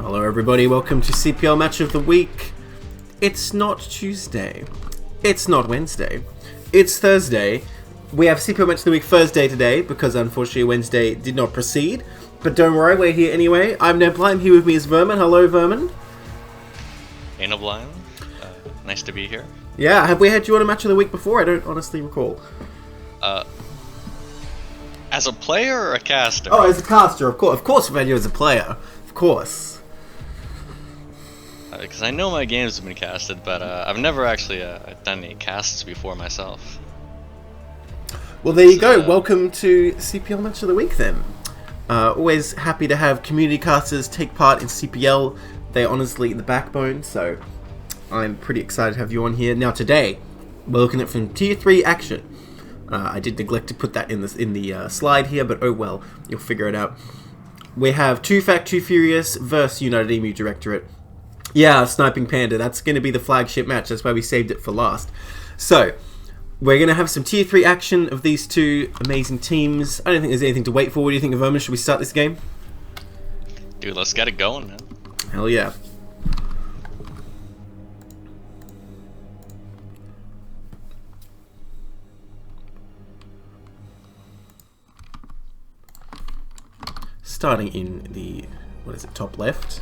Hello everybody, welcome to CPL Match of the Week. It's not Tuesday. It's not Wednesday. It's Thursday. We have CPL Match of the Week Thursday today because unfortunately Wednesday did not proceed. But don't worry, we're here anyway. I'm Neblime, here with me is Vermin. Hello Vermin. Hey Neblime. Nice to be here. Yeah, have we had you on a Match of the Week before? I don't honestly recall. As a player or a caster? Oh, as a caster, of course. Of course we've had you as a player. Of course. Because I know my games have been casted, but I've never actually done any casts before myself. Well, there you go. Welcome to CPL Match of the Week, then. Always happy to have community casters take part in CPL. They're honestly the backbone, so I'm pretty excited to have you on here. Now, today, we're looking at from Tier 3 action. I did neglect to put that in the slide here, but oh well, you'll figure it out. We have Too Fat, Too Furious versus United Emu Directorate. Yeah, Sniping Panda, that's going to be the flagship match. That's why we saved it for last. So, we're going to have some Tier 3 action of these two amazing teams. I don't think there's anything to wait for. What do you think of Vermin? Should we start this game? Dude, let's get it going, man. Hell yeah. Starting in the, top left,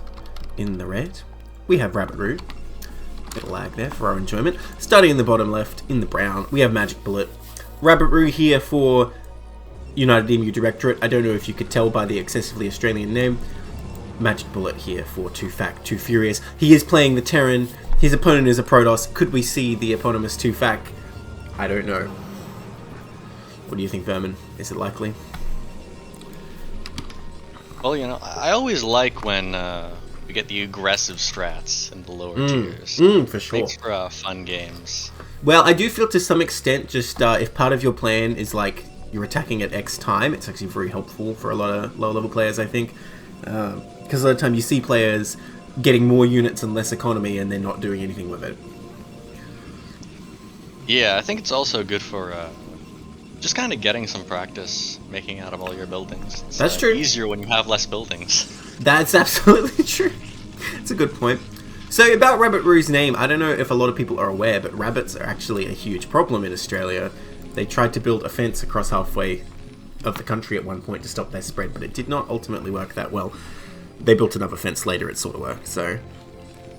in the red, we have Rabbit Root. Bit of lag there for our enjoyment. Starting in the bottom left, in the brown, we have Magic Bullet. Rabbit Root here for United Emu Directorate. I don't know if you could tell by the excessively Australian name. Magic Bullet here for Too Fat, Too Furious. He is playing the Terran. His opponent is a Protoss. Could we see the eponymous Too Fat? I don't know. What do you think, Vermin? Is it likely? Well, you know, I always like when we get the aggressive strats in the lower tiers. For sure. Makes for fun games. Well, I do feel to some extent, just if part of your plan is like you're attacking at X time, it's actually very helpful for a lot of lower level players, I think. Because a lot of time you see players getting more units and less economy and they're not doing anything with it. Yeah, I think it's also good for just kind of getting some practice making out of all your buildings. It's, That's true. Easier when you have less buildings. That's absolutely true. That's a good point. So about Rabbit Root's name, I don't know if a lot of people are aware, but rabbits are actually a huge problem in Australia. They tried to build a fence across halfway of the country at one point to stop their spread, but it did not ultimately work that well. They built another fence later, it sort of worked. So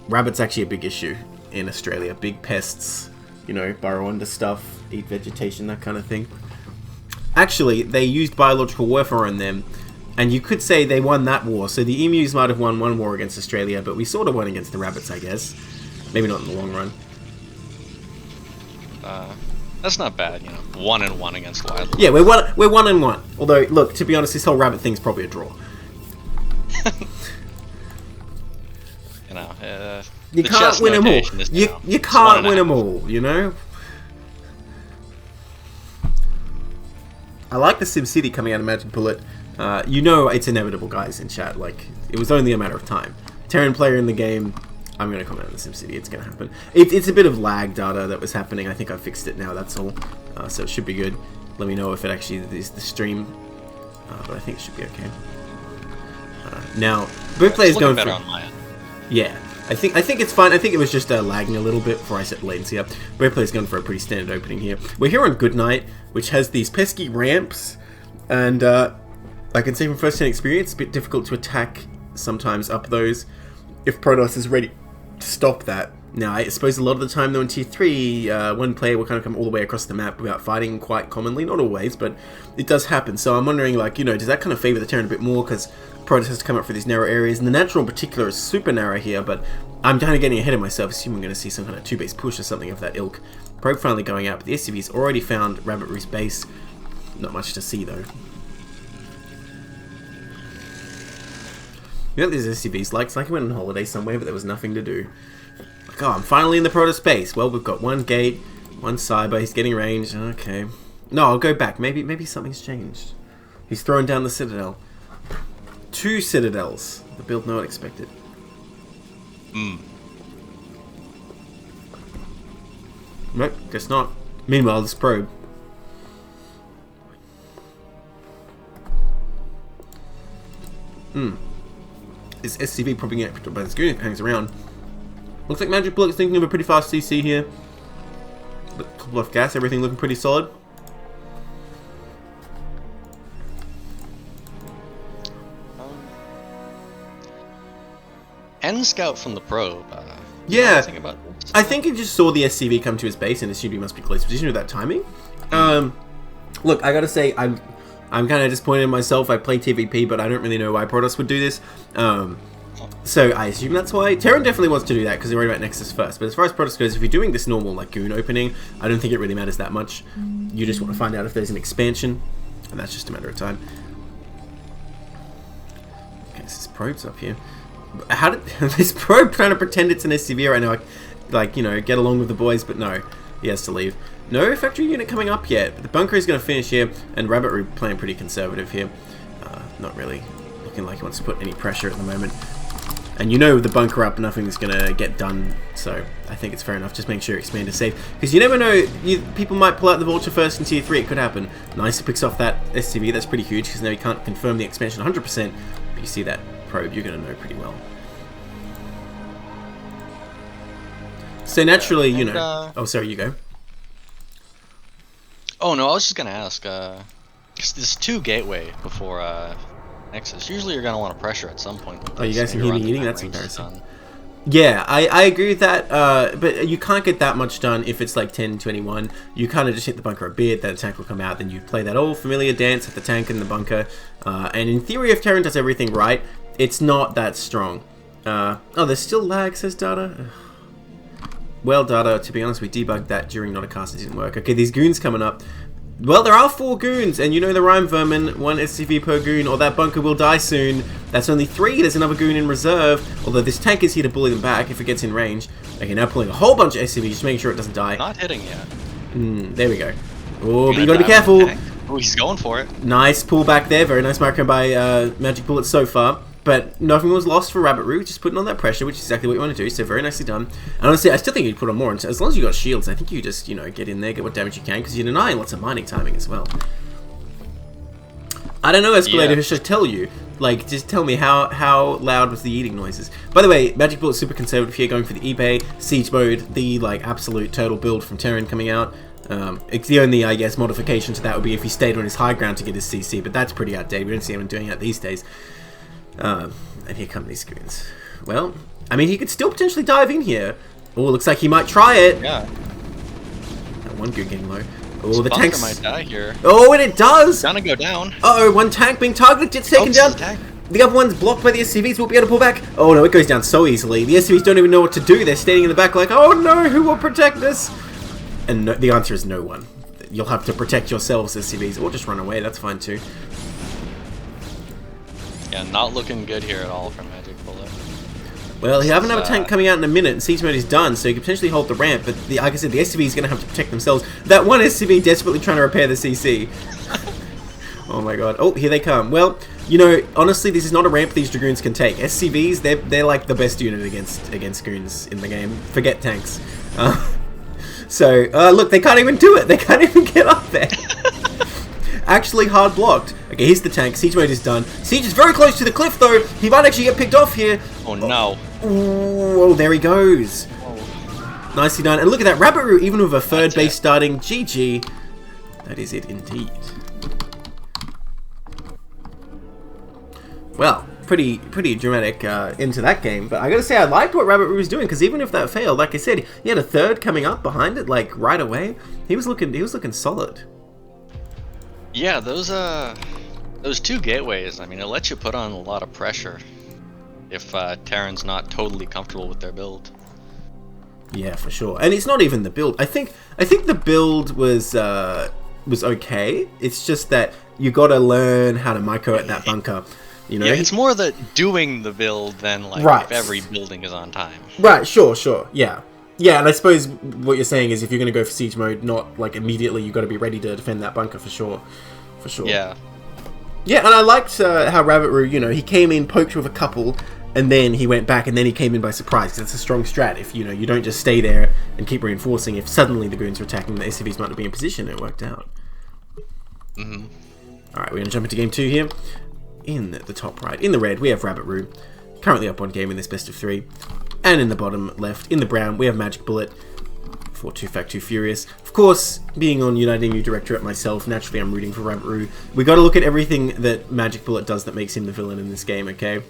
rabbits actually a big issue in Australia. Big pests, you know, burrow under stuff, eat vegetation, that kind of thing. Actually, they used biological warfare on them, and you could say they won that war. So the emus might have won one war against Australia, but we sort of won against the rabbits, I guess. Maybe not in the long run. That's not bad, you know. 1-1 against wildlife. Yeah, we're 1-1. Although, look, to be honest, this whole rabbit thing's probably a draw. You know, you can't win them all. You can't win them all, you know? I like the SimCity coming out of Magic Bullet. You know it's inevitable, guys, in chat. Like, it was only a matter of time. Terran player in the game. I'm going to comment on the SimCity. It's going to happen. It's a bit of lag data that was happening. I think I fixed it now, that's all. So it should be good. Let me know if it actually is the stream. But I think it should be okay. Now, both players going better for... on my end. Yeah. I think it's fine. I think it was just lagging a little bit before I set latency up. Both players going for a pretty standard opening here. We're here on Goodnight, which has these pesky ramps, and I can say from first-hand experience, it's a bit difficult to attack sometimes up those if Protoss is ready to stop that. Now, I suppose a lot of the time, though, in Tier 3, one player will kind of come all the way across the map without fighting quite commonly. Not always, but it does happen. So I'm wondering, like, you know, does that kind of favor the Terran a bit more? Because Protoss has to come up for these narrow areas. And the natural in particular is super narrow here, but I'm kind of getting ahead of myself, assuming I'm going to see some kind of 2-base push or something of that ilk. Probe finally going out, but the SCV's already found Rabbit Root's base. Not much to see, though. You know what these SCVs like? It's like I went on holiday somewhere, but there was nothing to do. Like, oh, I'm finally in the Protoss base. Well, we've got one gate, one cyber. He's getting range. Okay. No, I'll go back. Maybe something's changed. He's throwing down the Citadel. 2 Citadels. The build no one expected. Nope, guess not. Meanwhile, this probe. This SCV probably getting picked up by this goon if it hangs around. Looks like Magic Bullet's thinking of a pretty fast CC here. A couple of gas, everything looking pretty solid. End scout from the probe. Yeah, about this? I think he just saw the SCV come to his base and assumed he must be close position with that timing. Look, I gotta say, I'm kind of disappointed in myself. I play TVP, but I don't really know why Protoss would do this. So I assume that's why. Terran definitely wants to do that because they're worried about Nexus first. But as far as Protoss goes, if you're doing this normal like goon opening, I don't think it really matters that much. You just want to find out if there's an expansion, and that's just a matter of time. Okay, so this probe's up here. How did this probe trying to pretend it's an SCV right now? Like, you know, get along with the boys, but no, he has to leave. No factory unit coming up yet, but the bunker is going to finish here, and Rabbit Root playing pretty conservative here. Not really looking like he wants to put any pressure at the moment. And you know, with the bunker up, nothing's going to get done, so I think it's fair enough. Just make sure your expand is safe, because you never know, people might pull out the Vulture first in Tier 3, it could happen. Nice, he picks off that SCV, that's pretty huge, because now he can't confirm the expansion 100%, but you see that probe, you're going to know pretty well. So naturally, you know... oh, sorry, you go. Oh, no, I was just going to ask, there's 2 gateway before Nexus. Usually you're going to want to pressure at some point. Oh, you guys can hear me eating? That's embarrassing. Yeah, I agree with that, but you can't get that much done if it's like 10-21. You kind of just hit the bunker a bit, then the tank will come out, then you play that old familiar dance at the tank and the bunker. And in theory, if Terran does everything right, it's not that strong. Oh, there's still lag, says Data. Ugh. Well, Data, to be honest, we debugged that during not a cast, it didn't work. Okay, these goons coming up. Well, there are 4 goons, and you know the rhyme, Vermin. 1 SCV per goon, or that bunker will die soon. That's only 3, there's another goon in reserve, although this tank is here to bully them back if it gets in range. Okay, now pulling a whole bunch of SCVs, just making sure it doesn't die. Not hitting yet. There we go. Oh, but you gotta be careful. Oh, he's going for it. Nice pull back there, very nice micro by Magic Bullet so far. But nothing was lost for Rabbit Root, just putting on that pressure, which is exactly what you want to do, so very nicely done. And honestly, I still think you'd put on more, and as long as you got shields, I think you just, you know, get in there, get what damage you can, because you're denying lots of mining timing as well. I don't know, Escalator, who should tell you. Like, just tell me how loud was the eating noises. By the way, Magic Bullet's super conservative here, going for the eBay, Siege Mode, the, like, absolute turtle build from Terran coming out. It's the only, I guess, modification to that would be if he stayed on his high ground to get his CC, but that's pretty outdated, we don't see anyone doing that these days. And here come these goons. Well, I mean, he could still potentially dive in here. Oh, looks like he might try it. Yeah. That one goon getting low. Oh, the tank might die here. Oh, and it does. Gonna go down. Uh-oh, one tank being targeted, it's taken down. The other one's blocked by the SCVs. Won't be able to pull back. Oh no, it goes down so easily. The SCVs don't even know what to do. They're standing in the back like, oh no, who will protect us? And no, the answer is no one. You'll have to protect yourselves, SCVs, or just run away. That's fine too. Yeah, not looking good here at all from Magic Bullet. Well, you have another tank coming out in a minute, and Siege Mode is done, so you can potentially hold the ramp, but like I said, the SCV is going to have to protect themselves. That one SCV desperately trying to repair the CC. Oh my god. Oh, here they come. Well, you know, honestly, this is not a ramp these Dragoons can take. SCVs, they're like the best unit against goons in the game. Forget tanks. Look, they can't even do it. They can't even get up there. Actually hard blocked. Okay, here's the tank. Siege Mode is done. Siege is very close to the cliff, though. He might actually get picked off here. Oh, no. Oh, there he goes. Oh. Nicely done. And look at that. Rabbit Root, even with a third base starting. GG. That is it indeed. Well, pretty dramatic into that game. But I gotta say, I liked what Rabbit Root was doing, because even if that failed, like I said, he had a third coming up behind it, like right away. He was looking solid. Yeah, those 2 gateways, I mean, it lets you put on a lot of pressure if Terran's not totally comfortable with their build. Yeah, for sure. And it's not even the build. I think the build was okay. It's just that you got to learn how to micro at that bunker. You know? Yeah, it's more the doing the build than like if every building is on time. Right, sure, yeah. Yeah, and I suppose what you're saying is if you're going to go for Siege Mode, not like immediately, you've got to be ready to defend that bunker for sure. For sure. Yeah. Yeah, and I liked how Rabbit Root, you know, he came in, poked with a couple, and then he went back, and then he came in by surprise, because it's a strong strat. If, you know, you don't just stay there and keep reinforcing, if suddenly the goons are attacking, the SCVs might not be in position, it worked out. Alright, we're going to jump into game 2 here. In the top right, in the red, we have Rabbit Root. currently up 1 game in this best of 3. And in the bottom left, in the brown, we have Magic Bullet for 2 Fact 2 Furious. Of course, being on Uniting New Directorate myself, naturally I'm rooting for Rabbit Roo. We got to look at everything that Magic Bullet does that makes him the villain in this game, okay?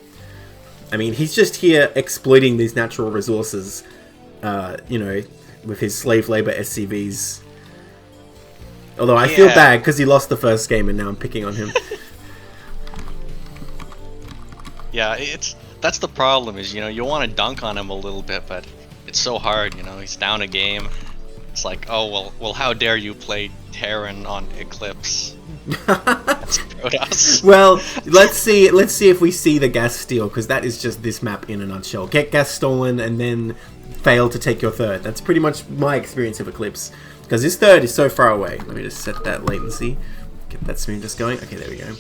I mean, he's just here exploiting these natural resources, you know, with his slave labor SCVs. Although I feel bad because he lost the first game and now I'm picking on him. Yeah, that's the problem is, you know, you want to dunk on him a little bit, but it's so hard, you know, he's down a game. It's like, oh, well, how dare you play Terran on Eclipse? That's Protoss. Well, let's see if we see the gas steal, because that is just this map in a nutshell. Get gas stolen and then fail to take your third. That's pretty much my experience of Eclipse, because this third is so far away. Let me just set that latency, get that smooth just going. Okay, there we go.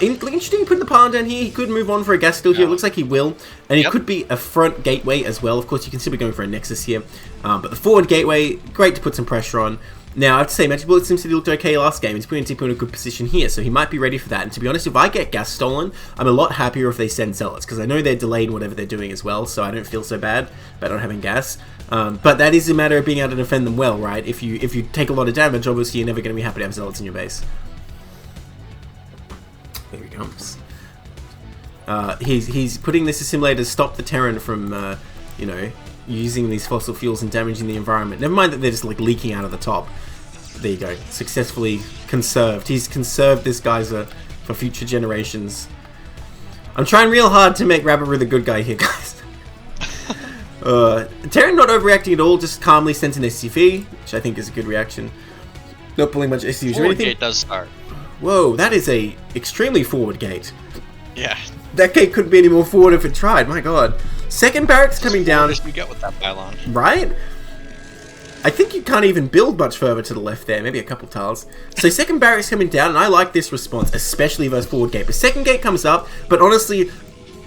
Interesting putting the pylon down here. He could move on for a gas steal here. It looks like he will. And it could be a front gateway as well. Of course, you can still be going for a Nexus here. But the forward gateway, great to put some pressure on. Now, I have to say, Magic Bullet seems to looked okay last game. He's putting Tipo in a good position here, so he might be ready for that. And to be honest, if I get gas stolen, I'm a lot happier if they send Zealots, because I know they're delayed in whatever they're doing as well, so I don't feel so bad about not having gas. But that is a matter of being able to defend them well, right? If you take a lot of damage, obviously you're never going to be happy to have Zealots in your base. Here he comes. He's putting this assimilator to stop the Terran from, you know, using these fossil fuels and damaging the environment. Never mind that they're just like leaking out of the top. There you go. Successfully conserved. He's conserved this geyser for future generations. I'm trying real hard to make Rabbit Roo the good guy here, guys. Terran not overreacting at all, just calmly sends an SCV, which I think is a good reaction. Not pulling much SCVs or anything. Gate does start. Whoa, that is a extremely forward gate. Yeah. That gate couldn't be any more forward if it tried, my god. Second barracks coming down. What you get with that pylon? Right? I think you can't even build much further to the left there, maybe a couple tiles. So second barracks coming down, and I like this response, especially versus forward gate. The second gate comes up, but honestly,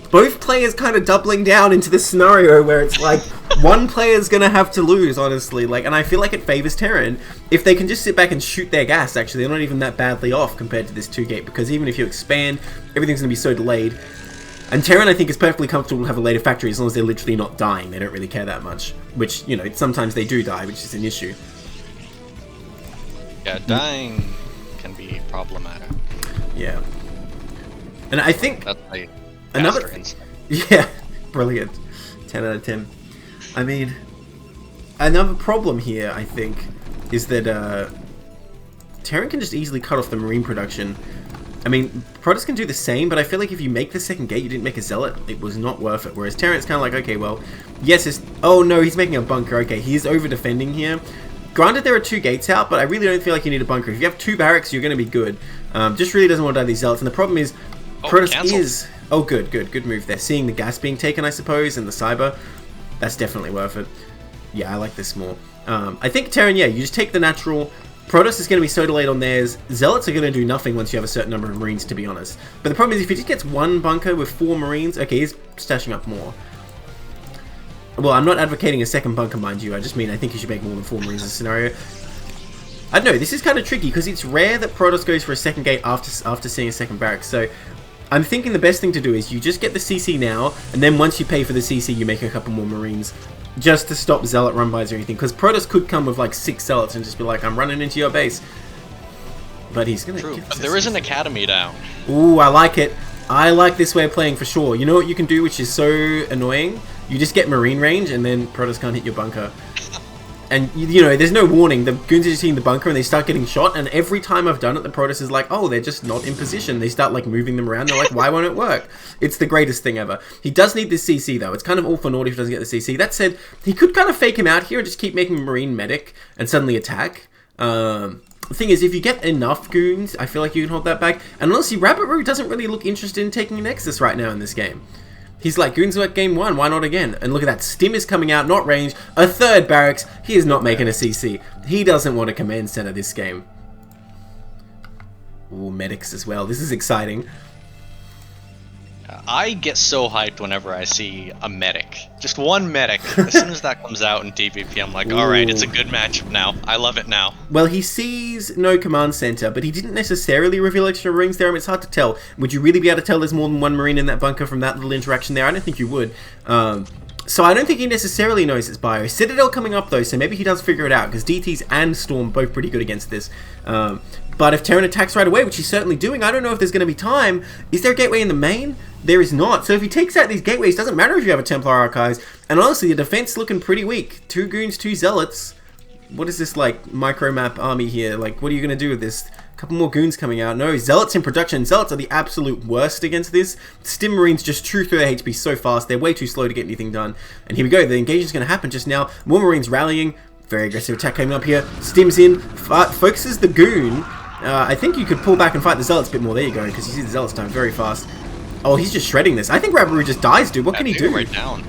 both players kind of doubling down into this scenario where it's like, one player's gonna have to lose, honestly. Like, and I feel like it favors Terran. If they can just sit back and shoot their gas, actually, they're not even that badly off compared to this 2-gate, because even if you expand, everything's gonna be so delayed. And Terran, I think, is perfectly comfortable to have a later factory as long as they're literally not dying. They don't really care that much. Which, you know, sometimes they do die, which is an issue. Yeah, dying can be problematic. Yeah. And I think... That's like another insight. Yeah, brilliant. 10 out of 10. I mean, another problem here, I think, is that Terran can just easily cut off the marine production. I mean, Protoss can do the same, but I feel like if you make the second gate, you didn't make a Zealot, it was not worth it. Whereas Terran's kind of like, okay, well, yes, it's... Oh, no, he's making a bunker. Okay, he's over-defending here. Granted, there are 2 gates out, but I really don't feel like you need a bunker. If you have 2 barracks, you're going to be good. Just really doesn't want to die these Zealots. And the problem is, Protoss is... Oh, good move there. Seeing the gas being taken, I suppose, and the cyber, that's definitely worth it. Yeah, I like this more. I think Terran, yeah, you just take the natural... Protoss is going to be so delayed on theirs. Zealots are going to do nothing once you have a certain number of Marines, to be honest. But the problem is, if he just gets 1 bunker with 4 Marines... Okay, he's stashing up more. Well, I'm not advocating a second bunker, mind you. I just mean I think you should make more than 4 Marines in this scenario. I don't know, this is kind of tricky, because it's rare that Protoss goes for a second gate after seeing a second barracks. So, I'm thinking the best thing to do is you just get the CC now, and then once you pay for the CC, you make a couple more Marines. Just to stop Zealot run-bys or anything. Because Protoss could come with like 6 Zealots and just be like, I'm running into your base. But he's going to... But there is an academy down. Ooh, I like it. I like this way of playing for sure. You know what you can do, which is so annoying? You just get Marine range, and then Protoss can't hit your bunker. And, you know, there's no warning. The goons are just hitting the bunker, and they start getting shot. And every time I've done it, the Protoss is like, oh, they're just not in position. They start, like, moving them around. They're like, why won't it work? It's the greatest thing ever. He does need this CC, though. It's kind of all for naught if he doesn't get the CC. That said, he could kind of fake him out here and just keep making Marine medic and suddenly attack. The thing is, if you get enough goons, I feel like you can hold that back. And honestly, Rabbit Roo doesn't really look interested in taking Nexus right now in this game. He's like, goons work game 1, why not again? And look at that, Stim is coming out, not range. A 3rd barracks, he is not making a CC. He doesn't want a command center this game. Ooh, medics as well, this is exciting. I get so hyped whenever I see a medic. Just one medic. As soon as that comes out in PvP, I'm like, alright, it's a good matchup now. I love it now. Well, he sees no command center, but he didn't necessarily reveal extra Marines there. I mean, it's hard to tell. Would you really be able to tell there's more than one Marine in that bunker from that little interaction there? I don't think you would. So I don't think he necessarily knows it's bio. Citadel coming up though, so maybe he does figure it out, because DTs and Storm both pretty good against this. But if Terran attacks right away, which he's certainly doing, I don't know if there's going to be time. Is there a gateway in the main? There is not. So if he takes out these gateways, doesn't matter if you have a Templar Archives. And honestly, the defense looking pretty weak. 2 goons, 2 zealots. What is this, like, micro-map army here? Like, what are you going to do with this? A couple more goons coming out. No, zealots in production. Zealots are the absolute worst against this. Stim Marines just chew through their HP so fast. They're way too slow to get anything done. And here we go. The engagement is going to happen just now. More Marines rallying. Very aggressive attack coming up here. Stims in. Focuses the goon. I think you could pull back and fight the zealots a bit more. There you go, because you see the zealots time very fast. Oh, he's just shredding this. I think Rabaru just dies, dude. What can he do? Right down.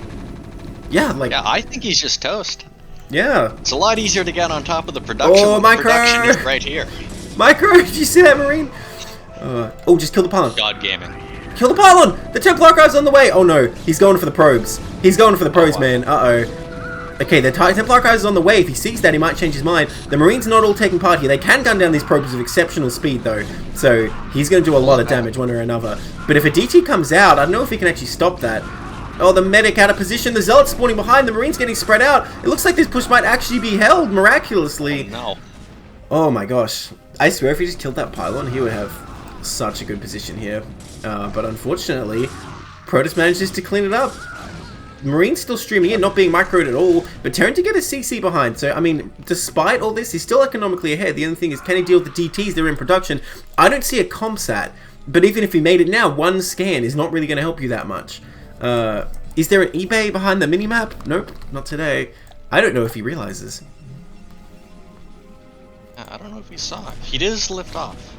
Yeah, like... Yeah, I think he's just toast. Yeah. It's a lot easier to get on top of the production. Oh, Micro! Production is right here. Micro, did you see that, Marine? Oh, just kill the pylon. God gaming. Kill the pylon! The Templar Archive's on the way! Oh no, he's going for the probes. He's going for the probes, man. Uh-oh. Okay, the Templar Archives is on the way. If he sees that, he might change his mind. The Marines not all taking part here. They can gun down these probes with exceptional speed, though. So, he's going to do a lot of damage, one or another. But if a DT comes out, I don't know if he can actually stop that. Oh, the medic out of position. The Zealots spawning behind. The Marines getting spread out. It looks like this push might actually be held, miraculously. Oh, no. Oh, my gosh. I swear if he just killed that pylon, he would have such a good position here. But unfortunately, Protoss manages to clean it up. Marine's still streaming in, not being microed at all, but Terran to get a CC behind. So, I mean, despite all this, he's still economically ahead. The other thing is, can he deal with the DTs that are in production? I don't see a ComSat, but even if he made it now, one scan is not really going to help you that much. Is there an eBay behind the minimap? Nope, not today. I don't know if he realizes. I don't know if he saw it. He did lift off.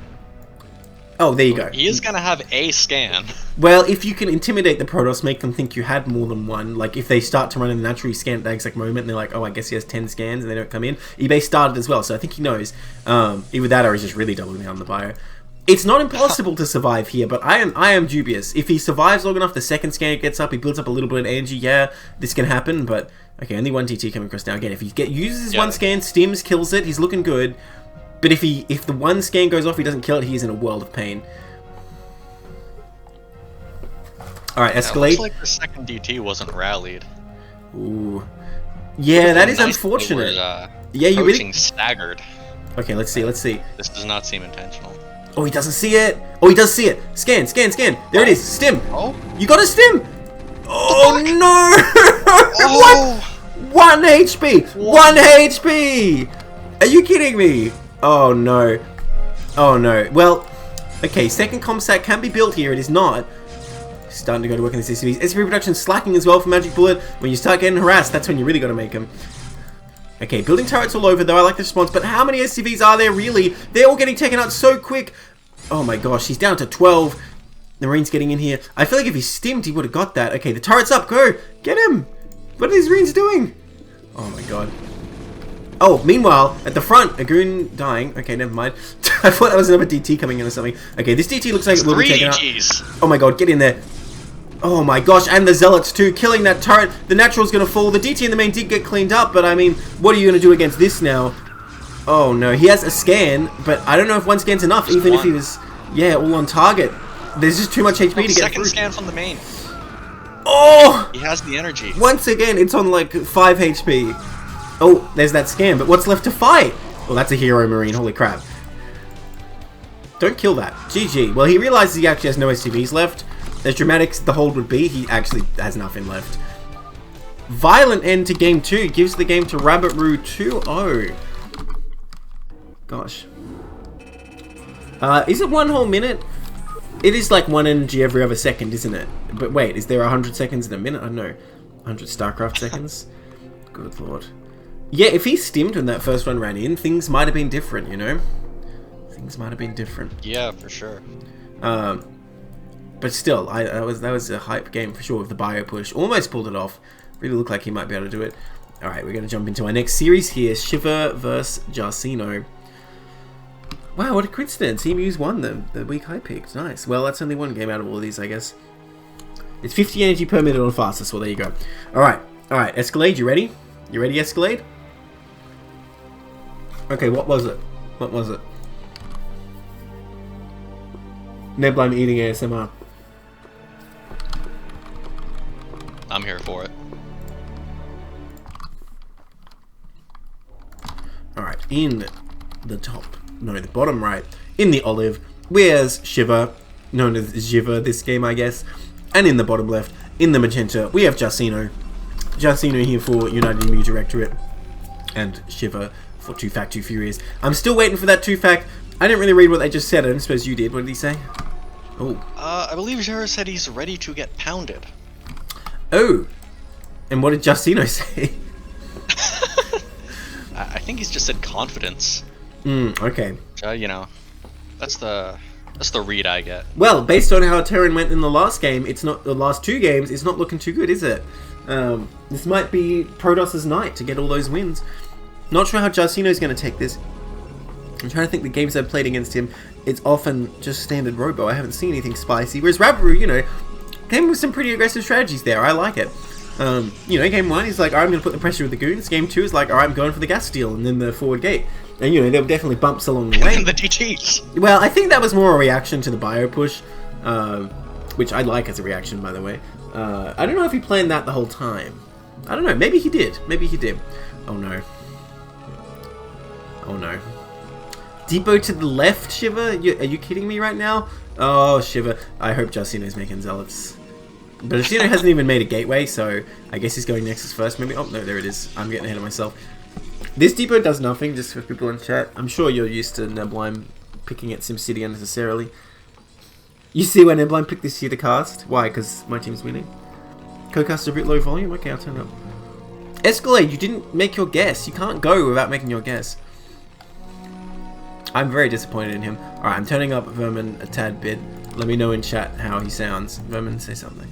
Oh, there you go. He is going to have a scan. Well, if you can intimidate the Protoss, make them think you had more than one. Like, if they start to run in the naturally scanned at the exact moment, and they're like, oh, I guess he has 10 scans, and they don't come in. eBay started as well, so I think he knows. Either that or he's just really doubling down on the bio. It's not impossible to survive here, but I am dubious. If he survives long enough, the second scan gets up, he builds up a little bit of energy, yeah, this can happen, but... Okay, only one TT coming across now. Again, if he uses his one scan, Stims kills it, he's looking good. But if the one scan goes off, he doesn't kill it, he's in a world of pain. Alright, escalate. Looks like the second DT wasn't rallied. Ooh. Yeah, that is unfortunate. Yeah, you really... staggered. Okay, let's see. This does not seem intentional. Oh, he doesn't see it. Oh, he does see it. Scan. There it is. Stim. Oh. You got a stim. Oh, no. Oh. What? 1 HP. 1 HP. Are you kidding me? Oh, no. Oh, no. Well, okay, second ComSat can be built here. It is not. Starting to go to work in the CCVs. SCV production slacking as well for Magic Bullet. When you start getting harassed, that's when you really got to make them. Okay, building turrets all over, though. I like the response. But how many SCVs are there, really? They're all getting taken out so quick. Oh, my gosh. He's down to 12. The Marine's getting in here. I feel like if he stimmed, he would have got that. Okay, the turret's up. Go. Get him. What are these Marines doing? Oh, my God. Oh, meanwhile, at the front, a goon dying. Okay, never mind. I thought that was another DT coming in or something. Okay, this DT looks like it will be taken out. Oh, my God. Get in there. Oh my gosh, and the Zealots too, killing that turret. The Natural's gonna fall. The DT in the main did get cleaned up, but I mean, what are you gonna do against this now? Oh no, he has a scan, but I don't know if one scan's enough, just even if he was, yeah, all on target. There's just too much HP to get through. Second scan from the main. Oh! He has the energy. Once again, it's on like 5 HP. Oh, there's that scan, but what's left to fight? Well, that's a hero Marine, holy crap. Don't kill that. GG. Well, he realizes he actually has no SCVs left. As dramatic as the hold would be, he actually has nothing left. Violent end to game 2. Gives the game to Rabbit-Roo 2-0. Gosh. Is it 1 whole minute? It is like 1 energy every other second, isn't it? But wait, is there 100 seconds in a minute? I don't know. 100 StarCraft seconds? Good lord. Yeah, if he stimmed when that first one ran in, things might have been different, you know? Things might have been different. Yeah, for sure. But still, that was a hype game for sure with the bio push. Almost pulled it off. Really looked like he might be able to do it. Alright, we're going to jump into our next series here. Shiver vs. Jarcino. Wow, what a coincidence. Emus won the week I picked. Nice. Well, that's only one game out of all of these, I guess. It's 50 energy per minute on fastest. Well, there you go. Alright, Escalade, you ready? You ready, Escalade? Okay, what was it? Neblime eating ASMR. I'm here for it. Alright, in the top, no, the bottom right, in the olive, where's Shiva, known as Jiva this game, I guess. And in the bottom left, in the magenta, we have Justino. Justino here for United MU Directorate. And Shiva for 2 Fact, 2 Furious. I'm still waiting for that 2 Fact. I didn't really read what they just said. I don't suppose you did. What did he say? Oh. I believe Jara said he's ready to get pounded. Oh. And what did Justino say? I think he's just said confidence. Okay. You know, that's the read I get. Well, based on how Terran went in the last game, it's not the last 2 games. It's not looking too good, is it? This might be Protoss's night to get all those wins. Not sure how Justino's going to take this. I'm trying to think the games I've played against him. It's often just standard Robo. I haven't seen anything spicy. Whereas Rabaru, you know, came with some pretty aggressive strategies there. I like it. You know, game 1, he's like, I'm going to put the pressure with the goons. Game 2 is like, alright, I'm going for the gas steal and then the forward gate. And, you know, there were definitely bumps along the way. And the DTs. Well, I think that was more a reaction to the bio push, which I like as a reaction, by the way. I don't know if he planned that the whole time. I don't know. Maybe he did. Oh, no. Oh, no. Depot to the left, Shiva? Are you kidding me right now? Oh, Shiva. I hope Justino's making Zealots. But Justino hasn't even made a gateway, so I guess he's going Nexus first, maybe. Oh, no, there it is. I'm getting ahead of myself. This depot does nothing, just for people in chat. I'm sure you're used to Neblime picking at SimCity unnecessarily. You see why Neblime picked this here to cast? Why? Because my team's winning? Co-cast a bit low volume? Okay, I'll turn it up. Escalade, you didn't make your guess. You can't go without making your guess. I'm very disappointed in him. Alright, I'm turning up Vermin a tad bit. Let me know in chat how he sounds. Vermin, say something.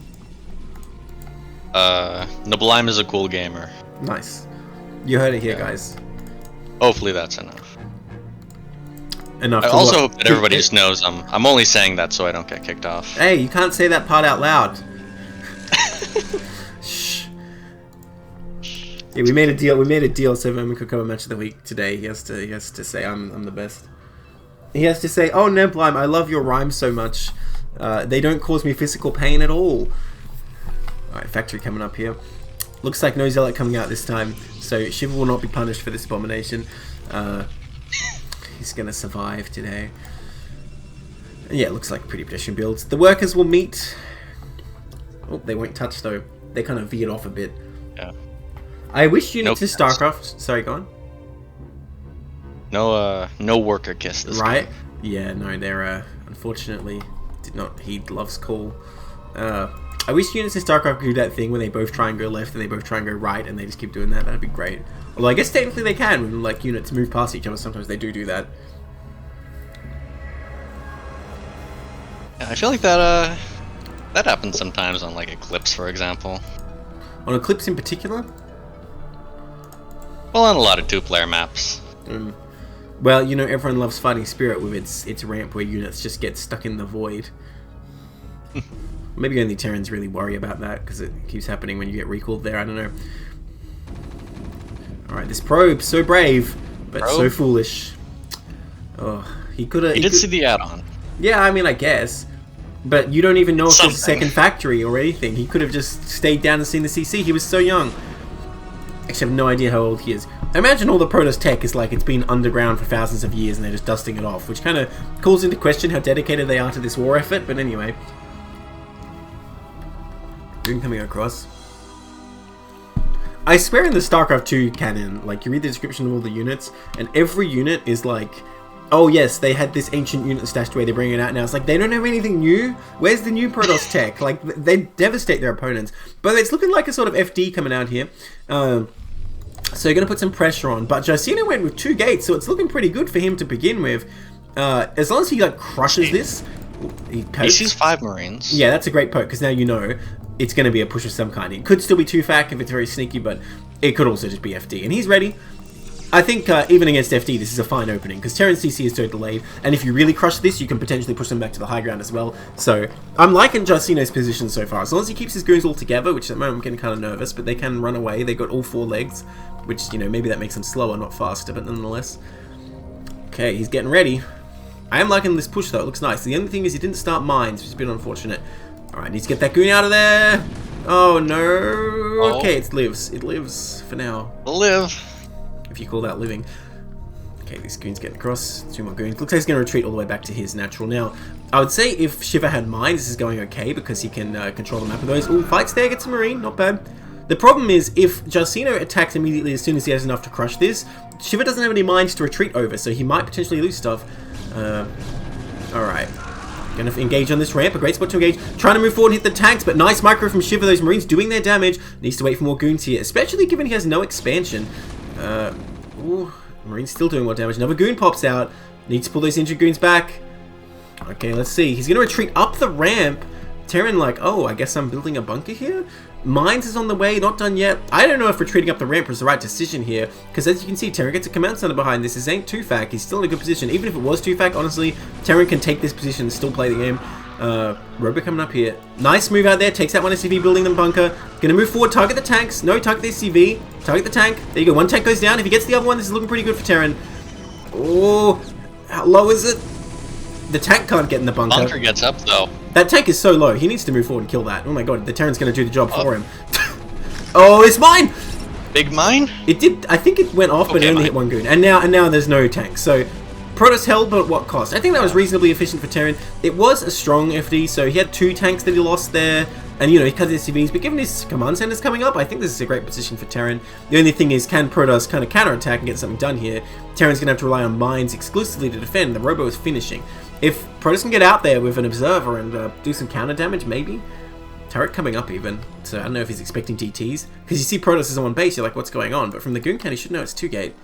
Neblime is a cool gamer. Nice. You heard it here, guys. Hopefully that's enough. Enough. I also hope that everybody just knows I'm only saying that so I don't get kicked off. Hey, you can't say that part out loud. Shh. Yeah, we made a deal so Vermin could cover match of the week today. He has to say I'm the best. He has to say, oh Neblime, I love your rhymes so much. They don't cause me physical pain at all. Alright, factory coming up here. Looks like no Zealot coming out this time, so Shiva will not be punished for this abomination. He's gonna survive today. And yeah, it looks like pretty pedestrian builds. The workers will meet. Oh, they won't touch though. They kind of veered off a bit. Yeah. I wish units to StarCraft. Sorry, go on. No worker kiss this right? game. Yeah, no, they're unfortunately did not heed Love's call. I wish units in StarCraft could do that thing where they both try and go left and they both try and go right and they just keep doing that. That'd be great. Although I guess technically they can when like units move past each other. Sometimes they do that. Yeah, I feel like that happens sometimes on like Eclipse, for example. On Eclipse in particular? Well, on a lot of 2-player maps. Well, you know, everyone loves Fighting Spirit with its ramp where units just get stuck in the void. Maybe only Terrans really worry about that because it keeps happening when you get recalled there. I don't know. Alright, this probe, so brave, but so foolish. Oh, he could have... He did see the add-on. Yeah, I mean, I guess. But you don't even know if there's a second factory or anything. He could have just stayed down and seen the CC. He was so young. Actually, I have no idea how old he is. I imagine all the Protoss tech is like it's been underground for thousands of years and they're just dusting it off, which kind of calls into question how dedicated they are to this war effort, but anyway. Doing coming across. I swear in the StarCraft 2 canon, like you read the description of all the units, and every unit is like, oh yes, they had this ancient unit stashed away, they bring it out now. It's like, they don't have anything new? Where's the new Protoss tech? Like, they devastate their opponents. But it's looking like a sort of FD coming out here. So you're going to put some pressure on. But Justino went with 2 gates, so it's looking pretty good for him to begin with. As long as he like crushes this... He sees 5 Marines. Yeah, that's a great poke, because now you know it's going to be a push of some kind. It could still be 2-fac if it's very sneaky, but it could also just be FD. And he's ready. I think even against FD, this is a fine opening, because Terran's CC is so delayed, and if you really crush this, you can potentially push them back to the high ground as well. So, I'm liking Justino's position so far. As long as he keeps his goons all together, which at the moment I'm getting kind of nervous, but they can run away. They've got all 4 legs, which, you know, maybe that makes them slower, not faster, but nonetheless. Okay, he's getting ready. I am liking this push, though. It looks nice. The only thing is he didn't start mines, which is a bit unfortunate. Alright, needs to get that goon out of there. Oh, no. Okay, it lives. It lives for now. Live. If you call that living. Okay, this goon's getting across. 2 more goons. Looks like he's going to retreat all the way back to his natural. Now, I would say if Shiva had mines, this is going okay because he can control the map of those. Ooh, fights there, gets a marine. Not bad. The problem is, if Justino attacks immediately as soon as he has enough to crush this, Shiva doesn't have any mines to retreat over, so he might potentially lose stuff. Alright. Gonna engage on this ramp. A great spot to engage. Trying to move forward and hit the tanks, but nice micro from Shiva. Those marines doing their damage. Needs to wait for more goons here, especially given he has no expansion. Ooh, marine's still doing more damage. Another goon pops out. Needs to pull those injured goons back. Okay, let's see. He's gonna retreat up the ramp. Terran like, oh, I guess I'm building a bunker here? Mines is on the way, not done yet. I don't know if retreating up the ramp was the right decision here, because as you can see, Terran gets a command center behind this. This ain't 2-fac. He's still in a good position. Even if it was 2-fac, honestly, Terran can take this position and still play the game. Robo coming up here. Nice move out there. Takes that one SCV, building them bunker. Gonna move forward, target the tanks. No, target the SCV. Target the tank. There you go. One tank goes down. If he gets the other one, this is looking pretty good for Terran. Oh, how low is it? The tank can't get in the bunker. Bunker gets up, though. That tank is so low. He needs to move forward and kill that. Oh my god, the Terran's going to do the job for him. Oh, it's mine! Big mine? It did. I think it went off, but it only hit 1 goon. And now there's no tank. So, Protoss held, but at what cost? I think that was reasonably efficient for Terran. It was a strong FD, so he had 2 tanks that he lost there. And, you know, he cut his CVs. But given his command centers coming up, I think this is a great position for Terran. The only thing is, can Protoss kind of counterattack and get something done here? Terran's going to have to rely on mines exclusively to defend. The Robo is finishing. If Protoss can get out there with an observer and do some counter damage, maybe. Turret coming up even, so I don't know if he's expecting DTs. Because you see Protoss is on base, you're like, what's going on? But from the goon count, he should know it's 2-gate.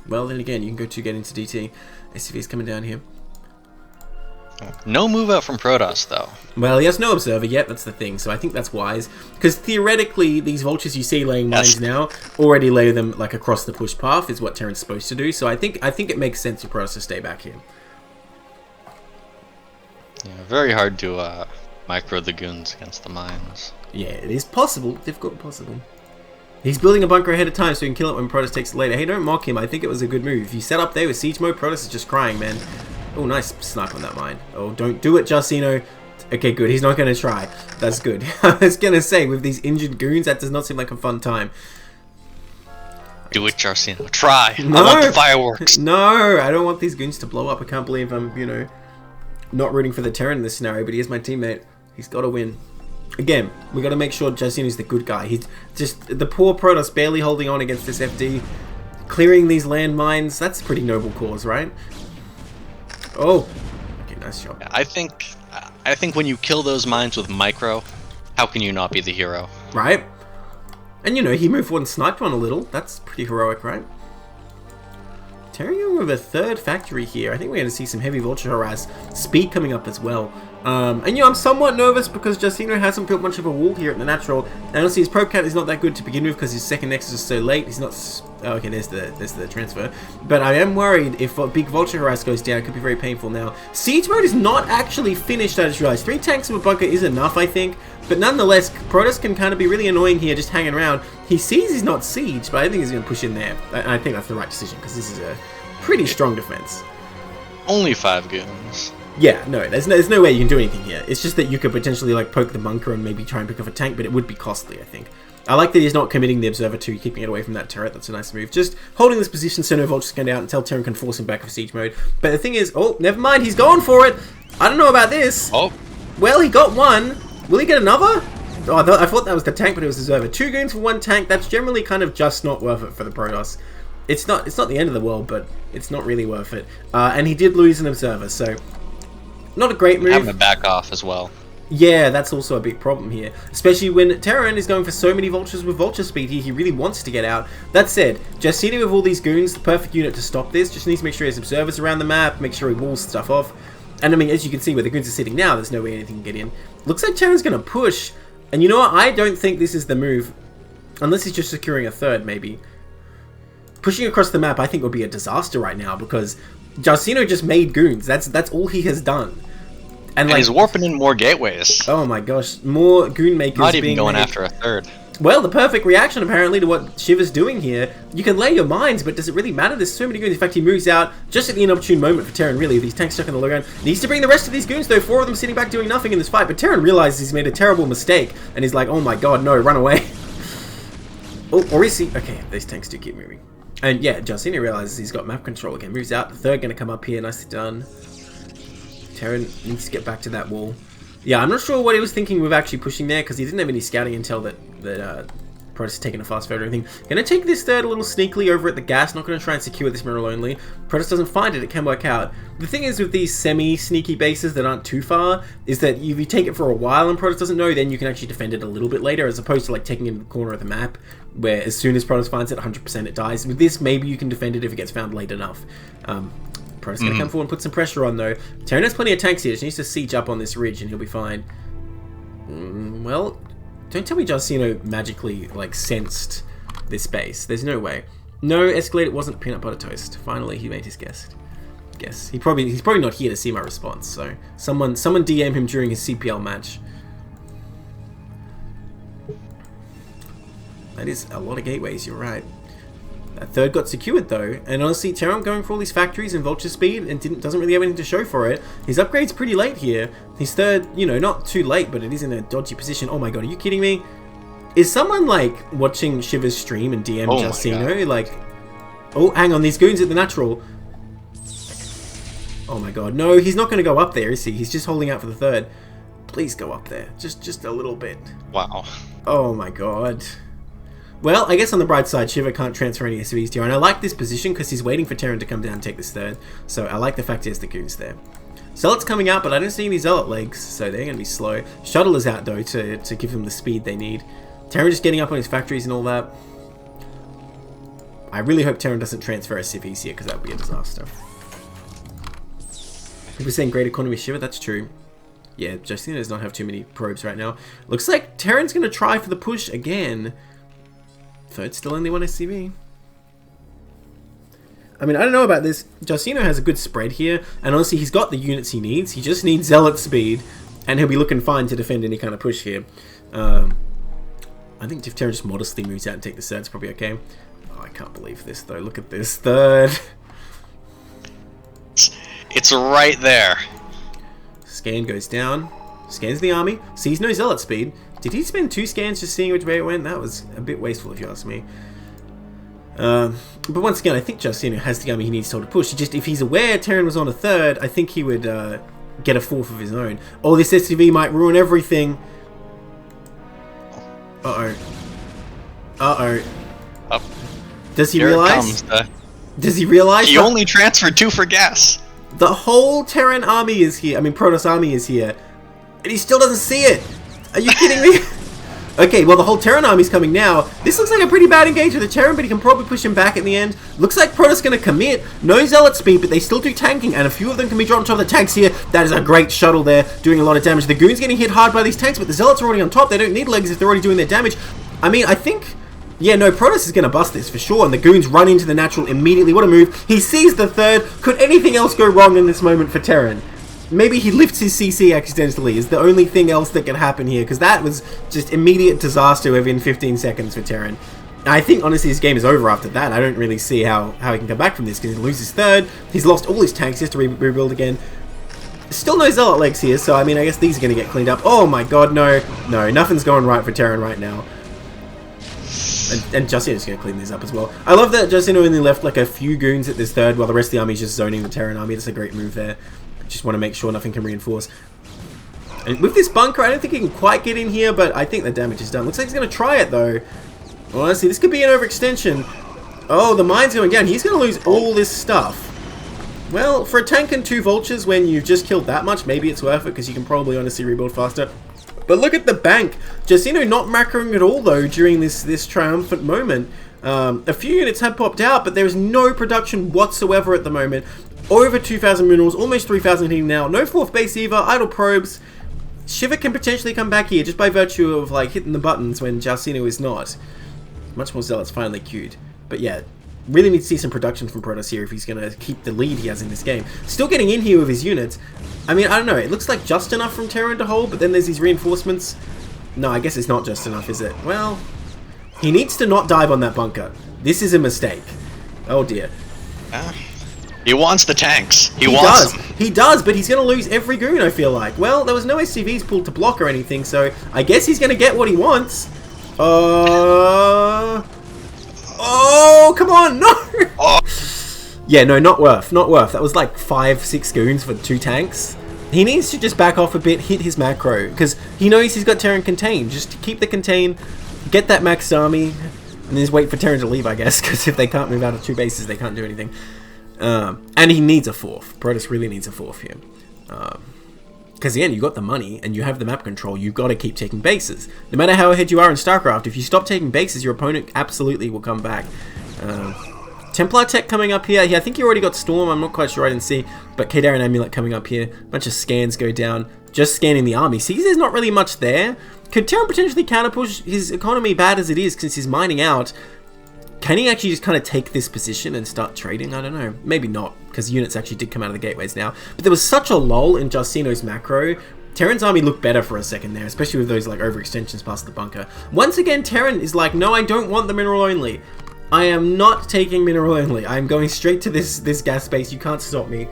Well, then again, you can go 2-gate into DT. SCV is coming down here. No move out from Protoss, though. Well, he has no observer yet, that's the thing, so I think that's wise. Because theoretically, these vultures you see laying mines now, already lay them like across the push path, is what Terran's supposed to do. So I think it makes sense for Protoss to stay back here. Yeah, very hard to micro the goons against the mines. Yeah, it is possible. Difficult but possible. He's building a bunker ahead of time so he can kill it when Protoss takes it later. Hey, don't mock him. I think it was a good move. If you set up there with siege mode, Protoss is just crying, man. Oh, nice snipe on that mine. Oh, don't do it, Justino. Okay, good. He's not going to try. That's good. I was going to say, with these injured goons, that does not seem like a fun time. Do it, Justino. Try. No. I want the fireworks. No, I don't want these goons to blow up. I can't believe I'm, you know, not rooting for the Terran in this scenario, but he is my teammate. He's got to win. Again, we got to make sure Justino's the good guy. He's just the poor Protoss barely holding on against this FD. Clearing these landmines, that's a pretty noble cause, right? Oh, okay, nice job. I think when you kill those mines with micro, how can you not be the hero? Right? And you know, he moved forward and sniped one a little. That's pretty heroic, right? Terran with a 3rd factory here. I think we're going to see some heavy vulture harass. Speed coming up as well. And you know, I'm somewhat nervous because Justino hasn't built much of a wall here at the natural. And honestly, his probe count is not that good to begin with because his 2nd nexus is so late. He's not... Oh, okay, there's the transfer. But I am worried if a big vulture harass goes down, it could be very painful now. Siege mode is not actually finished, I just realized. 3 tanks in a bunker is enough, I think. But nonetheless, Protoss can kind of be really annoying here, just hanging around. He sees he's not siege, but I think he's going to push in there. I think that's the right decision because this is a pretty strong defense. Only 5 goons. Yeah, no, there's no way you can do anything here. It's just that you could potentially like poke the bunker and maybe try and pick off a tank, but it would be costly, I think. I like that he's not committing the observer to keeping it away from that turret. That's a nice move. Just holding this position so no vultures can out until Terran can force him back with siege mode. But the thing is, oh, never mind, he's going for it. I don't know about this. Oh. Well, he got one. Will he get another? Oh, I thought that was the tank, but it was the observer. 2 goons for 1 tank. That's generally kind of just not worth it for the Protoss. It's not the end of the world, but it's not really worth it. And he did lose an observer, so not a great move. Having to back off as well. Yeah, that's also a big problem here. Especially when Terran is going for so many vultures with vulture speed here, he really wants to get out. That said, Justino with all these goons, the perfect unit to stop this. Just needs to make sure he has observers around the map, make sure he walls stuff off. And I mean, as you can see where the goons are sitting now, there's no way anything can get in. Looks like Terran's going to push. And you know what? I don't think this is the move. Unless he's just securing a 3rd, maybe. pushing across the map, I think, would be a disaster right now because Jarcino just made goons. That's all he has done. And he's warping in more gateways. Oh my gosh, more goon makers. Not even going after a third. Well, the perfect reaction, apparently, to what Shiva's doing here. You can lay your mines, but does it really matter? There's so many goons. In fact, he moves out just at the inopportune moment for Terran, really. These tanks stuck in the low ground. Needs to bring the rest of these goons, though. 4 of them sitting back doing nothing in this fight. But Terran realizes he's made a terrible mistake. And he's like, oh my god, no, run away. Oh, or is he? Okay, these tanks do keep moving. And yeah, Jarcino realizes he's got map control again. Moves out. The third going to come up here. Nicely done. Terran needs to get back to that wall. Yeah, I'm not sure what he was thinking with actually pushing there, because he didn't have any scouting intel that Protoss had taken a fast photo or anything. Gonna take this third a little sneakily over at the gas, not gonna try and secure this mineral only. Protoss doesn't find it, it can work out. The thing is with these semi-sneaky bases that aren't too far, is that if you take it for a while and Protoss doesn't know, then you can actually defend it a little bit later, as opposed to like taking it in the corner of the map, where as soon as Protoss finds it, 100% it dies. With this, maybe you can defend it if it gets found late enough. Protoss gonna come forward and put some pressure on though. Terran has plenty of tanks here, just needs to siege up on this ridge and he'll be fine. Well, don't tell me Jarcino magically, like, sensed this base. There's no way. No, Escalade, it wasn't peanut butter toast. Finally, he made his guess. He's probably not here to see my response, so someone DM him during his CPL match. That is a lot of gateways, you're right. That third got secured though, and honestly, Terran going for all these factories and vulture speed and doesn't really have anything to show for it. His upgrade's pretty late here. His third, you know, not too late, but it is in a dodgy position. Oh my god, are you kidding me? Is someone like watching Shiva's stream and DM Jarcino? Like, oh, hang on, these goons at the natural. Oh my god, no, he's not going to go up there, is he? He's just holding out for the third. Please go up there, just a little bit. Wow. Oh my god. Well, I guess on the bright side, Shiva can't transfer any SVs here, and I like this position because he's waiting for Terran to come down and take this third, so I like the fact he has the goons there. Zealot's coming out, but I don't see any Zealot legs, so they're going to be slow. Shuttle is out, though, to give them the speed they need. Terran just getting up on his factories and all that. I really hope Terran doesn't transfer SCVs here, because that would be a disaster. People saying great economy Shiva, that's true. Yeah, Jarcino does not have too many probes right now. Looks like Terran's going to try for the push again. Third still only 1 SCV. I mean, I don't know about this. Jarcino has a good spread here, and honestly, he's got the units he needs. He just needs Zealot speed, and he'll be looking fine to defend any kind of push here. I think if Terran just modestly moves out and take the third, it's probably okay. Oh, I can't believe this, though. Look at this third. It's right there. Scan goes down. Scans the army. Sees no Zealot speed. Did he spend 2 scans just seeing which way it went? That was a bit wasteful, if you ask me. But once again, I think Jarcino has the army he needs to hold to push. Just if he's aware Terran was on a third, I think he would get a fourth of his own. Oh, this SCV might ruin everything. Uh-oh. Uh-oh. Oh, does he realize? Does he realize? He only transferred 2 for gas. The whole Terran army is here. I mean, Protoss army is here. And he still doesn't see it. Are you kidding me? Okay, well, the whole Terran army's coming now. This looks like a pretty bad engage with the Terran, but he can probably push him back in the end. Looks like Protoss going to commit. No Zealot speed, but they still do tanking, and a few of them can be dropped on top of the tanks here. That is a great shuttle there, doing a lot of damage. The Goon's getting hit hard by these tanks, but the Zealots are already on top. They don't need legs if they're already doing their damage. I mean, I think... Yeah, no, Protoss is going to bust this for sure, and the Goons run into the natural immediately. What a move. He sees the third. Could anything else go wrong in this moment for Terran? Maybe he lifts his CC accidentally is the only thing else that could happen here, because that was just immediate disaster within 15 seconds for Terran. I think, honestly, his game is over after that. I don't really see how he can come back from this, because he loses third. He's lost all his tanks. He has to rebuild again. Still no Zealot legs here, so, I mean, I guess these are going to get cleaned up. Oh, my God, no. No, nothing's going right for Terran right now. And Jarcino's going to clean these up as well. I love that Jarcino only left, like, a few goons at this third, while the rest of the army is just zoning the Terran army. That's a great move there. Just want to make sure nothing can reinforce. And with this bunker, I don't think he can quite get in here, but I think the damage is done. Looks like he's going to try it, though. Honestly, this could be an overextension. Oh, the mine's going down. He's going to lose all this stuff. Well, for a tank and 2 vultures, when you've just killed that much, maybe it's worth it, because you can probably honestly rebuild faster. But look at the bank. Jarcino not macroing at all, though, during this triumphant moment. A few units have popped out, but there is no production whatsoever at the moment. Over 2,000 minerals, almost 3,000 hitting now. No 4th base either, idle probes. Shiva can potentially come back here just by virtue of like hitting the buttons when Jarcino is not. Much more Zealots finally queued. But yeah, Really need to see some production from Protoss here if he's going to keep the lead he has in this game. Still getting in here with his units. I mean, I don't know. It looks like just enough from Terran to hold, but then there's these reinforcements. No, I guess it's not just enough, is it? Well, he needs to not dive on that bunker. This is a mistake. Oh, dear. He wants the tanks. He wants them. He does, but he's going to lose every goon, I feel like. Well, there was no SCVs pulled to block or anything, so I guess he's going to get what he wants. Oh, come on, no! Oh. Yeah, no, not worth, not worth. That was like 5-6 goons for 2 tanks. He needs to just back off a bit, hit his macro, because he knows he's got Terran contained. Just keep the contain, get that maxed army, and then just wait for Terran to leave, I guess, because if they can't move out of 2 bases, they can't do anything. And he needs a 4th. Protoss really needs a 4th here. Because again, you got the money, and you have the map control, you've got to keep taking bases. No matter how ahead you are in StarCraft, if you stop taking bases, your opponent absolutely will come back. Templar Tech coming up here. Yeah, I think you already got Storm. I'm not quite sure. I didn't see. But Kadar and Amulet coming up here. A bunch of scans go down. Just scanning the army. See, there's not really much there. Could Terran potentially counterpush his economy bad as it is since he's mining out? Can he actually just kind of take this position and start trading? I don't know. Maybe not, because units actually did come out of the gateways now. But there was such a lull in Justino's macro. Terran's army looked better for a second there, especially with those like overextensions past the bunker. Once again, Terran is like, no, I don't want the mineral only. I am not taking mineral only. I am going straight to this gas space. You can't stop me.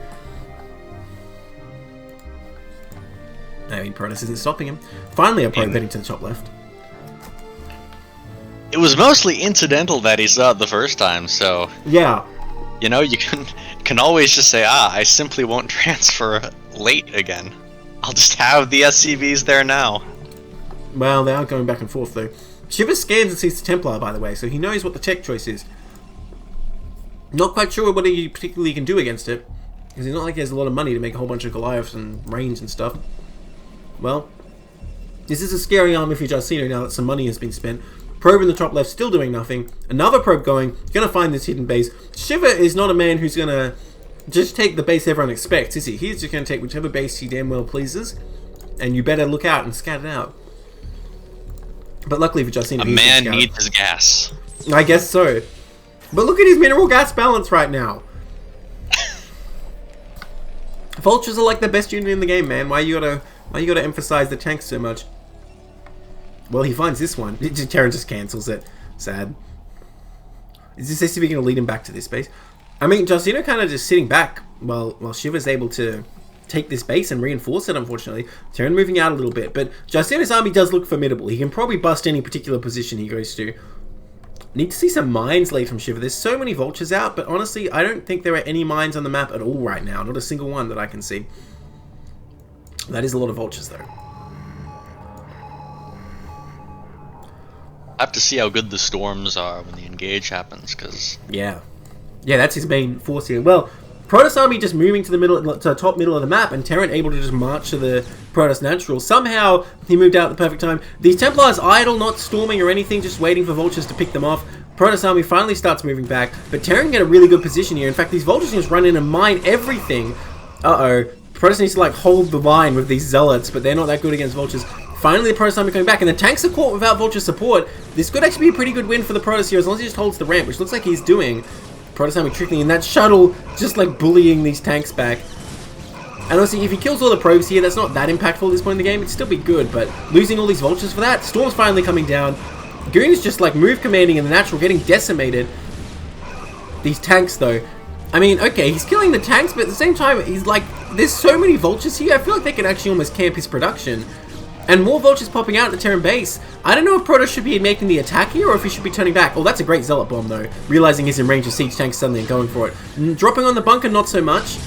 I mean, Protoss isn't stopping him. Finally, a probe heading to the top left. It was mostly incidental that he saw it the first time, so... Yeah. You know, you can always just say, I simply won't transfer late again. I'll just have the SCVs there now. Well, they are going back and forth, though. Shiva scans and sees the Templar, by the way, so he knows what the tech choice is. Not quite sure what he particularly can do against it, because it's not like he has a lot of money to make a whole bunch of Goliaths and range and stuff. Well, this is a scary army for Justino now that some money has been spent. Probe in the top left, still doing nothing. Another probe going, gonna find this hidden base. Shiva is not a man who's gonna just take the base everyone expects, is he? He's just gonna take whichever base he damn well pleases, and you better look out and scat it out. But luckily for Justino, a man needs his gas. I guess so. But look at his mineral gas balance right now. Vultures are like the best unit in the game, man. Why you gotta emphasize the tanks so much? Well, he finds this one. Terran just cancels it. Sad. Is this SCV gonna lead him back to this base? I mean, Justino kind of just sitting back while Shiva's able to take this base and reinforce it, unfortunately. Terran moving out a little bit, but Justino's army does look formidable. He can probably bust any particular position he goes to. Need to see some mines laid from Shiva. There's so many vultures out, but honestly, I don't think there are any mines on the map at all right now. Not a single one that I can see. That is a lot of vultures, though. I have to see how good the storms are when the engage happens, because... Yeah, that's his main force here. Well, Protoss army just moving to the top middle of the map, and Terran able to just march to the Protoss natural. Somehow he moved out at the perfect time. These Templars idle, not storming or anything, just waiting for vultures to pick them off. Protoss army finally starts moving back, but Terran get a really good position here. In fact, these vultures just run in and mine everything. Protoss needs to like hold the line with these zealots, but they're not that good against vultures. Finally, the Protoss army coming back, and the tanks are caught without vulture support. This could actually be a pretty good win for the Protoss here, as long as he just holds the ramp, which looks like he's doing. Protoss army trickling in that shuttle, just like bullying these tanks back. And honestly, if he kills all the probes here, that's not that impactful at this point in the game. It'd still be good, but losing all these vultures for that. Storm's finally coming down. Goon is just like move commanding in the natural, getting decimated. These tanks, though. I mean, okay, he's killing the tanks, but at the same time, he's like, there's so many vultures here. I feel like they can actually almost camp his production. And more vultures popping out at the Terran base. I don't know if Protoss should be making the attack here or if he should be turning back. Oh, that's a great Zealot bomb, though. Realizing he's in range of siege tanks suddenly and going for it. Dropping on the bunker, not so much.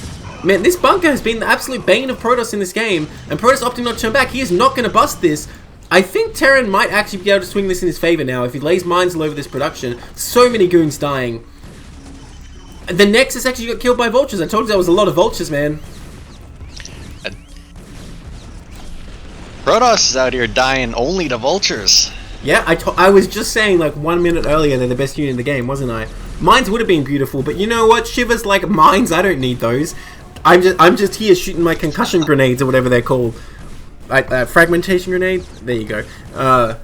Man, this bunker has been the absolute bane of Protoss in this game. And Protoss opting not to turn back. He is not going to bust this. I think Terran might actually be able to swing this in his favor now if he lays mines all over this production. So many goons dying. The Nexus actually got killed by vultures. I told you there was a lot of vultures, man. Protoss is out here dying only to vultures. Yeah, I was just saying like 1 minute earlier they're the best unit in the game, wasn't I? Mines would have been beautiful, but you know what? Shiva's like, mines, I don't need those. I'm just here shooting my concussion grenades or whatever they're called. Fragmentation grenade? There you go.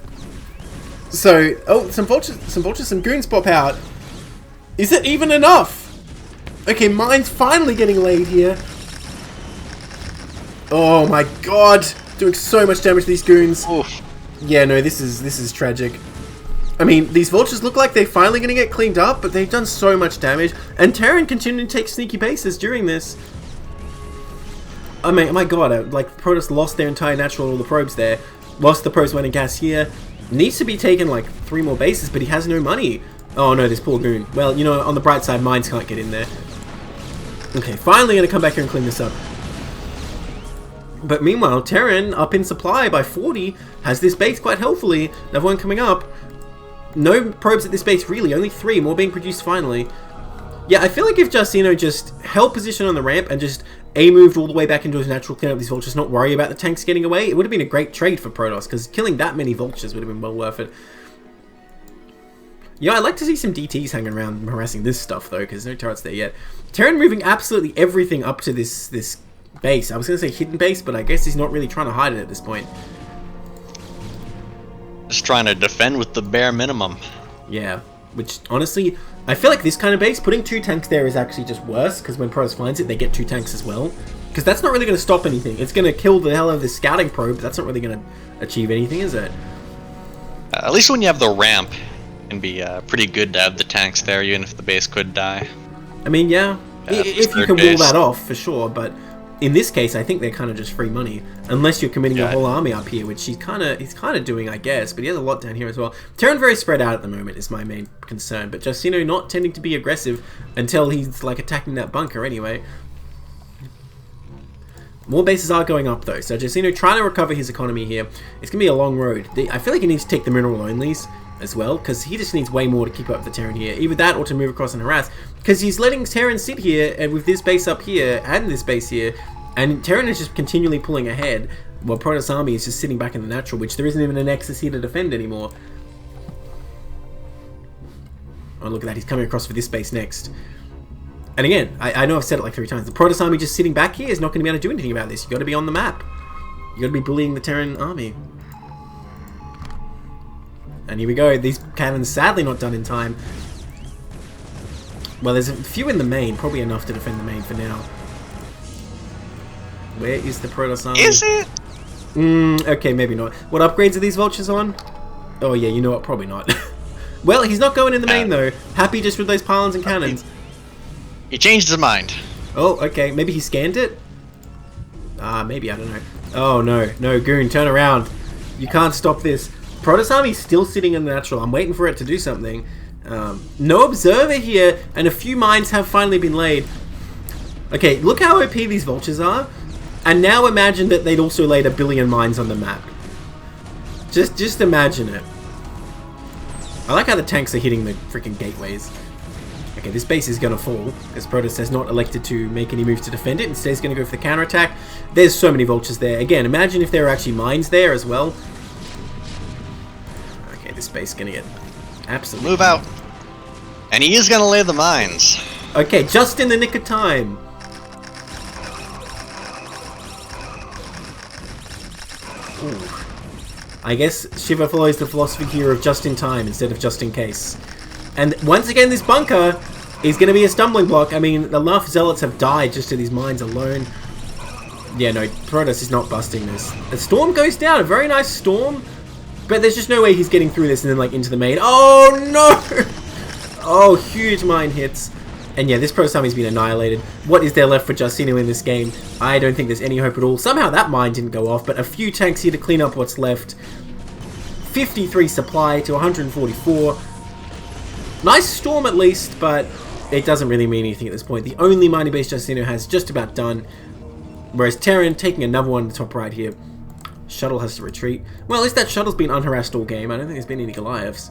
So, oh, some vultures, some goons pop out. Is it even enough? Okay, mine's finally getting laid here. Oh my god. Doing so much damage to these goons. Oof. Yeah, no, this is tragic. I mean, these vultures look like they're finally going to get cleaned up, but they've done so much damage. And Terran continuing to take sneaky bases during this. I mean, oh my god, like, Protoss lost their entire natural, all the probes there. Lost the probes running gas here. Needs to be taken, like, 3 more bases, but he has no money. Oh no, this poor goon. Well, you know, on the bright side, mines can't get in there. Okay, finally going to come back here and clean this up. But meanwhile, Terran, up in supply by 40, has this base quite healthily. Another one coming up. No probes at this base, really. Only 3, more being produced finally. Yeah, I feel like if Justino just held position on the ramp and just A-moved all the way back into his natural, clean up these vultures, not worry about the tanks getting away, it would have been a great trade for Protoss, because killing that many vultures would have been well worth it. Yeah, I'd like to see some DTs hanging around harassing this stuff, though, because no turrets there yet. Terran moving absolutely everything up to this base. I was going to say hidden base, but I guess he's not really trying to hide it at this point. Just trying to defend with the bare minimum. Yeah, which, honestly, I feel like this kind of base, putting 2 tanks there is actually just worse, because when Protoss finds it, they get 2 tanks as well. Because that's not really going to stop anything. It's going to kill the hell out of this scouting probe, but that's not really going to achieve anything, is it? At least when you have the ramp, it can be pretty good to have the tanks there, even if the base could die. I mean, yeah, if you can wall that off, for sure, but in this case, I think they're kind of just free money, unless you're committing your whole army up here, which he's kind of doing, I guess. But he has a lot down here as well. Terran very spread out at the moment is my main concern, but Justino not tending to be aggressive until he's like attacking that bunker anyway. More bases are going up though, so Justino trying to recover his economy here. It's gonna be a long road. I feel like he needs to take the mineral onlys as well, because he just needs way more to keep up the Terran here. Either that or to move across and harass, because he's letting Terran sit here and with this base up here and this base here, and Terran is just continually pulling ahead while Protoss army is just sitting back in the natural, which there isn't even a nexus here to defend anymore. Oh, look at that, he's coming across for this base next. And again, I know I've said it like 3 times, the Protoss army just sitting back here is not going to be able to do anything about this. You've got to be on the map. You've got to be bullying the Terran army. And here we go, these cannons sadly not done in time. Well, there's a few in the main, probably enough to defend the main for now. Where is the Protoss army? Is it? Okay, maybe not. What upgrades are these vultures on? Oh yeah, you know what, probably not. Well, he's not going in the main though. Happy just with those pylons and cannons. He changed his mind. Oh, okay, maybe he scanned it? Maybe, I don't know. Oh no, no, Goon, turn around. You can't stop this. Protoss army's still sitting in the natural. I'm waiting for it to do something. No observer here, and a few mines have finally been laid. Okay, look how OP these vultures are. And now imagine that they'd also laid 1 billion mines on the map. Just imagine it. I like how the tanks are hitting the freaking gateways. Okay, this base is going to fall, as Protoss has not elected to make any moves to defend it. Instead, he's going to go for the counterattack. There's so many vultures there. Again, imagine if there were actually mines there as well. Okay, this base is going to get absolutely... Move out. And he is going to lay the mines. Okay, just in the nick of time. Ooh. I guess Shiva follows the philosophy here of just in time instead of just in case. And once again, this bunker is going to be a stumbling block. I mean, enough zealots have died just to these mines alone. Yeah, no, Protoss is not busting this. The storm goes down, a very nice storm, but there's just no way he's getting through this and then like into the main. Oh no! Oh, huge mine hits. And yeah, this Protoss army's been annihilated. What is there left for Justino in this game? I don't think there's any hope at all. Somehow that mine didn't go off, but a few tanks here to clean up what's left. 53 supply to 144. Nice storm at least, but it doesn't really mean anything at this point. The only mining base Justino has just about done. Whereas Terran taking another one in the top right here. Shuttle has to retreat. Well, at least that shuttle's been unharassed all game. I don't think there's been any Goliaths.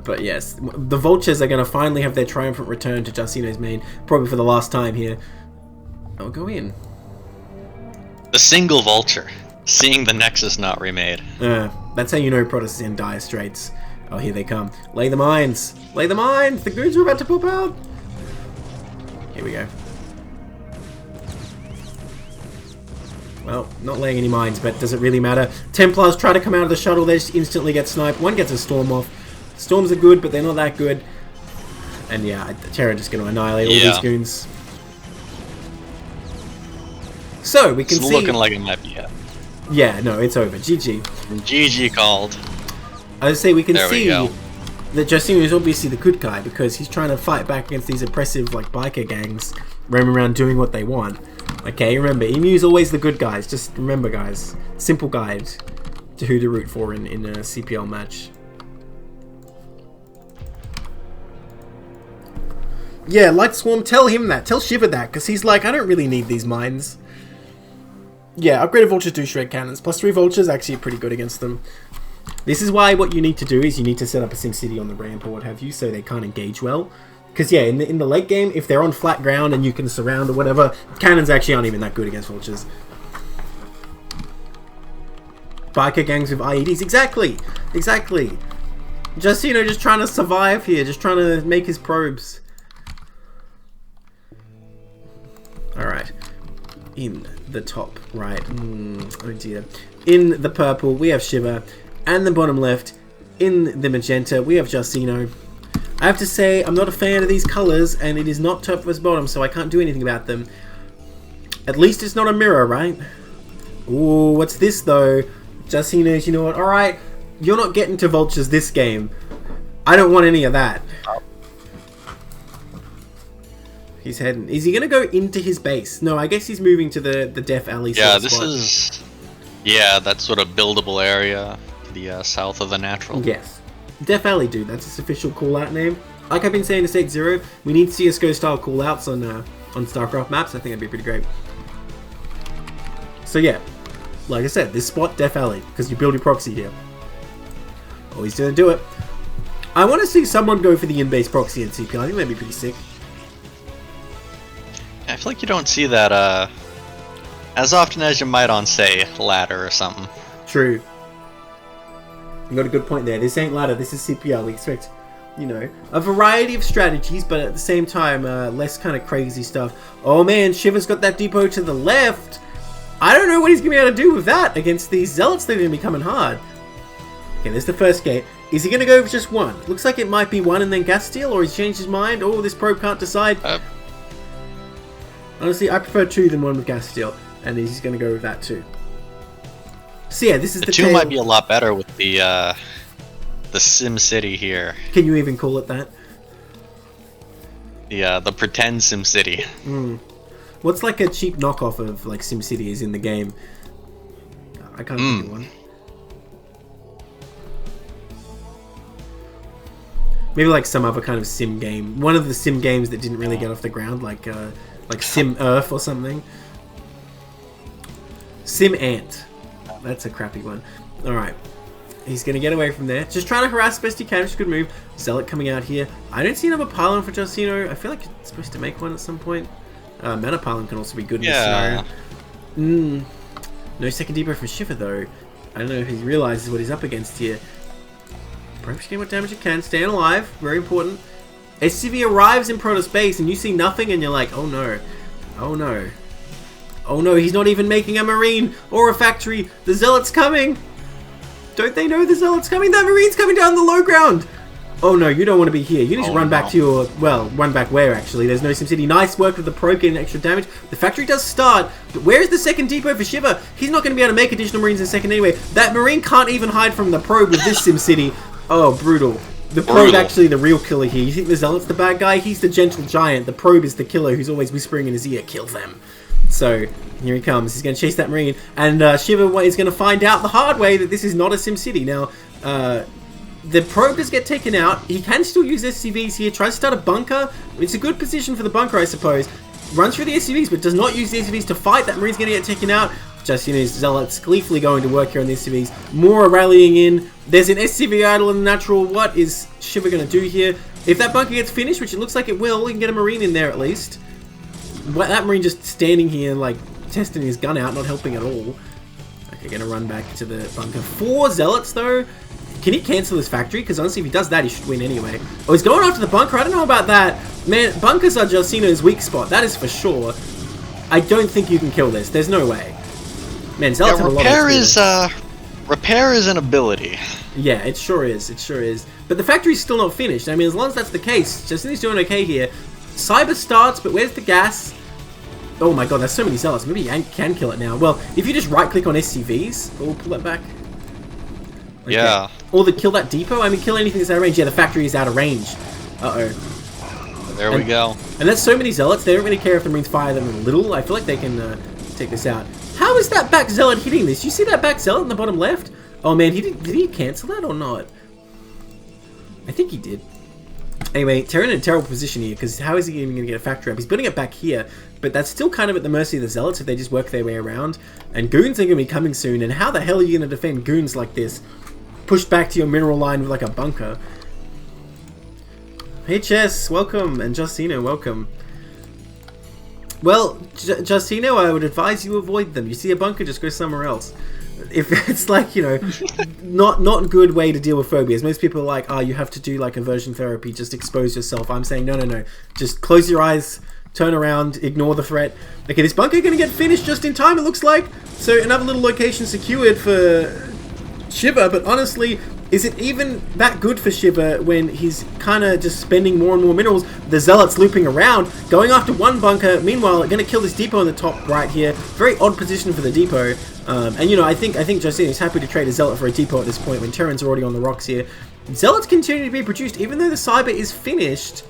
But yes, the Vultures are going to finally have their triumphant return to Justino's main, probably for the last time here. I'll go in. The single Vulture, seeing the Nexus not remade. That's how you know Protoss is in dire straits. Oh, here they come. Lay the mines! Lay the mines! The goons are about to pop out! Here we go. Well, not laying any mines, but does it really matter? Templars try to come out of the shuttle, they just instantly get sniped. One gets a Storm off. Storms are good, but they're not that good. And yeah, Terra just going to annihilate all these goons. So we can it's see. Looking like it might be it. Yeah, no, it's over. GG. GG called. I would say we can there see we that Justino is obviously the good guy because he's trying to fight back against these oppressive like biker gangs roaming around doing what they want. Okay, remember, Emu's always the good guys. Just remember, guys. Simple guide to who to root for in a CPL match. Yeah, Light Swarm, tell him that. Tell Shiver that, because he's like, I don't really need these mines. Yeah, upgraded vultures do shred cannons. +3 vultures actually pretty good against them. This is why what you need to do is you need to set up a SimCity on the ramp or what have you, so they can't engage well. Because yeah, in the late game, if they're on flat ground and you can surround or whatever, cannons actually aren't even that good against vultures. Biker gangs with IEDs, exactly, exactly. Just, you know, just trying to survive here, just trying to make his probes. Alright, in the top right, oh dear. In the purple, we have Shiver, and the bottom left, in the magenta, we have Justino. I have to say, I'm not a fan of these colours, and it is not top versus bottom, so I can't do anything about them. At least it's not a mirror, right? Ooh, what's this though? Justino's, you know what, alright, you're not getting to vultures this game. I don't want any of that. He's heading. Is he going to go into his base? No, I guess he's moving to the Death Alley. Yeah, this is... Yeah, that sort of buildable area to the south of the natural. Yes. Death Alley, dude. That's its official call-out name. Like I've been saying to State Zero, we need CSGO-style call-outs on StarCraft maps. I think that'd be pretty great. So yeah, like I said, this spot, Death Alley, because you build your proxy here. Oh, he's going to do it. I want to see someone go for the in-base proxy in CPL. I think that'd be pretty sick. I feel like you don't see that as often as you might on, say, ladder or something. True. You got a good point there. This ain't ladder, this is CPL. We expect, you know, a variety of strategies, but at the same time, less kind of crazy stuff. Oh man, Shiver's got that depot to the left. I don't know what he's going to be able to do with that against these zealots that are going to be coming hard. Okay, there's the first gate. Is he going to go with just one? Looks like it might be one and then gas steal, or he's changed his mind. Oh, this probe can't decide. Honestly, I prefer 2 than 1 with gas steal, and he's going to go with that too. So yeah, this is the 2 might be a lot better with the Sim City here. Can you even call it that? The pretend Sim City. What's like a cheap knockoff of like Sim City is in the game? I can't think of one. Maybe like some other kind of sim game. One of the sim games that didn't really get off the ground, like Sim Earth or something. Sim Ant. That's a crappy one. Alright. He's going to get away from there. Just trying to harass best he can. Just good move. Zealot coming out here. I don't see another pylon for Justino. I feel like it's supposed to make one at some point. Mana pylon can also be good in this scenario. No second depot for Shiver though. I don't know if he realizes what he's up against here. Probably getting what damage it can. Staying alive. Very important. SCV arrives in Protoss base and you see nothing and you're like, oh no. Oh no. Oh no, he's not even making a marine or a factory. The Zealot's coming. Don't they know the Zealot's coming? That marine's coming down the low ground. Oh no, you don't want to be here. You need to run back to your... Well, run back where actually? There's no SimCity. Nice work with the probe getting extra damage. The factory does start, but where's the second depot for Shiver? He's not going to be able to make additional marines in a second anyway. That marine can't even hide from the probe with this SimCity. Oh, brutal. The probe actually the real killer here. You think the Zealot's the bad guy? He's the gentle giant. The probe is the killer who's always whispering in his ear, kill them. So, here he comes. He's going to chase that marine. And Shiver is going to find out the hard way that this is not a SimCity. Now, the probe does get taken out. He can still use SCVs here. Tries to start a bunker. It's a good position for the bunker, I suppose. Runs through the SCVs, but does not use the SCVs to fight. That marine's going to get taken out. Just, you know, Zealots gleefully going to work here on the SCVs. More rallying in. There's an SCV idle in the natural. What is Shiver going to do here? If that bunker gets finished, which it looks like it will, he can get a marine in there at least. That marine just standing here, like, testing his gun out, not helping at all. Okay, gonna run back to the bunker. 4 Zealots, though. Can he cancel his factory? Because honestly, if he does that, he should win anyway. Oh, he's going after the bunker. I don't know about that. Man, bunkers are Justino's weak spot. That is for sure. I don't think you can kill this. There's no way. Man, Zealots have a lot of experience. Repair is an ability. Yeah, it sure is. It sure is. But the factory's still not finished. I mean, as long as that's the case, Justinian's doing okay here. Cyber starts, but where's the gas? Oh my god, there's so many zealots. Maybe you can kill it now. Well, if you just right-click on SCVs, we'll pull that back. Okay. Yeah. Or kill that depot? I mean, kill anything that's out of range. Yeah, the factory is out of range. Uh-oh. There we go. And that's so many zealots, they don't really care if the Marines fire them a little. I feel like they can take this out. How is that back zealot hitting this? You see that back zealot in the bottom left? Oh man, did he cancel that or not? I think he did. Anyway, Terran in a terrible position here, because how is he even going to get a factory up? He's building it back here, but that's still kind of at the mercy of the zealots if they just work their way around. And goons are going to be coming soon, and how the hell are you going to defend goons like this? Pushed back to your mineral line with like a bunker. Hey Chess, welcome, and Justino, welcome. Well, Justino, I would advise you avoid them. You see a bunker, just go somewhere else. If it's like, you know, not a good way to deal with phobias. Most people are like, oh, you have to do like aversion therapy, just expose yourself. I'm saying, no. Just close your eyes, turn around, ignore the threat. Okay, this bunker going to get finished just in time, it looks like. So another little location secured for Shiva, but honestly, is it even that good for Shiva when he's kind of just spending more and more minerals? The zealots looping around, going after one bunker. Meanwhile, going to kill this depot on the top right here. Very odd position for the depot. And you know, I think Justine is happy to trade a zealot for a depot at this point when Terran's already on the rocks here. Zealots continue to be produced even though the cyber is finished.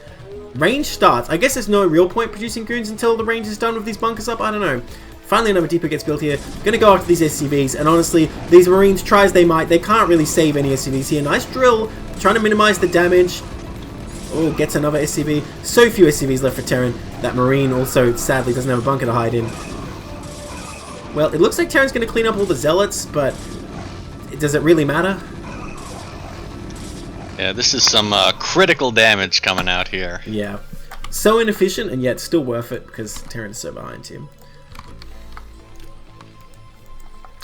Range starts. I guess there's no real point producing goons until the range is done with these bunkers up. I don't know. Finally, another depot gets built here. Gonna go after these SCVs, and honestly, these Marines, try as they might, they can't really save any SCVs here. Nice drill, trying to minimize the damage. Oh, gets another SCV. So few SCVs left for Terran. That Marine also, sadly, doesn't have a bunker to hide in. Well, it looks like Terran's gonna clean up all the zealots, but does it really matter? Yeah, this is some critical damage coming out here. Yeah. So inefficient, and yet still worth it, because Terran's so behind him.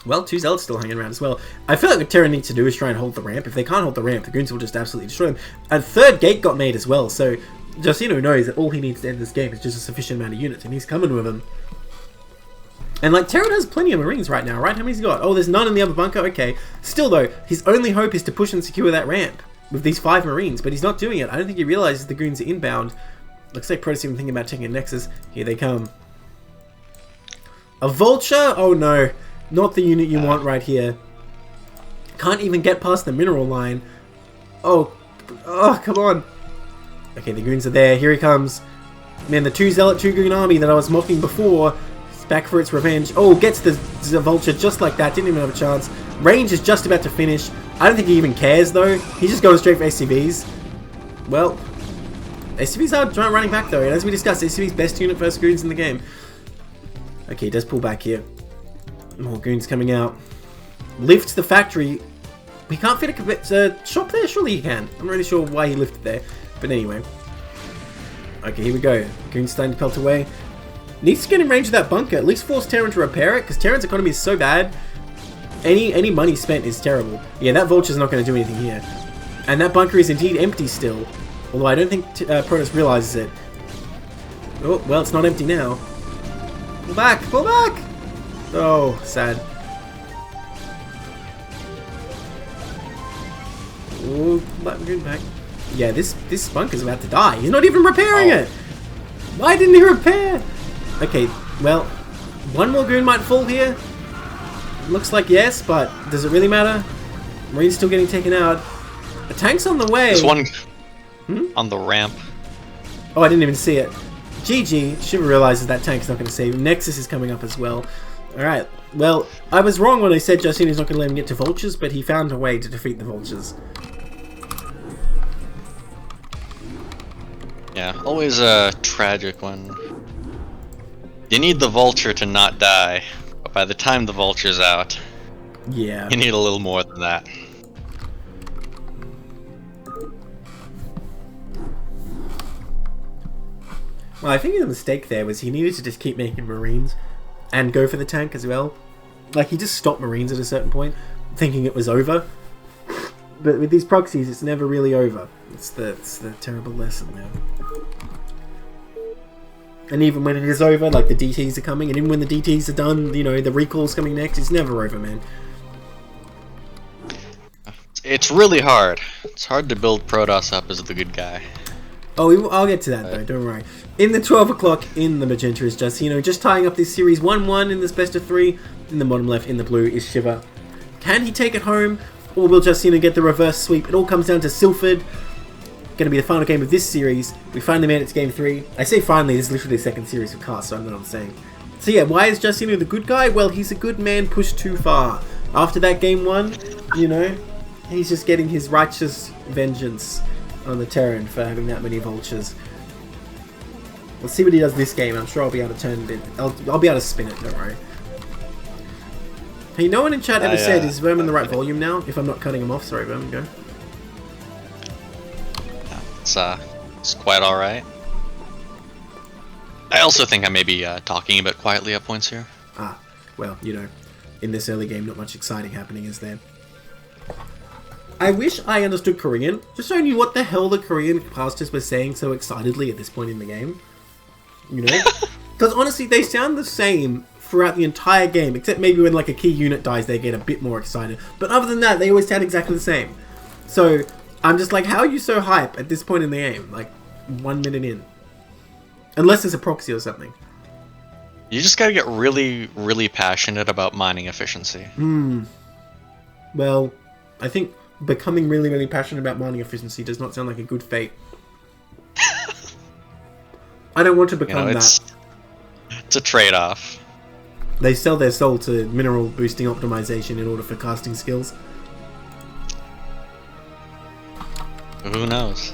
Well, two zealots still hanging around as well. I feel like what Terran needs to do is try and hold the ramp. If they can't hold the ramp, the goons will just absolutely destroy them. A third gate got made as well, so Justino knows that all he needs to end this game is just a sufficient amount of units, and he's coming with them. And like, Terran has plenty of Marines right now, right? How many's he got? Oh, there's none in the other bunker? Okay. Still though, his only hope is to push and secure that ramp with these 5 Marines, but he's not doing it. I don't think he realizes the goons are inbound. Looks like Protoss even thinking about taking a Nexus. Here they come. A Vulture? Oh no. Not the unit you want right here. Can't even get past the mineral line. Oh, come on. Okay, the goons are there. Here he comes. Man, the 2 Zealot, 2 Goon army that I was mocking before is back for its revenge. Oh, gets the Vulture just like that. Didn't even have a chance. Range is just about to finish. I don't think he even cares, though. He's just going straight for SCVs. Well, SCVs are running back, though. And as we discussed, SCV's best unit versus goons in the game. Okay, he does pull back here. More goons coming out. Lifts the factory. He can't fit a shop there? Surely he can. I'm not really sure why he lifted there. But anyway. Okay, here we go. Goons starting to pelt away. Needs to get in range of that bunker. At least force Terran to repair it, because Terran's economy is so bad. Any money spent is terrible. Yeah, that Vulture's not going to do anything here. And that bunker is indeed empty still. Although I don't think Protoss realizes it. Oh, well, it's not empty now. Pull back! Pull back! Oh, sad. Oh, let me back. Yeah, this bunker's about to die. He's not even repairing it! Why didn't he repair? Okay, well, one more goon might fall here. Looks like yes, but does it really matter? Marine's still getting taken out. A tank's on the way. There's one on the ramp. Oh, I didn't even see it. GG. Shiva realizes that tank's not going to save him. Nexus is coming up as well. Alright, well, I was wrong when I said Justinian's not going to let him get to Vultures, but he found a way to defeat the Vultures. Yeah, always tragic when you need the Vulture to not die, but by the time the Vulture's out, yeah, you need a little more than that. Well, I think the mistake there was he needed to just keep making Marines and go for the tank as well. Like, he just stopped Marines at a certain point, thinking it was over. But with these proxies, it's never really over. It's the terrible lesson there. And even when it is over, like the DTs are coming, and even when the DTs are done, you know, the recall's coming next, it's never over, man. It's really hard. It's hard to build Protoss up as the good guy. Oh, I'll get to that though, don't worry. In the 12 o'clock, in the magenta is Justino, just tying up this series 1-1 in this best of 3. In the bottom left, in the blue, is Shiva. Can he take it home, or will Justino get the reverse sweep? It all comes down to Silford. Going to be the final game of this series. We finally made it to game 3. I say finally, this is literally the second series of cast, so I know what I'm saying. So yeah, why is Justino the good guy? Well, he's a good man pushed too far. After that game 1, you know, he's just getting his righteous vengeance on the Terran for having that many vultures. Let's see what he does this game. I'm sure I'll be able to turn it. I'll be able to spin it, don't worry. Hey, no one in chat ever said, is Vermin the right volume now? If I'm not cutting him off, sorry Vermin, go. It's quite alright. I also think I may be talking a bit quietly at points here. Ah, well, you know, in this early game, not much exciting happening, is there? I wish I understood Korean, just so I knew what the hell the Korean casters were saying so excitedly at this point in the game. You know? Because honestly, they sound the same throughout the entire game, except maybe when like a key unit dies, they get a bit more excited. But other than that, they always sound exactly the same. So, I'm just like, how are you so hype at this point in the game? Like, 1 minute in. Unless there's a proxy or something. You just gotta get really, really passionate about mining efficiency. Well, I think becoming really, really passionate about mining efficiency does not sound like a good fate. I don't want to become that. It's a trade-off. They sell their soul to mineral boosting optimization in order for casting skills. Who knows?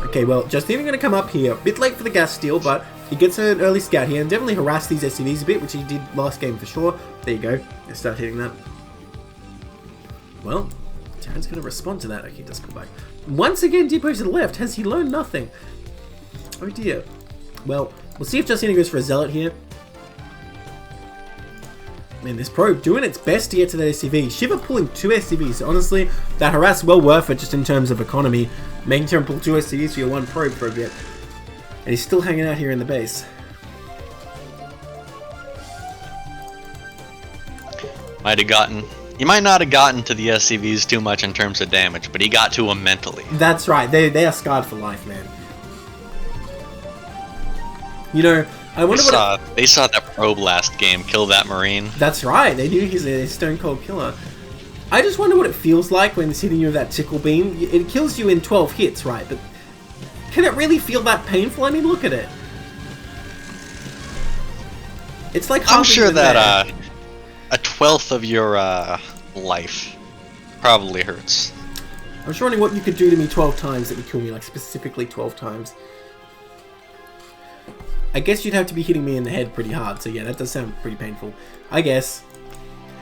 Okay, well, Justine going to come up here. A bit late for the gas steal, but he gets an early scout here and definitely harass these SCVs a bit, which he did last game for sure. There you go. Let's start hitting that. Well, Terran's going to respond to that. Okay, does pull back. Once again, Depot to the left. Has he learned nothing? Oh dear. Well, we'll see if Justina goes for a Zealot here. Man, this probe doing its best to get to that SCV. Shiva pulling 2 SCVs. So honestly, that harass well worth it just in terms of economy. Making Terran pull 2 SCVs for your 1 probe for a bit. And he's still hanging out here in the base. He might not have gotten to the SCVs too much in terms of damage, but he got to them mentally. That's right. They are scarred for life, man. You know, I wonder they saw that probe last game kill that Marine. That's right. They knew he's a stone cold killer. I just wonder what it feels like when it's hitting you with that tickle beam. It kills you in 12 hits, right? But can it really feel that painful? I mean, look at it. It's like I'm sure that a 1/12 of your life probably hurts. I'm just wondering what you could do to me 12 times that would kill me, like specifically 12 times. I guess you'd have to be hitting me in the head pretty hard, so yeah, that does sound pretty painful. I guess.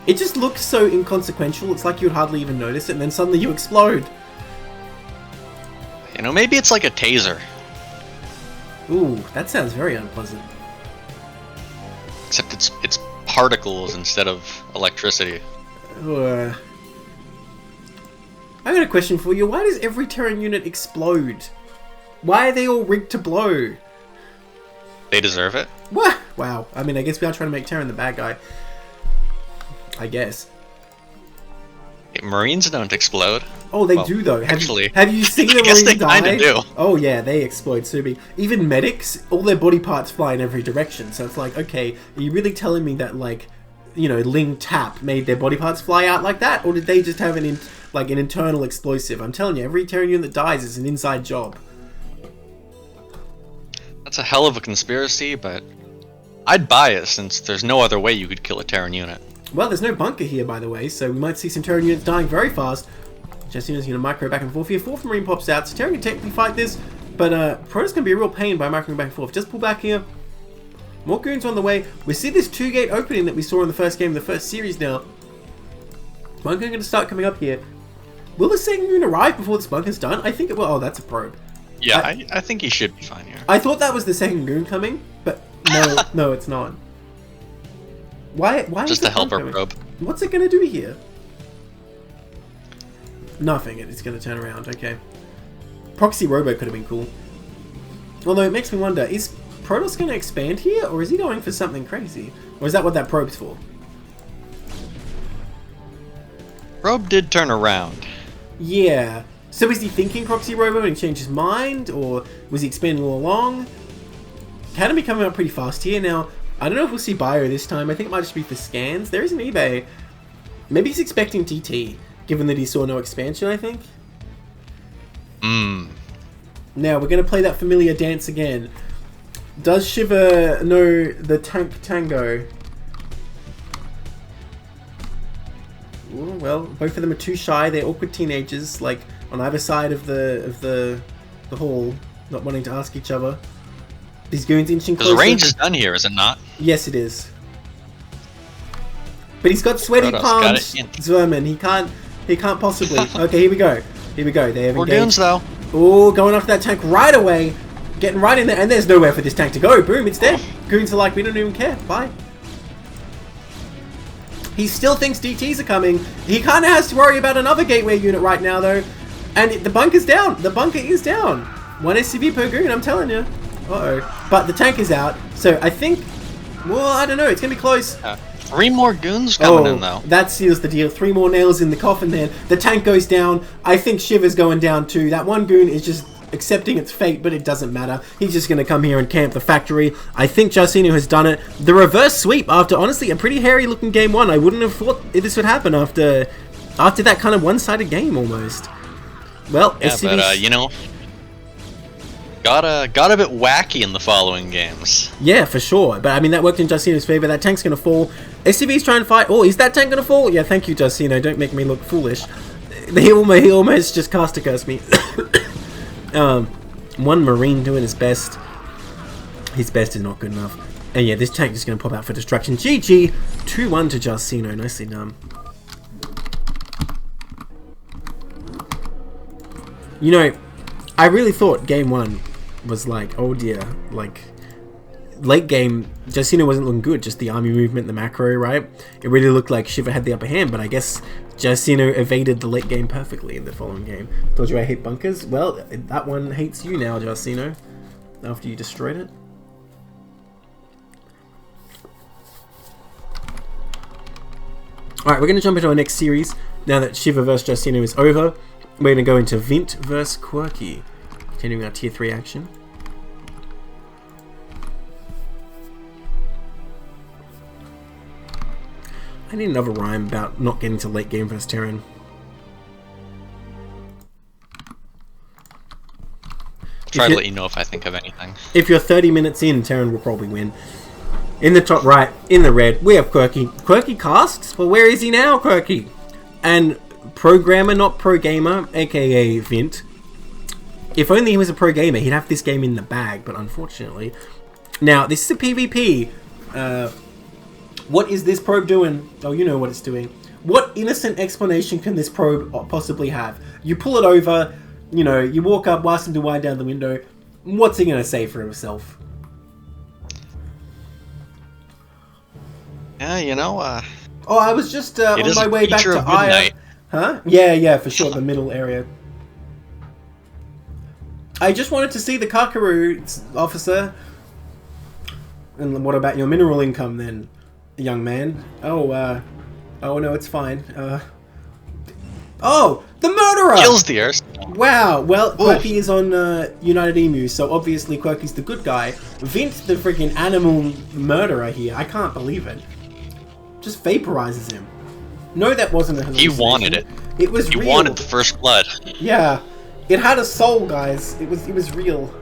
It just looks so inconsequential, it's like you'd hardly even notice it, and then suddenly you explode. You know, maybe it's like a taser. Ooh, that sounds very unpleasant. Except it's particles instead of electricity. I got a question for you. Why does every Terran unit explode? Why are they all rigged to blow? They deserve it. What? Wow. I mean, I guess we are trying to make Terran the bad guy. I guess. Marines don't explode. Oh, they do though. Have you seen a I guess Marine they die? kinda do. Oh yeah, they explode so big. Even medics, all their body parts fly in every direction. So it's like, okay, are you really telling me that, like, you know, Ling Tap made their body parts fly out like that, or did they just have an internal explosive? I'm telling you, every Terran unit that dies is an inside job. That's a hell of a conspiracy, but I'd buy it since there's no other way you could kill a Terran unit. Well, there's no bunker here, by the way, so we might see some Terran units dying very fast. Justina's going to micro back and forth here. 4th Marine pops out, so Terran can technically fight this, but Protoss going to be a real pain by microing back and forth. Just pull back here. More goons on the way. We see this 2-gate opening that we saw in the first game of the first series now. Bunker going to start coming up here. Will the second goon arrive before this bunker's done? I think it will. Oh, that's a probe. Yeah, I think he should be fine here. I thought that was the second goon coming, but no, no, it's not. Why just a helper probe. What's it going to do here? Nothing. It's going to turn around. Okay. Proxy Robo could have been cool. Although it makes me wonder, is Protoss going to expand here, or is he going for something crazy? Or is that what that probe's for? Probe did turn around. Yeah. So is he thinking Proxy Robo and he changed his mind? Or was he expanding all along? Academy coming out pretty fast here. Now, I don't know if we'll see Bio this time. I think it might just be for scans. There is an eBay. Maybe he's expecting TT, given that he saw no expansion, I think. Now, we're going to play that familiar dance again. Does Shiva know the tango? Ooh, well, both of them are too shy. They're awkward teenagers, like on either side of the hall, not wanting to ask each other. These goons inching closer. The range is done here, is it not? Yes, it is. But he's got sweaty palms. Vermin. He can't possibly. Okay, here we go. Here we go. They have engaged. More goons though. Oh, going after that tank right away. Getting right in there, and there's nowhere for this tank to go. Boom, it's dead. Goons are like, we don't even care. Bye. He still thinks DTs are coming. He kind of has to worry about another gateway unit right now, though. And the bunker's down. The bunker is down. 1 SCV per goon, I'm telling you. Uh-oh. But the tank is out. So I think, well, I don't know. It's going to be close. 3 more goons coming in, though. That seals the deal. 3 more nails in the coffin there. The tank goes down. I think Shiva's going down, too. That one goon is just accepting its fate, but it doesn't matter. He's just going to come here and camp the factory. I think Jacino has done it. The reverse sweep after, honestly, a pretty hairy-looking game 1. I wouldn't have thought this would happen after that kind of one-sided game, almost. Well, yeah, but, you know, got a bit wacky in the following games. Yeah, for sure. But, I mean, that worked in Jacino's favor. That tank's going to fall. SCV's trying to fight. Oh, is that tank going to fall? Yeah, thank you, Jacino. Don't make me look foolish. He almost just cast a curse me. One Marine doing his best. His best is not good enough. And yeah, this tank is going to pop out for destruction. GG. 2-1 to Jacino. Nicely done. You know, I really thought game 1 was like, oh dear, like, late game, Jacino wasn't looking good, just the army movement, the macro, right? It really looked like Shiva had the upper hand, but I guess Jacino evaded the late game perfectly in the following game. Told you I hate bunkers? Well, that one hates you now, Jacino, after you destroyed it. Alright, we're going to jump into our next series, now that Shiva vs Jacino is over. We're going to go into Vint vs Quirky, continuing our tier 3 action. I need another rhyme about not getting to late game versus Terran. Try to let you know if I think of anything. If you're 30 minutes in, Terran will probably win. In the top right, in the red, we have Quirky. Quirky casts? Well, where is he now, Quirky? And programmer, not pro gamer, aka Vint. If only he was a pro gamer, he'd have this game in the bag, but unfortunately. Now, this is a PvP. What is this probe doing? Oh, you know what it's doing. What innocent explanation can this probe possibly have? You pull it over, you know, you walk up, ask him to wind down the window. What's he going to say for himself? Yeah, you know, oh, I was just on my way back to Aya. Huh? Yeah, for sure, the middle area. I just wanted to see the Kakaru, officer. And what about your mineral income then, young man? Oh no, it's fine. Oh, the murderer! Kills the Earth. Wow, well, Quirky is on United Emu, so obviously Quirky's the good guy. Vint, the freaking animal murderer here, I can't believe it. Just vaporizes him. No, that wasn't a hallucination. He wanted it. It was real. He wanted the first blood. Yeah. It had a soul, guys. It was real.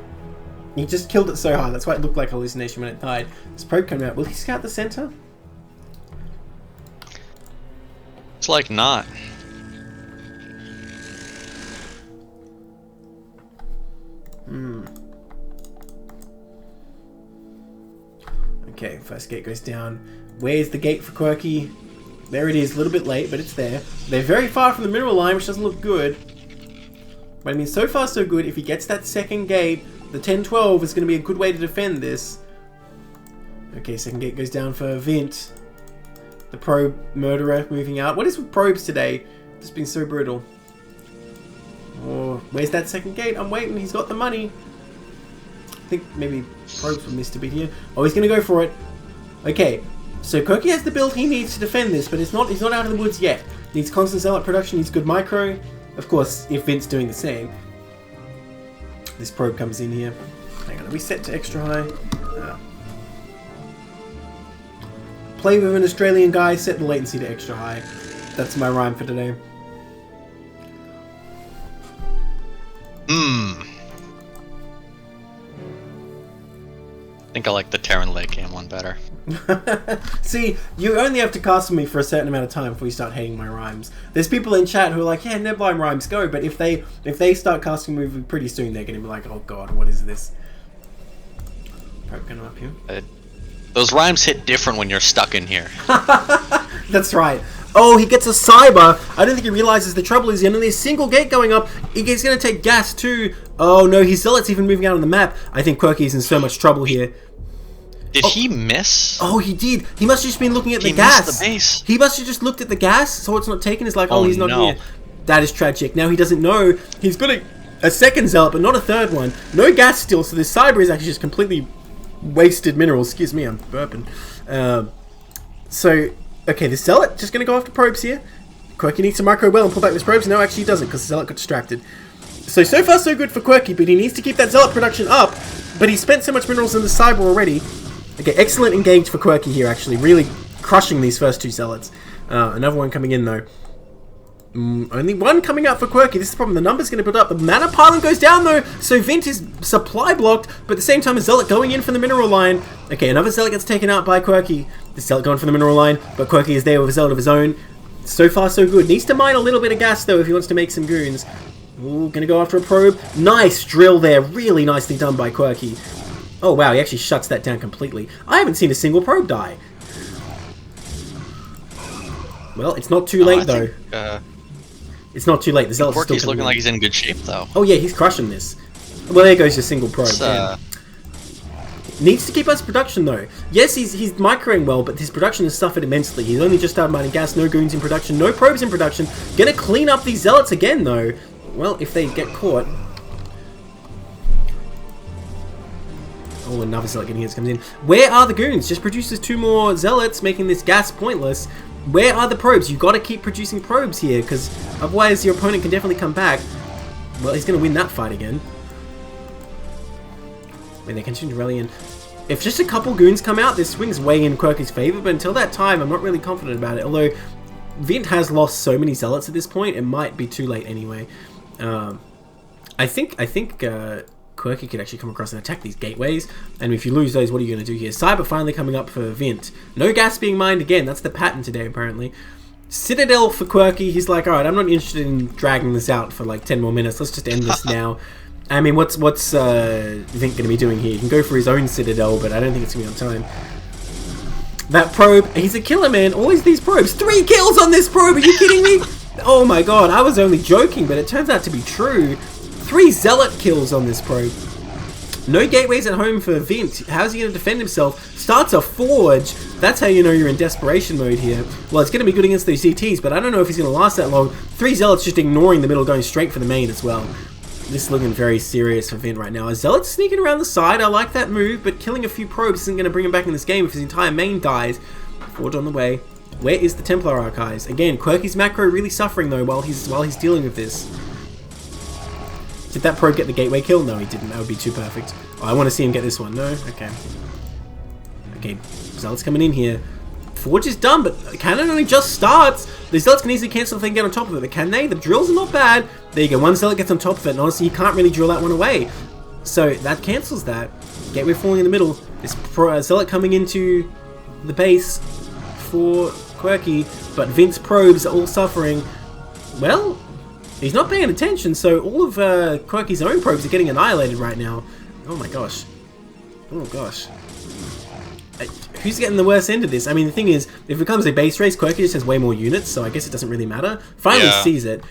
He just killed it so hard. That's why it looked like hallucination when it died. This probe coming out. Will he scout the center? It's like not. Okay, first gate goes down. Where's the gate for Quirky? There it is, a little bit late, but it's there. They're very far from the mineral line, which doesn't look good. But I mean, so far so good. If he gets that second gate, the 10-12 is going to be a good way to defend this. Okay, second gate goes down for Vint. The probe murderer moving out. What is with probes today? Just being so brutal. Oh, where's that second gate? I'm waiting. He's got the money. I think maybe probes were missed a bit here. Oh, he's going to go for it. Okay, so Quirky has the build he needs to defend this, but he's not out of the woods yet. Needs constant zealot production, needs good micro. Of course, if Vint's doing the same, this probe comes in here. Hang on, are we set to extra high? Play with an Australian guy, set the latency to extra high. That's my rhyme for today. I think I like the Terran late game one better. See, you only have to cast me for a certain amount of time before you start hating my rhymes. There's people in chat who are like, yeah, Neblime rhymes go, but if they start casting me pretty soon, they're going to be like, oh god, what is this? Probe going up here. Those rhymes hit different when you're stuck in here. That's right. Oh, he gets a cyber. I don't think he realizes the trouble is only a single gate going up. He's going to take gas too. Oh no, his zealot's even moving out on the map. I think Quirky's in so much trouble here. Did he miss? Oh, he did. He must have just been looking at the gas. Missed the base. He must have just looked at the gas, so it's not taken. It's like, oh, he's not here. That is tragic. Now he doesn't know. He's got a second zealot, but not a third one. No gas still, so this cyber is actually just completely wasted minerals. Excuse me, I'm burping. Okay, the zealot just going to go after probes here. Quirky needs to micro well and pull back those probes. No, actually he doesn't, because the zealot got distracted. So far so good for Quirky, but he needs to keep that zealot production up. But he spent so much minerals in the cyber already. Okay, excellent engage for Quirky here, actually. Really crushing these first two zealots. Another one coming in, though. Only one coming out for Quirky. This is the problem. The number's going to build up. The mana pylon goes down, though. So Vint is supply blocked, but at the same time, a zealot going in for the mineral line. Okay, another zealot gets taken out by Quirky. The zealot going for the mineral line, but Quirky is there with a zealot of his own. So far, so good. Needs to mine a little bit of gas, though, if he wants to make some goons. Ooh, gonna go after a probe. Nice drill there. Really nicely done by Quirky. Oh, wow, he actually shuts that down completely. I haven't seen a single probe die. Well, it's not too late, though. It's not too late. The zealot's still looking like he's in good shape, though. Oh, yeah, he's crushing this. Well, there goes your single probe. Needs to keep us production, though. Yes, he's microing well, but his production has suffered immensely. He's only just started mining gas, no goons in production, no probes in production. Gonna clean up these zealots again, though. Well, if they get caught... Oh, another zealot getting his comes in. Where are the goons? Just produces two more zealots, making this gas pointless. Where are the probes? You've got to keep producing probes here, because otherwise your opponent can definitely come back. Well, he's going to win that fight again. When they continue to rally in. If just a couple goons come out, this swings way in Quirky's favor, but until that time, I'm not really confident about it. Although, Vint has lost so many zealots at this point, it might be too late anyway. I think Quirky could actually come across and attack these gateways, and if you lose those, what are you going to do here? Cyber finally coming up for Vint. No gas being mined again, that's the pattern today apparently. Citadel for Quirky, he's like, alright, I'm not interested in dragging this out for like 10 more minutes, let's just end this now. I mean, what's Vint going to be doing here? He can go for his own Citadel, but I don't think it's going to be on time. That probe, he's a killer, man. Always these probes. 3 kills on this probe, are you kidding me? Oh my god, I was only joking, but it turns out to be true. 3 zealot kills on this probe. No gateways at home for Vint. How's he going to defend himself? Starts a forge. That's how you know you're in desperation mode here. Well, it's going to be good against those CTs, but I don't know if he's going to last that long. 3 zealots just ignoring the middle, going straight for the main as well. This is looking very serious for Vint right now. A zealot sneaking around the side. I like that move, but killing a few probes isn't going to bring him back in this game if his entire main dies. Forge on the way. Where is the Templar Archives? Again, Quirky's macro really suffering though while he's dealing with this. Did that probe get the gateway kill? No, he didn't. That would be too perfect. Oh, I want to see him get this one. No? Okay. Okay, Zealot's coming in here. Forge is done, but cannon only just starts. The Zealots can easily cancel if they can get on top of it, but can they? The drills are not bad. There you go. One Zealot gets on top of it, and honestly, you can't really drill that one away. So that cancels that. Gateway falling in the middle. This Zealot coming into the base for Quirky, but Vint's probes are all suffering. Well, he's not paying attention, so all of Quirky's own probes are getting annihilated right now. Oh my gosh. Oh gosh. Who's getting the worst end of this? I mean, the thing is, if it becomes a base race, Quirky just has way more units, so I guess it doesn't really matter. Finally sees it.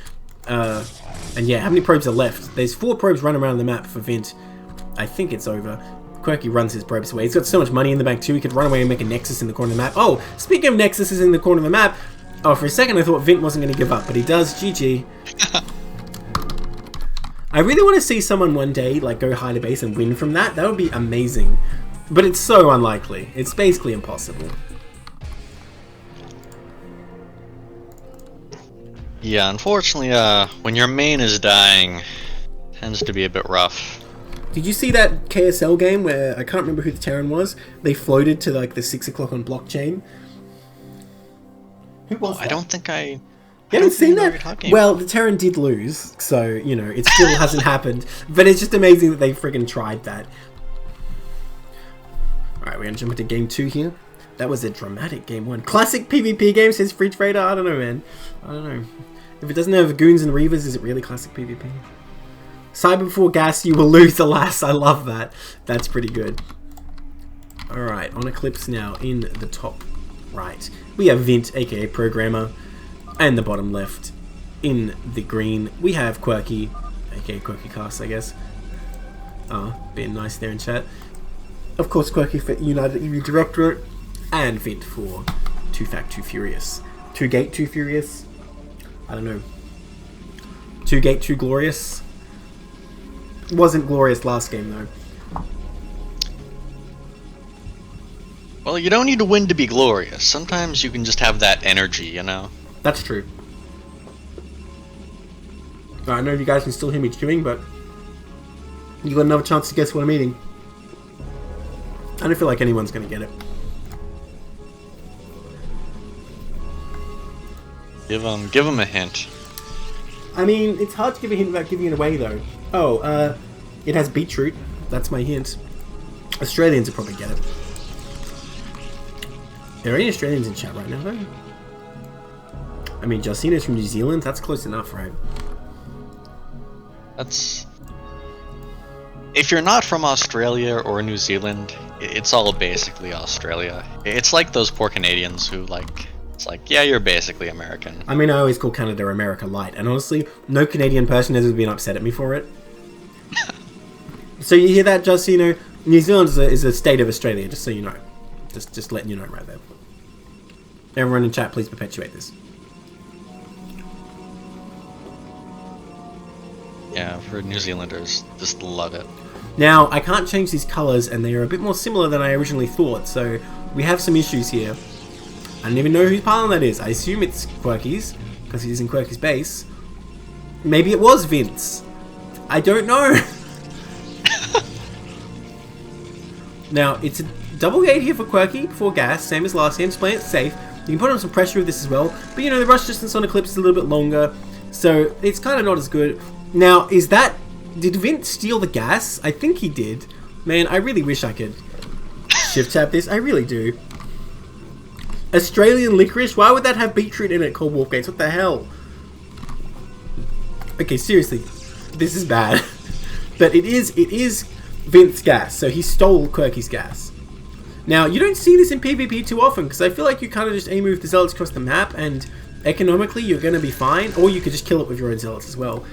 And yeah, how many probes are left? There's 4 probes running around the map for Vint. I think it's over. Quirky runs his probes away. He's got so much money in the bank too, he could run away and make a Nexus in the corner of the map. Oh, speaking of Nexuses in the corner of the map, oh, for a second I thought Vint wasn't going to give up, but he does. GG. I really want to see someone one day like go hide a base and win from that. That would be amazing. But it's so unlikely. It's basically impossible. Yeah, unfortunately, when your main is dying, tends to be a bit rough. Did you see that KSL game where, I can't remember who the Terran was, they floated to like the 6 o'clock on blockchain? Who was that? I don't think I... You haven't seen that? Talking Well, the Terran did lose, so, you know, it still hasn't happened. But it's just amazing that they friggin' tried that. Alright, we're gonna jump into game 2 here. That was a dramatic game 1. Classic PvP game, says Free Trader. I don't know, man. I don't know. If it doesn't have goons and reavers, is it really classic PvP? Cyber before gas, you will lose, alas. I love that. That's pretty good. Alright, on Eclipse now, in the top right. We have Vint, aka Programmer. And the bottom left, in the green, we have Quirky, aka Quirky Cast, I guess. Being nice there in chat. Of course, Quirky for United EU Directorate. And Vint for 2 Fact 2 Furious. 2 Gate 2 Furious. I don't know. 2 Gate 2 Glorious. Wasn't glorious last game though. Well, you don't need to win to be glorious. Sometimes you can just have that energy, you know? That's true. I don't know if you guys can still hear me chewing, but you got another chance to guess what I'm eating. I don't feel like anyone's going to get it. Give them a hint. I mean, it's hard to give a hint without giving it away, though. Oh, it has beetroot. That's my hint. Australians will probably get it. There are any Australians in chat right now, though? I mean, Josina's from New Zealand. That's close enough, right? That's... If you're not from Australia or New Zealand, it's all basically Australia. It's like those poor Canadians who, like... It's like, yeah, you're basically American. I mean, I always call Canada America light. And honestly, no Canadian person has ever been upset at me for it. So you hear that, Josino? New Zealand is a state of Australia, just so you know. Just letting you know right there. Everyone in chat, please perpetuate this. Yeah, for New Zealanders, just love it. Now, I can't change these colours, and they are a bit more similar than I originally thought, so we have some issues here. I don't even know whose pylon that is. I assume it's Quirky's, because he's in Quirky's base. Maybe it was Vince. I don't know. Now, it's a double gate here for Quirky before gas, same as last game, just playing it safe. You can put on some pressure with this as well, but you know, the rush distance on Eclipse is a little bit longer, so it's kind of not as good. Now, did Vint steal the gas? I think he did. Man, I really wish I could shift tab this. I really do. Australian licorice? Why would that have beetroot in it called Wolf Gates? What the hell? Okay, seriously. This is bad. But it is Vint's gas, so he stole Quirky's gas. Now, you don't see this in PvP too often, because I feel like you kind of just aim with the zealots across the map, and economically you're going to be fine, or you could just kill it with your own zealots as well.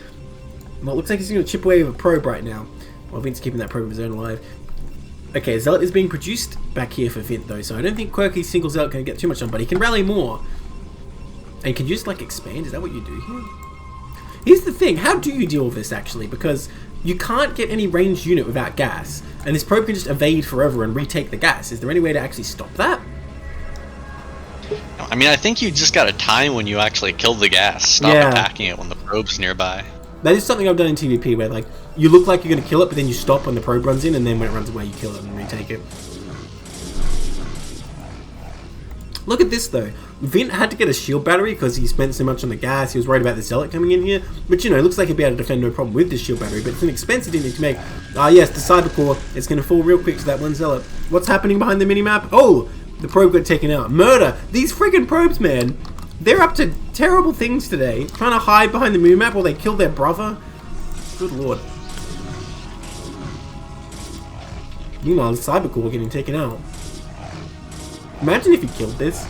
Well, it looks like he's going to chip away with a probe right now. Well, Vint's keeping that probe of his own alive. Okay, zealot is being produced back here for Vint, though, so I don't think Quirky's single zealot can get too much on, but he can rally more. And can you just, like, expand? Is that what you do here? Here's the thing, how do you deal with this, actually? Because you can't get any ranged unit without gas, and this probe can just evade forever and retake the gas. Is there any way to actually stop that? I mean, I think you just gotta time when you actually kill the gas. Stop attacking it when the probe's nearby. That is something I've done in TVP, where, like, you look like you're going to kill it, but then you stop when the probe runs in, and then when it runs away, you kill it and retake it. Look at this, though. Vint had to get a shield battery because he spent so much on the gas. He was worried about the zealot coming in here. But, you know, it looks like he'd be able to defend no problem with this shield battery. But it's an expensive thing to make. Ah, yes, the cyber core. It's going to fall real quick to that one zealot. What's happening behind the minimap? Oh, the probe got taken out. Murder! These friggin' probes, man. They're up to terrible things today. Trying to hide behind the minimap while they kill their brother. Good lord. Meanwhile, the cyber core getting taken out. Imagine if he killed this.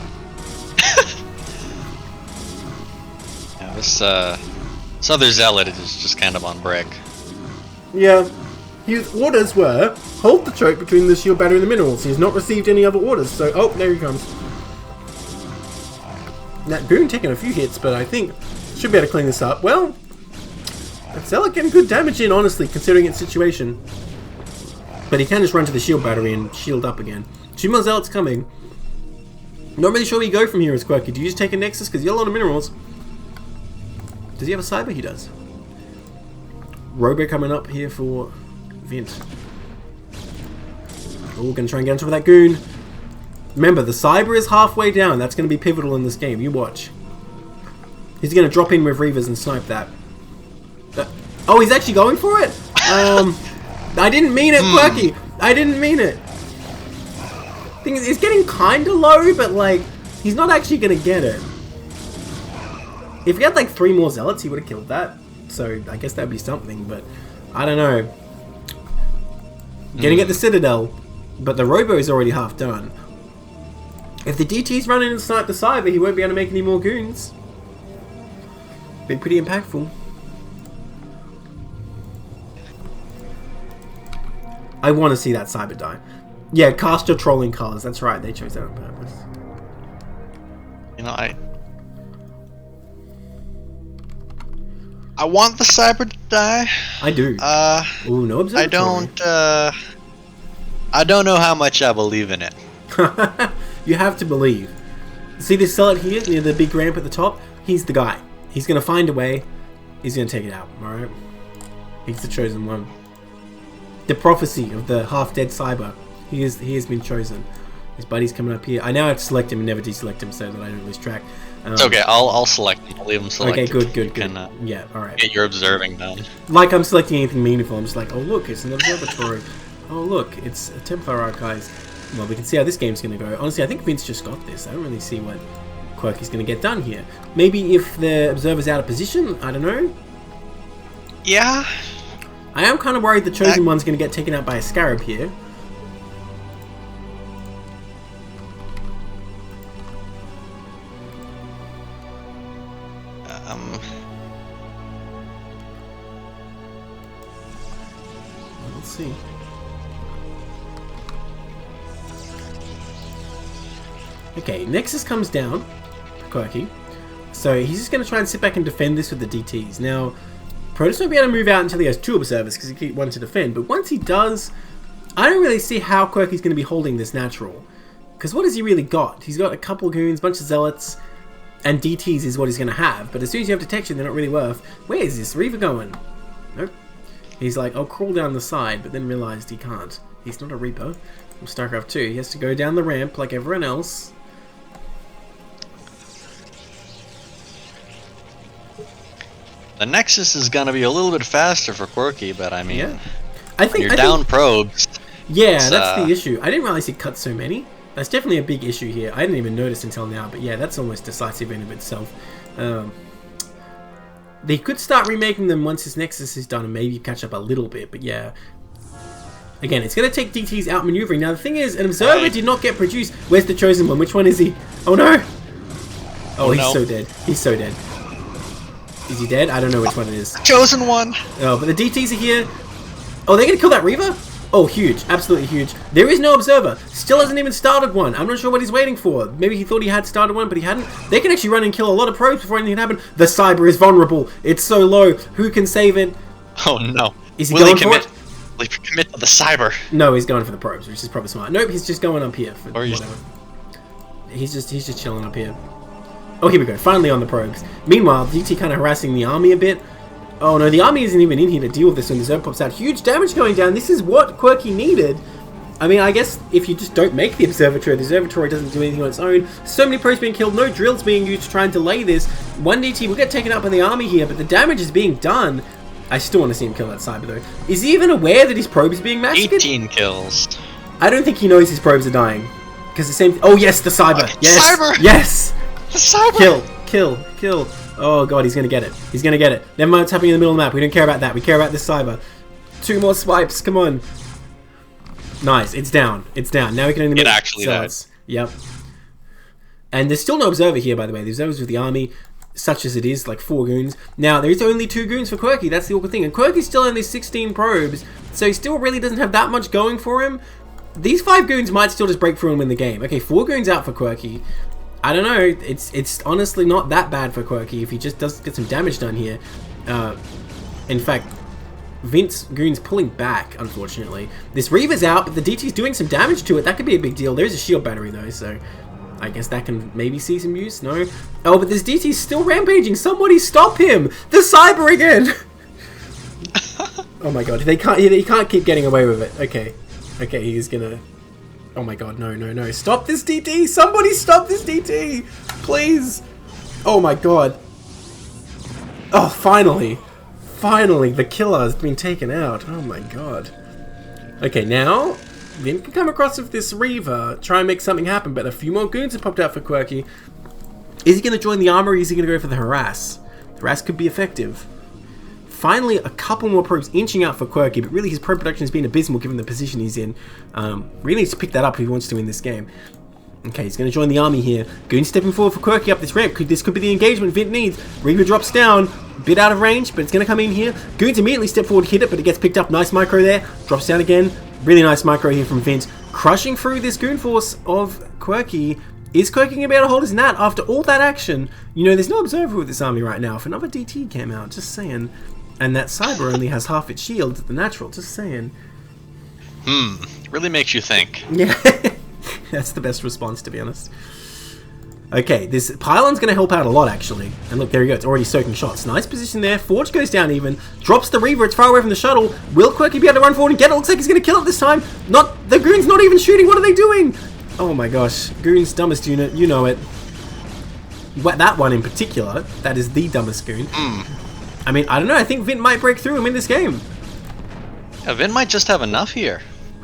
Yeah, this other zealot is just kind of on break. Yeah. His orders were, hold the choke between the shield battery and the minerals. He has not received any other orders, so... Oh, there he comes. That goon taking a few hits, but I think should be able to clean this up. Well, that zealot getting good damage in, honestly, considering its situation. But he can just run to the shield battery and shield up again. 2 more zealots coming. Not really sure where you go from here as Quirky. Do you just take a Nexus? Because you have a lot of minerals. Does he have a cyber? He does. Robo coming up here for Vint. Oh, gonna try and get on top of that goon. Remember, the cyber is halfway down. That's gonna be pivotal in this game. You watch. He's gonna drop in with Reavers and snipe that. Oh, he's actually going for it? I didn't mean it, Quirky. I didn't mean it. Thing is, it's getting kinda low, but like, he's not actually gonna get it. If he had like 3 more zealots, he would have killed that. So I guess that'd be something, but I don't know. Getting at the Citadel, but the Robo is already half done. If the DT's running and snipe the cyber, he won't be able to make any more goons. Be pretty impactful. I want to see that cyber die. Yeah, cast your trolling colors. That's right, they chose that on purpose. You know, I want the cyber to die. I do. Ooh, no observatory. I don't know how much I believe in it. You have to believe. See this zealot here near the big ramp at the top? He's the guy. He's gonna find a way. He's gonna take it out. All right. He's the chosen one. The prophecy of the half-dead cyber. He has been chosen. His buddy's coming up here. I now have to select him and never deselect him so that I don't lose track. It's okay. I'll select him. I'll leave him selected. Okay, good. Yeah, all right. Get your observing done. Like I'm selecting anything meaningful. I'm just like, oh look, it's an observatory. Oh look, it's a Templar archives. Well, we can see how this game's going to go. Honestly, I think Vince just got this. I don't really see what Quirky's going to get done here. Maybe if the observer's out of position, I don't know. Yeah. I am kind of worried the chosen one's going to get taken out by a scarab here. Let's see. Okay, Nexus comes down, Quirky. So he's just going to try and sit back and defend this with the DTs. Now, Protoss won't be able to move out until he has 2 observers because he keeps one to defend. But once he does, I don't really see how Quirky's going to be holding this natural. Because what has he really got? He's got a couple of goons, bunch of zealots, and DTs is what he's going to have. But as soon as you have detection, they're not really worth. Where is this Reaver going? Nope. He's like, I'll crawl down the side, but then realized he can't. He's not a Reaper from StarCraft 2. He has to go down the ramp like everyone else. The Nexus is gonna be a little bit faster for Quirky, but I mean, yeah. I think you're down probes. Yeah, that's the issue. I didn't realize he cut so many. That's definitely a big issue here. I didn't even notice until now, but yeah, that's almost decisive in of itself. They could start remaking them once his Nexus is done and maybe catch up a little bit, but yeah. Again, it's going to take DT's outmaneuvering. Now, the thing is, an observer did not get produced. Where's the chosen one? Which one is he? Oh, no! Oh, he's so dead. He's so dead. Is he dead? I don't know which one it is. Chosen one! Oh, but the DTs are here. Oh, they're going to kill that Reaver? Oh, huge. Absolutely huge. There is no observer. Still hasn't even started one. I'm not sure what he's waiting for. Maybe he thought he had started one, but he hadn't. They can actually run and kill a lot of probes before anything can happen. The cyber is vulnerable. It's so low. Who can save it? Oh, no. Is he going for it? Will he commit to the cyber? No, he's going for the probes, which is probably smart. Nope, he's just going up here for or whatever. He's just chilling up here. Oh, here we go. Finally on the probes. Meanwhile, DT kind of harassing the army a bit. Oh no, the army isn't even in here to deal with this when the zone pops out. Huge damage going down. This is what Quirky needed. I mean, I guess if you just don't make the observatory doesn't do anything on its own. So many probes being killed, no drills being used to try and delay this. One DT will get taken out by the army here, but the damage is being done. I still want to see him kill that cyber though. Is he even aware that his probe is being massacred? 18 kills. I don't think he knows his probes are dying. Because the same... Oh yes, the cyber! Yes! Cyber! Yes! The cyber! Kill. Oh god, he's gonna get it. He's gonna get it. Never mind what's happening in the middle of the map. We don't care about that. We care about this cyber. 2 more swipes. Come on. Nice. It's down. Now we can only make... It actually died. Yep. And there's still no observer here, by the way. The observer's with the army, such as it is, like 4 goons. Now, there's only 2 goons for Quirky. That's the awkward thing. And Quirky's still only 16 probes, so he still really doesn't have that much going for him. These 5 goons might still just break through and win the game. Okay, 4 goons out for Quirky. I don't know, it's honestly not that bad for Quirky if he just does get some damage done here. In fact, Vince Goon's pulling back, unfortunately. This Reaver's out, but the DT's doing some damage to it. That could be a big deal. There's a shield battery though, so I guess that can maybe see some use. No. Oh, but this DT's still rampaging. Somebody stop him! The cyber again! Oh my god, he can't keep getting away with it. Okay. Okay, he's gonna... Oh my god, no, no, no. Stop this DT! Somebody stop this DT! Please! Oh my god. Oh, finally! Finally, the killer has been taken out. Oh my god. Okay, now... Vin can come across with this Reaver, try and make something happen, but a few more goons have popped out for Quirky. Is he going to join the armor, or is he going to go for the harass? The harass could be effective. Finally, a couple more probes inching out for Quirky, but really his probe production has been abysmal given the position he's in. Really needs to pick that up if he wants to win this game. Okay, he's going to join the army here. Goons stepping forward for Quirky up this ramp. This could be the engagement Vint needs. Reaver drops down. Bit out of range, but it's going to come in here. Goons immediately step forward, hit it, but it gets picked up. Nice micro there. Drops down again. Really nice micro here from Vint. Crushing through this goon force of Quirky. Is Quirky going to be able to hold his nat after all that action? You know, there's no observer with this army right now. If another DT came out, just saying. And that cyber only has half its shield at the natural, just saying. Really makes you think. Yeah. That's the best response, to be honest. Okay, this pylon's going to help out a lot, actually. And look, there you go. It's already soaking shots. Nice position there. Forge goes down even. Drops the Reaver. It's far away from the shuttle. Will Quirky be able to run forward and get it? Looks like he's going to kill it this time. Not the Goon's not even shooting. What are they doing? Oh my gosh. Goon's dumbest unit. You know it. That one in particular. That is the dumbest Goon. I mean, I don't know. I think Vint might break through and win this game. Yeah, Vint might just have enough here.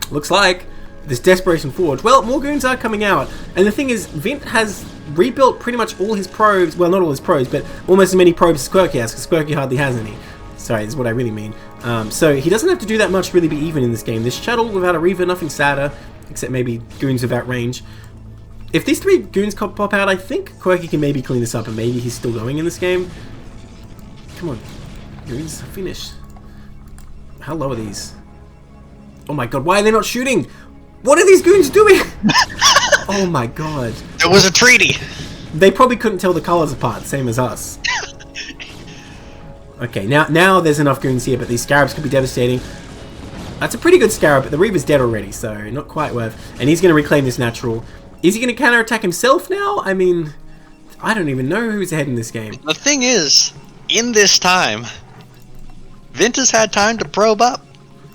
Looks like. This Desperation Forge. Well, more goons are coming out. And the thing is, Vint has rebuilt pretty much all his probes. Well, not all his probes, but almost as many probes as Quirky has, because Quirky hardly has any. Sorry, is what I really mean. So he doesn't have to do that much to really be even in this game. This shuttle without a Reaver, nothing sadder, except maybe goons without range. If these three goons pop out, I think Quirky can maybe clean this up, and maybe he's still going in this game. Come on. Goons, finish. How low are these? Oh my god, why are they not shooting? What are these goons doing? Oh my god. It was a treaty. They probably couldn't tell the colors apart, same as us. Okay, now there's enough goons here, but these scarabs could be devastating. That's a pretty good scarab, but the Reaver's dead already, so not quite worth. And he's going to reclaim this natural. Is he going to counterattack himself now? I mean, I don't even know who's ahead in this game. The thing is, in this time, Vint has had time to probe up.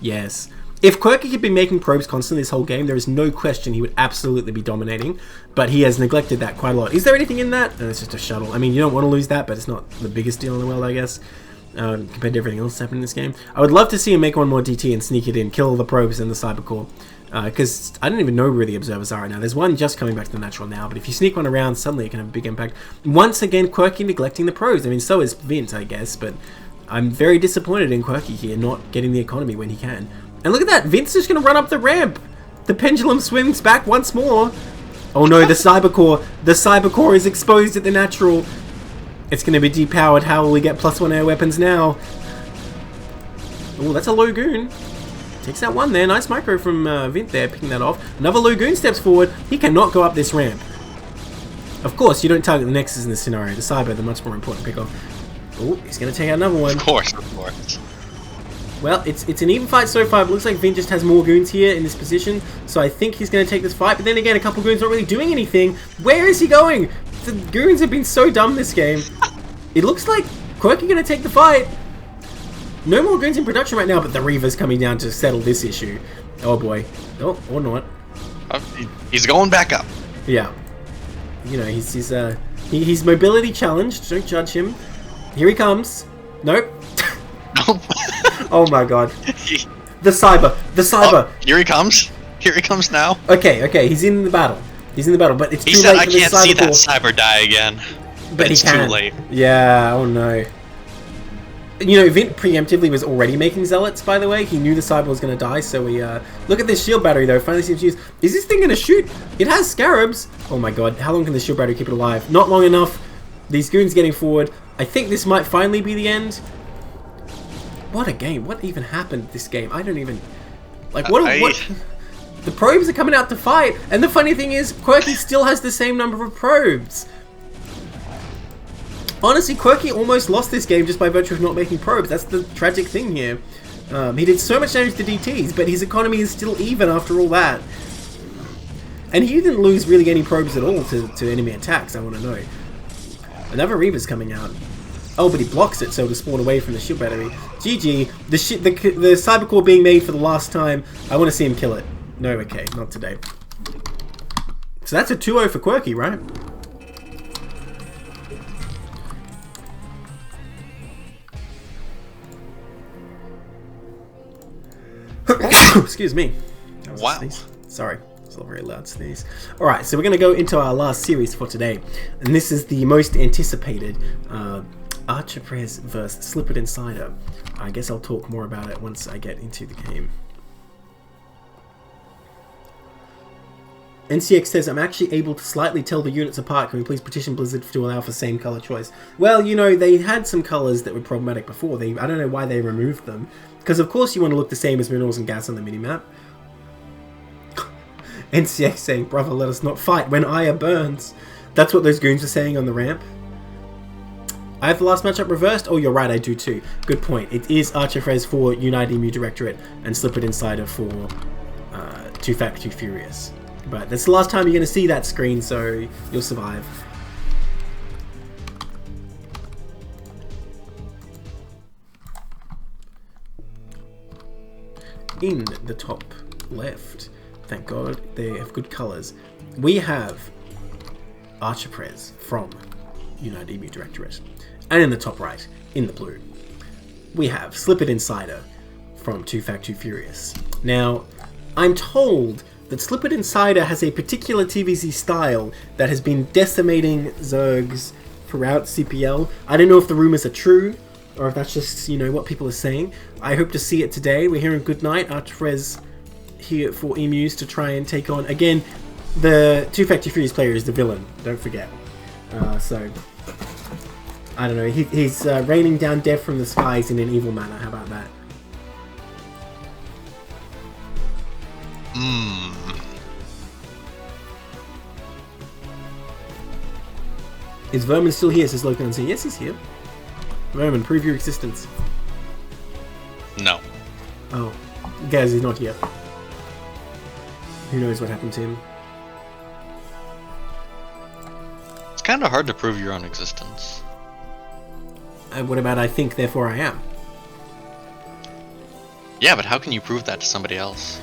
Yes. If Quirky had been making probes constantly this whole game, there is no question he would absolutely be dominating, but he has neglected that quite a lot. Is there anything in that? No, it's just a shuttle. I mean, you don't want to lose that, but it's not the biggest deal in the world, I guess, compared to everything else happening in this game. I would love to see him make one more DT and sneak it in, kill all the probes and the cyber core, because I don't even know where the observers are right now. There's one just coming back to the natural now, but if you sneak one around, suddenly it can have a big impact. Once again, Quirky neglecting the probes. I mean, so is Vint, I guess, but I'm very disappointed in Quirky here, not getting the economy when he can. And look at that, Vince's just going to run up the ramp. The pendulum swings back once more. Oh no, the cyber core is exposed at the natural. It's going to be depowered. How will we get +1 air weapons now? Oh, that's a low goon. Takes out one there. Nice micro from Vint there, picking that off. Another low goon steps forward. He cannot go up this ramp. Of course, you don't target the Nexus in this scenario. The cyber, the much more important pick off. Oh, he's going to take out another one. Of course, of course. Well, it's an even fight so far, but looks like Vint just has more goons here in this position, so I think he's going to take this fight, but then again, a couple goons not really doing anything. Where is he going? The goons have been so dumb this game. It looks like Quirky going to take the fight. No more goons in production right now, but the Reaver's coming down to settle this issue. Oh boy. Oh, or not. He's going back up. Yeah. You know, he's mobility challenged, don't judge him. Here he comes. Nope. Oh my god. The cyber. Oh, here he comes. Here he comes now. Okay, he's in the battle. But it's too late. He said I can't see that cyber die again. But it's too late. Yeah, oh no. You know, Vint preemptively was already making zealots, by the way. He knew the cyber was going to die, so we, look at this shield battery, though. Finally seems to use... Is this thing going to shoot? It has scarabs. Oh my god, how long can the shield battery keep it alive? Not long enough. These goons getting forward. I think this might finally be the end. What a game. What even happened this game? I don't even... Like, what... The probes are coming out to fight, and the funny thing is, Quirky still has the same number of probes. Honestly, Quirky almost lost this game just by virtue of not making probes. That's the tragic thing here. He did so much damage to DTs, but his economy is still even after all that. And he didn't lose really any probes at all to enemy attacks, I want to know. Another Reaver's coming out. Oh, but he blocks it, so it'll spawn away from the shield battery. GG. The Cybercore being made for the last time. I want to see him kill it. No, okay, not today. So that's a 2-0 for Quirky, right? Excuse me. Wow. Sorry. It's a very loud sneeze. Alright, so we're going to go into our last series for today. And this is the most anticipated Archer-Prez vs. Slip It In CIDER. I guess I'll talk more about it once I get into the game. NCX says, I'm actually able to slightly tell the units apart. Can we please petition Blizzard to allow for same color choice? Well, you know, they had some colors that were problematic before. I don't know why they removed them. Because of course you want to look the same as minerals and gas on the minimap. NCX saying, brother, let us not fight when Aya burns. That's what those goons were saying on the ramp. I have the last matchup reversed? Oh, you're right, I do too. Good point. It is Archer-Prez for UED Directorate and Slip It In CIDER for Too Fat, Too Furious. But that's the last time you're going to see that screen, so you'll survive. In the top left, thank God, they have good colours. We have Archer-Prez from UED Directorate. And in the top right, in the blue, we have Slip It In CIDER from Too Fat, Too Furious. Now, I'm told that Slip It In CIDER has a particular TVZ style that has been decimating Zergs throughout CPL. I don't know if the rumours are true, or if that's just, you know, what people are saying. I hope to see it today. We're here in Good Night. Archer-Prez here for Emus to try and take on, again, the Too Fat, Too Furious player is the villain, don't forget. So, I don't know, he's raining down death from the skies in an evil manner. How about that? Is Vermin still here, says Locan Unseen? Yes, he's here. Vermin, prove your existence. No. Oh, Gaz is not here. Who knows what happened to him? It's kind of hard to prove your own existence. What about I think, therefore I am? Yeah, but how can you prove that to somebody else?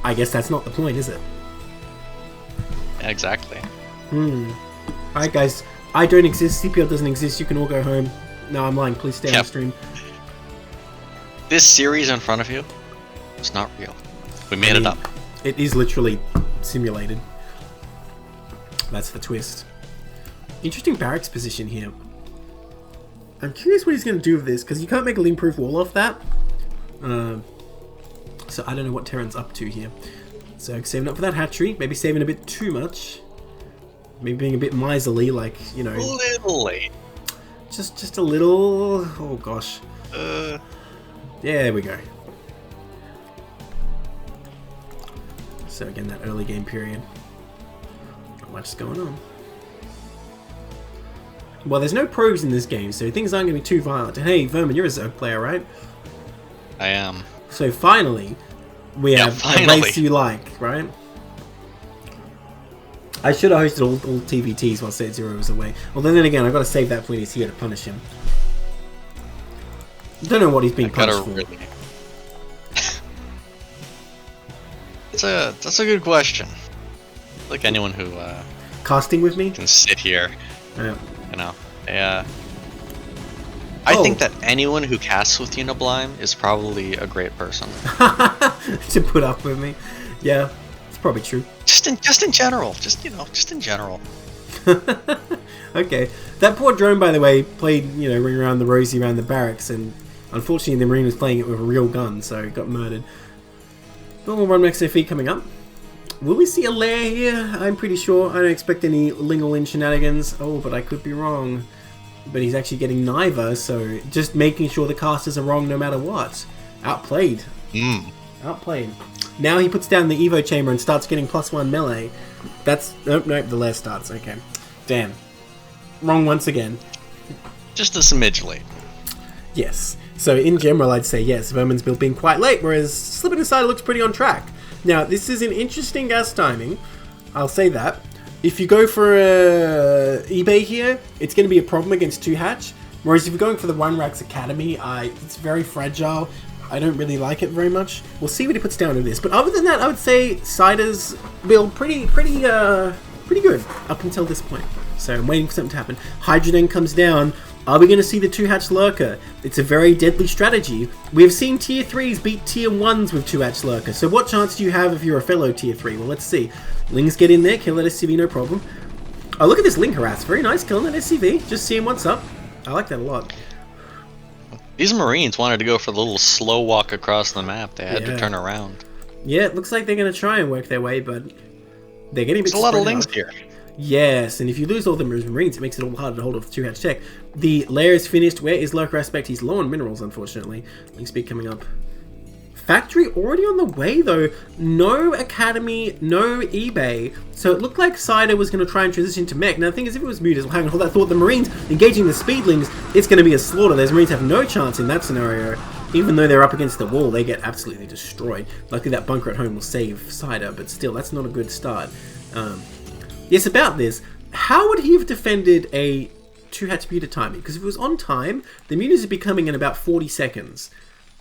I guess that's not the point, is it? Yeah, exactly. Alright guys, I don't exist, CPL doesn't exist, you can all go home. No, I'm lying, please stay on the stream. This series in front of you, it's not real. We made it up. It is literally simulated. That's the twist. Interesting barracks position here. I'm curious what he's going to do with this, because you can't make a lean-proof wall off that. So I don't know what Terran's up to here. So saving up for that hatchery, maybe saving a bit too much. Maybe being a bit miserly, like, you know. A little late. Just a little. Oh gosh. Yeah, there we go. So again, that early game period. Not much is going on. Well, there's no probes in this game, so things aren't going to be too violent. And hey, Vermin, you're a Zerg player, right? I am. So finally, we have a race you like, right? I should have hosted all TVTs while Set Zero was away. Well, then again, I've got to save that for when he's here to punish him. I don't know what he's being punished for. Really... That's a good question. Like anyone who casting with me can sit here. Yeah. You know, I think that anyone who casts with you, Neblime, is probably a great person. To put up with me. Yeah, it's probably true. Just in general. Just in general. Okay. That poor drone, by the way, played, you know, Ring Around the Rosie around the barracks, and unfortunately the Marine was playing it with a real gun, so it got murdered. Normal run max FE coming up. Will we see a lair here? I'm pretty sure. I don't expect any Ling shenanigans. Oh, but I could be wrong. But he's actually getting neither, so just making sure the casters are wrong no matter what. Outplayed. Outplayed. Now he puts down the Evo chamber and starts getting +1 melee. That's... Nope, the lair starts. Okay. Damn. Wrong once again. Just a smidge late. Yes. So in general, I'd say yes, Vermin's build being quite late, whereas Slip It In CIDER looks pretty on track. Now, this is an interesting gas timing I'll say that. If you go for eBay here, it's going to be a problem against 2-hatch. Whereas if you're going for the One Racks Academy, it's very fragile. I don't really like it very much. We'll see what he puts down in this. But other than that, I would say Cider's build pretty good up until this point. So I'm waiting for something to happen. Hydrogen comes down. Are we going to see the 2-hatch Lurker? It's a very deadly strategy. We have seen Tier 3s beat Tier 1s with 2-hatch Lurker. So what chance do you have if you're a fellow Tier 3? Well, let's see. Lings get in there, kill that SCV, no problem. Oh, look at this Ling harass. Very nice, killing that SCV. Just seeing what's up. I like that a lot. These Marines wanted to go for the little slow walk across the map. They had to turn around. Yeah, it looks like they're going to try and work their way, but they're getting a bit There's a lot of Lings here. Yes, and if you lose all the Marines, it makes it all harder to hold off the 2-hatch tech. The lair is finished. Where is Lurker Aspect? He's low on minerals, unfortunately. Ling speed coming up. Factory already on the way, though. No Academy, no eBay. So it looked like Cider was going to try and transition to mech. Now, the thing is, if it was muted, hang on, hold that thought. The Marines engaging the Speedlings, it's going to be a slaughter. Those Marines have no chance in that scenario. Even though they're up against the wall, they get absolutely destroyed. Luckily, that bunker at home will save Cider, but still, that's not a good start. Yes, about this, how would he have defended a 2-hatch muted timing? Because if it was on time, the mutas would be coming in about 40 seconds.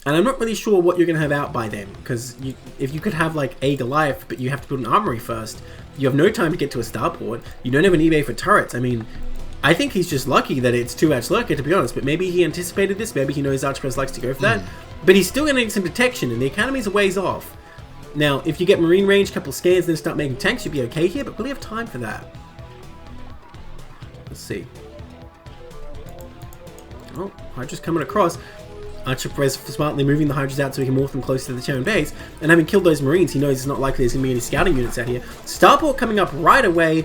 And I'm not really sure what you're going to have out by then. Because if you could have like a Goliath, but you have to build an armory first, you have no time to get to a starport. You don't have an eBay for turrets. I mean, I think he's just lucky that it's 2-hatch Lurker, to be honest. But maybe he anticipated this. Maybe he knows Archpress likes to go for that. But he's still going to need some protection, and the Academy's a ways off. Now, if you get Marine range, couple of scans, then start making tanks, you'd be okay here, but will he have time for that? Let's see. Oh, Hydra's coming across. Archpress smartly moving the Hydras out so he can morph them closer to the Terran base. And having killed those Marines, he knows it's not likely there's going to be any scouting units out here. Starport coming up right away.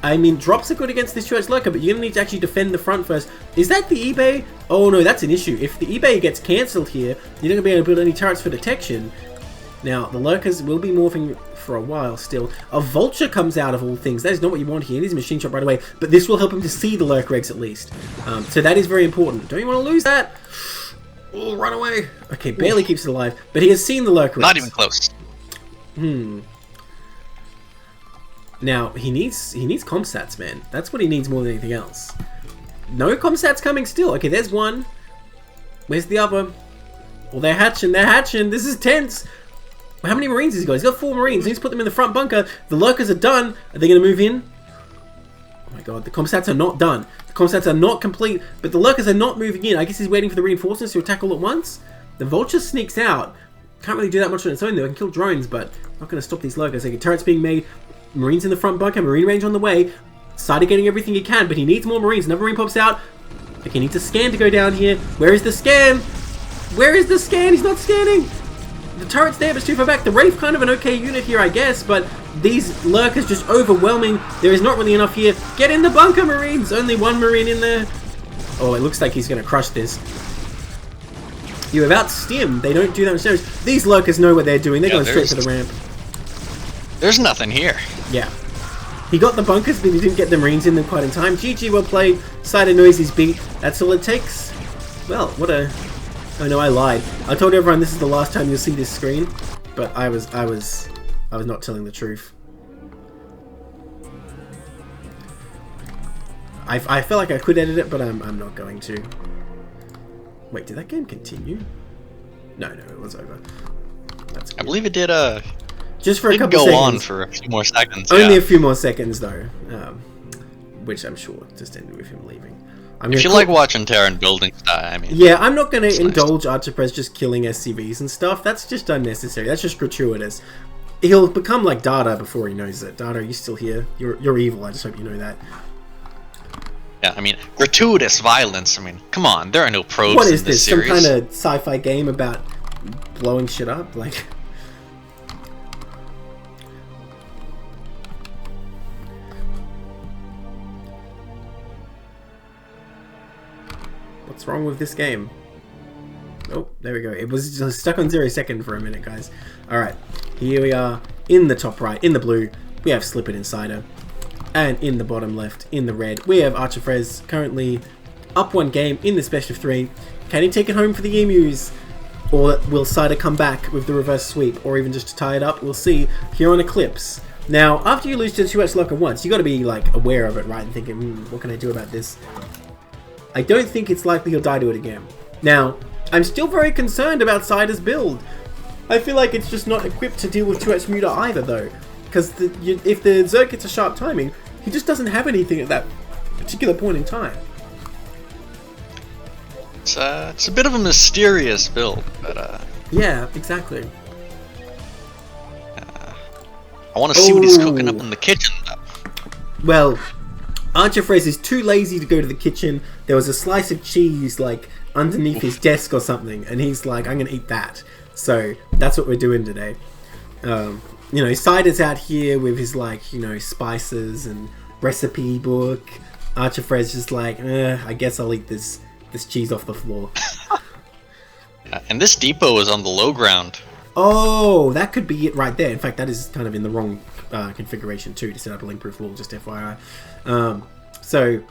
I mean, drops are good against this 2-hatch Lurker, but you're going to need to actually defend the front first. Is that the eBay? Oh no, that's an issue. If the eBay gets cancelled here, you're not going to be able to build any turrets for detection. Now, the Lurkers will be morphing for a while still. A Vulture comes out of all things. That is not what you want here. It needs a machine shot right away. But this will help him to see the Lurker eggs at least. So that is very important. Don't you want to lose that? Oh, run away. Okay, barely keeps it alive. But he has seen the Lurker eggs. Not even close. Now, he needs comstats, man. That's what he needs more than anything else. No comstats coming still. Okay, there's one. Where's the other? Well, they're hatching. They're hatching. This is tense. How many Marines has he got? He's got 4 Marines. He needs to put them in the front bunker. The Lurkers are done. Are they going to move in? Oh my god, the comstats are not done. The comstats are not complete, but the Lurkers are not moving in. I guess he's waiting for the reinforcements to attack all at once. The Vulture sneaks out. Can't really do that much on its own though. It can kill drones, but not going to stop these Lurkers. Okay, turrets being made. Marines in the front bunker. Marine range on the way. Cider getting everything he can, but he needs more Marines. Another Marine pops out. Okay, he needs a scan to go down here. Where is the scan? Where is the scan? He's not scanning. The turret's there, but it's too far back. The Wraith kind of an okay unit here, I guess, but these Lurkers just overwhelming. There is not really enough here. Get in the bunker, Marines! Only 1 Marine in there. Oh, it looks like he's going to crush this. You have out-stim. They don't do that much damage. These Lurkers know what they're doing. They're going straight for the ramp. There's nothing here. Yeah. He got the bunkers, but he didn't get the Marines in them quite in time. GG, well played. Cider knows he's beat. That's all it takes. Well, what a... Oh no, I lied. I told everyone this is the last time you'll see this screen, but I was not telling the truth. I felt like I could edit it, but I'm not going to. Wait, did that game continue? No, it was over. That's good. I believe it did. Just for a couple go seconds. On for a few more seconds. Only a few more seconds though, which I'm sure just ended with him leaving. If you like watching Terran buildings die, I mean... Yeah, I'm not going to indulge Archpress just killing SCVs and stuff. That's just unnecessary. That's just gratuitous. He'll become like Data before he knows it. Data, are you still here? You're evil. I just hope you know that. Yeah, I mean, gratuitous violence. I mean, come on. There are no probes What is in this this? series. Some kind of sci-fi game about blowing shit up? Like... What's wrong with this game? Oh, there we go. It was just stuck on 0 second for a minute, guys. Alright, here we are in the top right, in the blue. We have Slip It In CIDER. And in the bottom left, in the red, we have Archpress currently up 1 game in this best of 3. Can he take it home for the Emus? Or will CIDER come back with the reverse sweep? Or even just to tie it up? We'll see here on Eclipse. Now, after you lose to 2H Locker once, you got to be like aware of it, right? And thinking, what can I do about this? I don't think it's likely he'll die to it again. Now, I'm still very concerned about Cider's build. I feel like it's just not equipped to deal with 2H Muta either, though. Because if the Zerg gets a sharp timing, he just doesn't have anything at that particular point in time. It's a bit of a mysterious build, but yeah, exactly. I want to see what he's cooking up in the kitchen, though. Well, Archifrez is too lazy to go to the kitchen. There was a slice of cheese, like, underneath his desk or something, and he's like, I'm going to eat that. So, that's what we're doing today. You know, Cider's out here with his, like, you know, spices and recipe book. Archifrez just like, I guess I'll eat this cheese off the floor. And this depot is on the low ground. Oh, that could be it right there. In fact, that is kind of in the wrong configuration too to set up a link-proof wall, just FYI. So,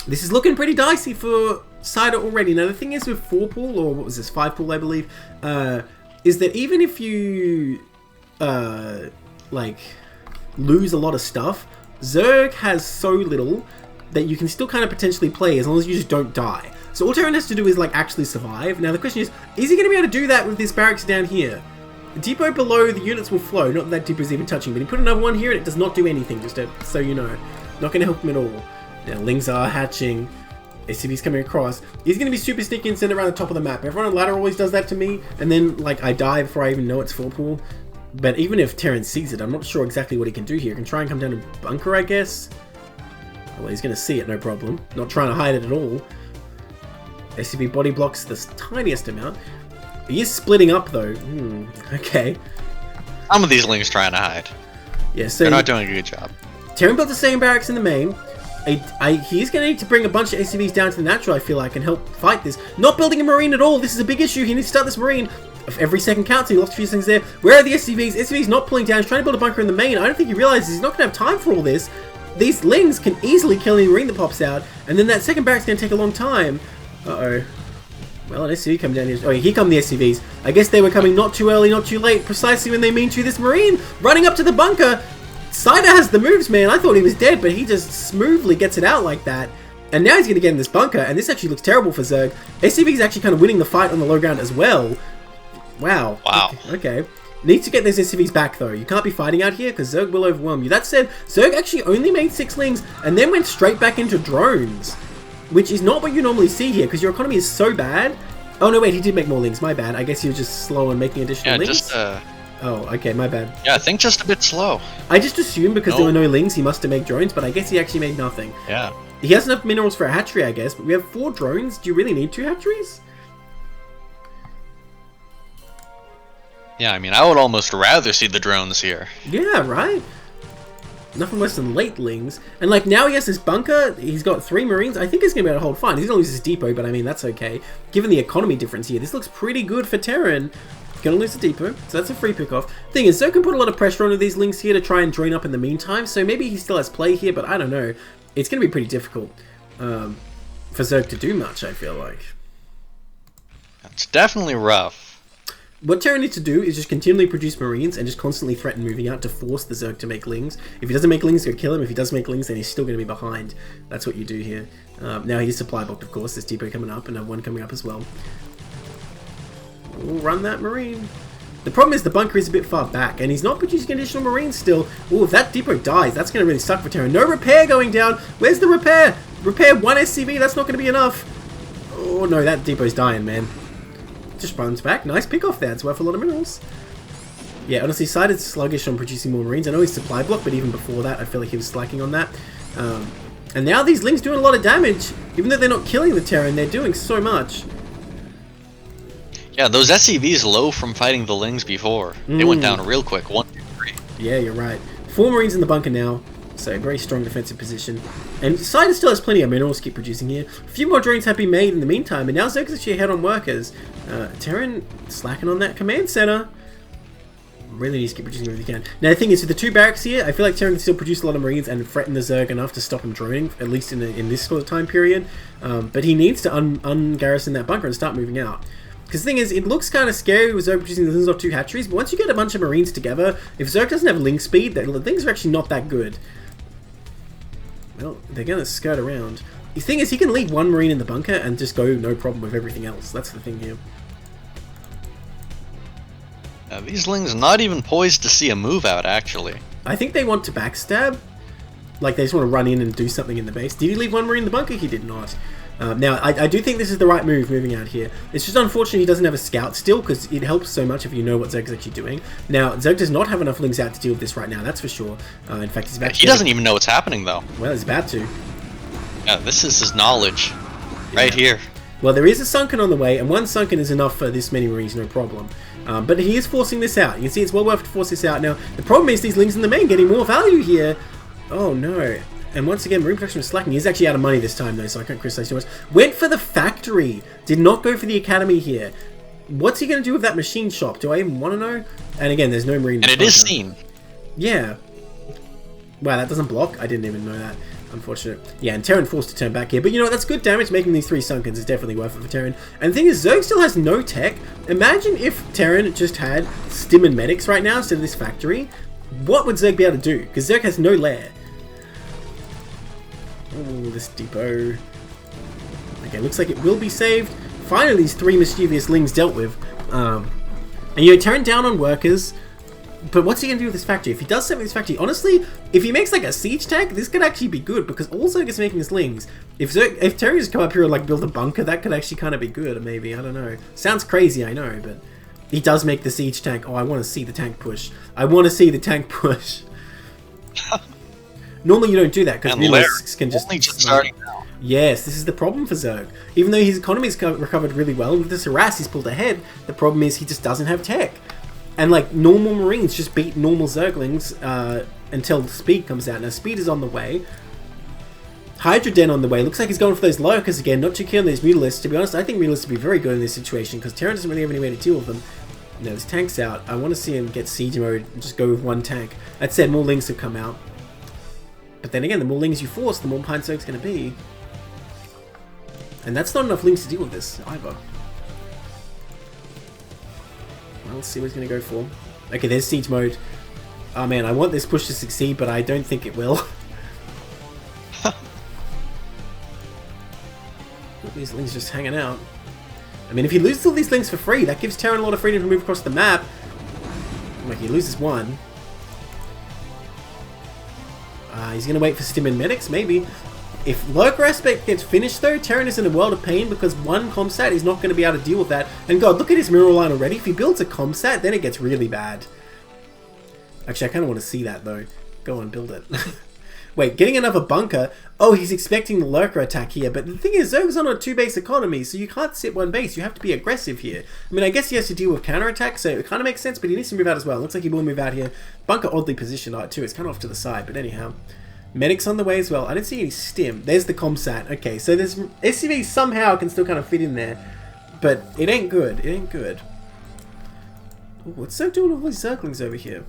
this is looking pretty dicey for Cider already. Now, the thing is with 4-pool, or what was this, 5-pool, I believe, is that even if you, like, lose a lot of stuff, Zerg has so little that you can still kind of potentially play as long as you just don't die. So all Terran has to do is like actually survive. Now the question is he going to be able to do that with this barracks down here? The depot below, the units will flow. Not that that depot is even touching, but he put another one here and it does not do anything, just so you know. Not going to help him at all. Now Lings are hatching. SCV's coming across. He's going to be super sneaky and send it around the top of the map. Everyone on ladder always does that to me, and then like I die before I even know it's 4-pool. But even if Terran sees it, I'm not sure exactly what he can do here. He can try and come down to bunker, I guess. Well, he's going to see it, no problem. Not trying to hide it at all. SCV body blocks the tiniest amount. He is splitting up, though. Okay. Some of these Lings trying to hide. Yeah, so they're not doing a good job. Terran built the same barracks in the main. He's going to need to bring a bunch of SCVs down to the natural, I feel like, and help fight this. Not building a Marine at all. This is a big issue. He needs to start this Marine. If every second counts, he lost a few things there. Where are the SCVs? SCV's not pulling down. He's trying to build a bunker in the main. I don't think he realizes he's not going to have time for all this. These Lings can easily kill any Marine that pops out, and then that second barrack's going to take a long time. Uh-oh. Well, an SCV come down here. Oh, here come the SCVs. I guess they were coming not too early, not too late, precisely when they mean to. This Marine running up to the bunker. Cider has the moves, man. I thought he was dead, but he just smoothly gets it out like that. And now he's going to get in this bunker, and this actually looks terrible for Zerg. SCV's actually kind of winning the fight on the low ground as well. Wow. Okay. Needs to get those SCVs back, though. You can't be fighting out here, because Zerg will overwhelm you. That said, Zerg actually only made 6 Lings, and then went straight back into drones. Which is not what you normally see here, because your economy is so bad. Oh, no, wait, he did make more Lings. My bad. I guess he was just slow on making additional Lings. Oh, okay, my bad. Yeah, I think just a bit slow. I just assumed because there were no Lings, he must have made drones, but I guess he actually made nothing. Yeah. He has enough minerals for a hatchery, I guess, but we have 4 drones. Do you really need 2 hatcheries? Yeah, I mean, I would almost rather see the drones here. Yeah, right? Nothing worse than late Lings. And like now he has this bunker, he's got 3 Marines. I think he's going to be able to hold fine. He's going to lose his depot, but I mean, that's okay. Given the economy difference here, this looks pretty good for Terran. Going to lose the depot, so that's a free pick-off. Thing is, Zerg can put a lot of pressure onto these Lings here to try and drain up in the meantime, so maybe he still has play here, but I don't know. It's going to be pretty difficult for Zerg to do much, I feel like. It's definitely rough. What Terran needs to do is just continually produce Marines and just constantly threaten moving out to force the Zerg to make Lings. If he doesn't make Lings, go kill him. If he does make Lings, then he's still going to be behind. That's what you do here. Now he's supply blocked, of course. There's depot coming up and one coming up as well. We'll run that Marine. The problem is the bunker is a bit far back, and he's not producing additional Marines still. Oh, if that depot dies, that's going to really suck for Terran. No repair going down. Where's the repair? Repair 1 SCV, that's not going to be enough. Oh no, that depot's dying, man. Just runs back. Nice pick off there. It's worth a lot of minerals. Yeah, honestly, Cider's sluggish on producing more Marines. I know he's supply block, but even before that, I feel like he was slacking on that. And now these Lings doing a lot of damage. Even though they're not killing the Terran, they're doing so much. Yeah, those SCVs low from fighting the Lings before. They went down real quick. 1, 2, 3. Yeah, you're right. 4 Marines in the bunker now. So, very strong defensive position. And Cider still has plenty of minerals to keep producing here. A few more drones have been made in the meantime, and now Zerg's actually ahead on workers. Terran slacking on that command center. Really needs to keep producing whatever he can. Now, the thing is, with the 2 barracks here, I feel like Terran can still produce a lot of Marines and threaten the Zerg enough to stop him droning, at least in this sort of time period. But he needs to ungarrison that bunker and start moving out. Because the thing is, it looks kind of scary with Zerg producing the Lings off 2 hatcheries, but once you get a bunch of Marines together, if Zerg doesn't have Ling speed, the things are actually not that good. Well, they're going to skirt around. The thing is, he can leave one Marine in the bunker and just go no problem with everything else. That's the thing here. These Lings are not even poised to see a move out, actually. I think they want to backstab. Like, they just want to run in and do something in the base. Did he leave one Marine in the bunker? He did not. Now, I do think this is the right move moving out here. It's just unfortunate he doesn't have a scout still, because it helps so much if you know what Zerg's actually doing. Now, Zerg does not have enough Lings out to deal with this right now, that's for sure. In fact, he's about to... He doesn't even know what's happening, though. Well, he's about to. Yeah, this is his knowledge. Right here. Well, there is a Sunken on the way, and one Sunken is enough for this many Marines, no problem. But he is forcing this out. You can see it's well worth to force this out. Now, the problem is these Lings in the main getting more value here. Oh, no. And once again, Marine production is slacking. He's actually out of money this time, though, so I can't criticize too much. Went for the factory. Did not go for the academy here. What's he going to do with that machine shop? Do I even want to know? And again, there's no Marine. And it is seen. Yeah. Wow, that doesn't block? I didn't even know that. Unfortunate. Yeah, and Terran forced to turn back here. But you know what? That's good damage. Making these 3 Sunkens is definitely worth it for Terran. And the thing is, Zerg still has no tech. Imagine if Terran just had Stim and Medics right now instead of this factory. What would Zerg be able to do? Because Zerg has no lair. Oh, this depot. Okay, looks like it will be saved. Finally, these 3 mischievous Lings dealt with. And you know, Terran down on workers. But what's he going to do with this factory? If he does something with this factory, honestly, if he makes like a siege tank, this could actually be good, because all Zerg is making is Lings. If Terran just come up here and like build a bunker, that could actually kind of be good, maybe. I don't know. Sounds crazy, I know, but he does make the siege tank. Oh, I want to see the tank push. I want to see the tank push. Normally you don't do that, because realisks can just... Only just starting now. Yes, this is the problem for Zerg. Even though his economy's recovered really well, and with this harass he's pulled ahead, the problem is he just doesn't have tech. And like, normal Marines just beat normal Zerglings until speed comes out. Now speed is on the way. Hydra Den on the way. Looks like he's going for those lurkers again, not too keen on these Mutalisks. To be honest, I think Mutalisks would be very good in this situation, because Terran doesn't really have any way to deal with them. Now his tank's out. I want to see him get siege mode and just go with one tank. That said, more Lings have come out. But then again, the more Lings you force, the more Pine Zerg's going to be. And that's not enough Lings to deal with this either. Let's see what he's going to go for. Okay, there's siege mode. Oh man, I want this push to succeed, but I don't think it will. These Lings just hanging out. I mean, if he loses all these Lings for free, that gives Terran a lot of freedom to move across the map. Like, he loses one. He's going to wait for Stim and Medics, maybe. If Lurker Aspect gets finished though, Terran is in a world of pain, because one Comsat is not going to be able to deal with that. And god, look at his mineral line already. If he builds a Comsat, then it gets really bad. Actually, I kind of want to see that though. Go on, build it. Wait, getting another bunker? Oh, he's expecting the Lurker attack here. But the thing is, Zerg's on a 2-base economy, so you can't sit one base. You have to be aggressive here. I mean, I guess he has to deal with counterattack, so it kind of makes sense, but he needs to move out as well. Looks like he will move out here. Bunker oddly positioned too. It's kind of off to the side, but anyhow. Medics on the way as well. I don't see any Stim. There's the Comsat. Okay, so there's SCV somehow can still kind of fit in there. But it ain't good. It ain't good. Ooh, what's Zerg doing with all these Zerglings over here?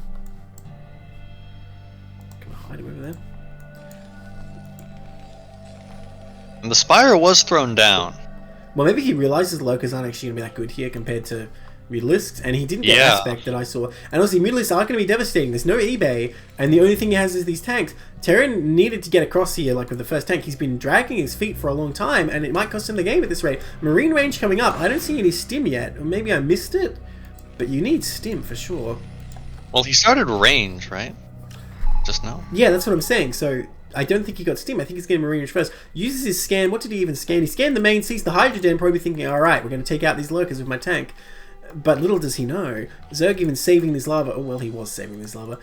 Can I hide him over there? And the Spire was thrown down. Well, maybe he realizes Lurkers aren't actually going to be that good here compared to Mutalisks, and he didn't get Aspect that I saw. And also, Mutalisks are going to be devastating. There's no eBay, and the only thing he has is these tanks. Terran needed to get across here, like with the first tank. He's been dragging his feet for a long time, and it might cost him the game at this rate. Marine range coming up. I don't see any Stim yet, or maybe I missed it, but you need Stim for sure. Well, he started range, right? Just now? Yeah, that's what I'm saying. So I don't think he got Stim. I think he's getting Marine range first. Uses his scan. What did he even scan? He scanned the main, sees the Hydra Den, probably thinking, alright, we're going to take out these Lurkers with my tank. But little does he know, Zerg even saving this lava. Oh, well, he was saving this lava.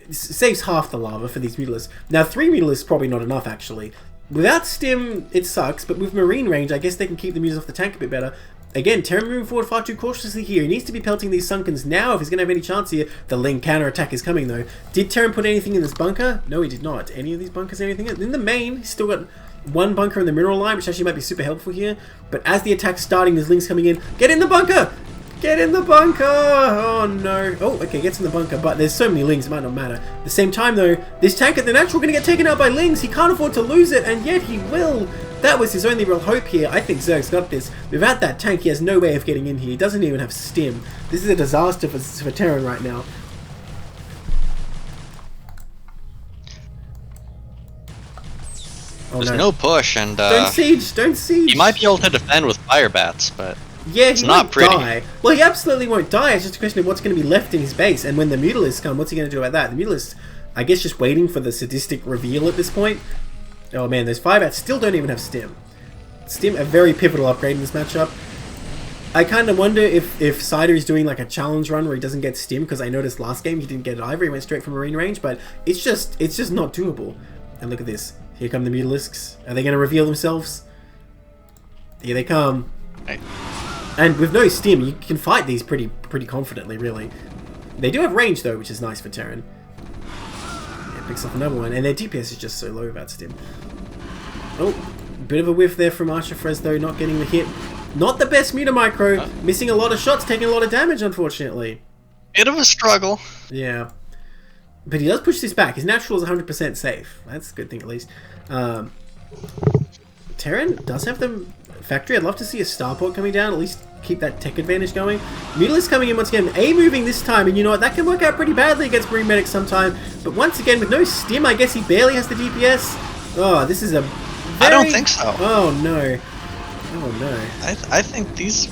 Saves half the lava for these Mutalisks. Now, 3 Mutalisks is probably not enough, actually. Without Stim, it sucks, but with Marine range, I guess they can keep the Mutalisks off the tank a bit better. Again, Terran moving forward far too cautiously here. He needs to be pelting these Sunkens now if he's going to have any chance here. The Ling counter-attack is coming, though. Did Terran put anything in this bunker? No, he did not. Any of these bunkers, anything in the main, he's still got one bunker in the mineral line, which actually might be super helpful here. But as the attack's starting, there's Lings coming in. Get in the bunker! Get in the bunker! Oh no. Oh, okay, gets in the bunker, but there's so many Lings, it might not matter. At the same time though, this tank at the natural going to get taken out by Lings. He can't afford to lose it, and yet he will. That was his only real hope here. I think Zerg's got this. Without that tank, he has no way of getting in here. He doesn't even have stim. This is a disaster for Terran right now. Oh, There's no push, and don't siege, don't siege. He might be able to defend with fire bats, but yeah, it's not pretty. Die. Well, he absolutely won't die. It's just a question of what's going to be left in his base, and when the Mutalisks come, what's he going to do about that? The Mutalisks, I guess, just waiting for the sadistic reveal at this point. Oh man, those fire bats still don't even have stim. Stim, a very pivotal upgrade in this matchup. I kind of wonder if Cider is doing like a challenge run where he doesn't get stim, because I noticed last game he didn't get it either. He went straight from marine range, but it's just not doable. And look at this. Here come the Mutalisks. Are they going to reveal themselves? Here they come. Right. And with no stim, you can fight these pretty confidently, really. They do have range though, which is nice for Terran. Yeah, picks up another one, and their DPS is just so low without stim. Oh, bit of a whiff there from Archer Frez though, not getting the hit. Not the best Muta Micro, missing a lot of shots, taking a lot of damage, unfortunately. Bit of a struggle. Yeah. But he does push this back. His natural is 100% safe. That's a good thing, at least. Terran does have the factory. I'd love to see a starport coming down, at least keep that tech advantage going. Mutalisk coming in once again. A moving this time, and you know what? That can work out pretty badly against Marine Medic sometime. But once again, with no stim, I guess he barely has the DPS. Oh, this is a very... I don't think so. Oh, no. Oh, no. I think these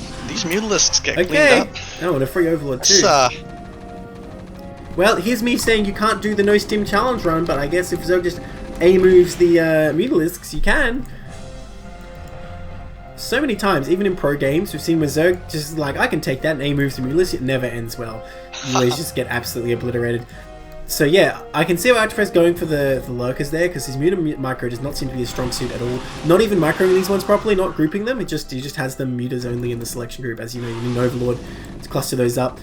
Mutalisks get cleaned up. Oh, and a free Overlord, too. Well, here's me saying you can't do the no stim challenge run, but I guess if Zerg just A moves the Mutalisks, you can. So many times, even in pro games, we've seen where Zerg just like, I can take that and A moves the Mutalisk, it never ends well. You always just get absolutely obliterated. So yeah, I can see why Archifre's going for the lurkers there, because his Muta Micro does not seem to be a strong suit at all. Not even microing these ones properly, not grouping them, he just has them Mutas only in the selection group. As you know, you need an Overlord to cluster those up.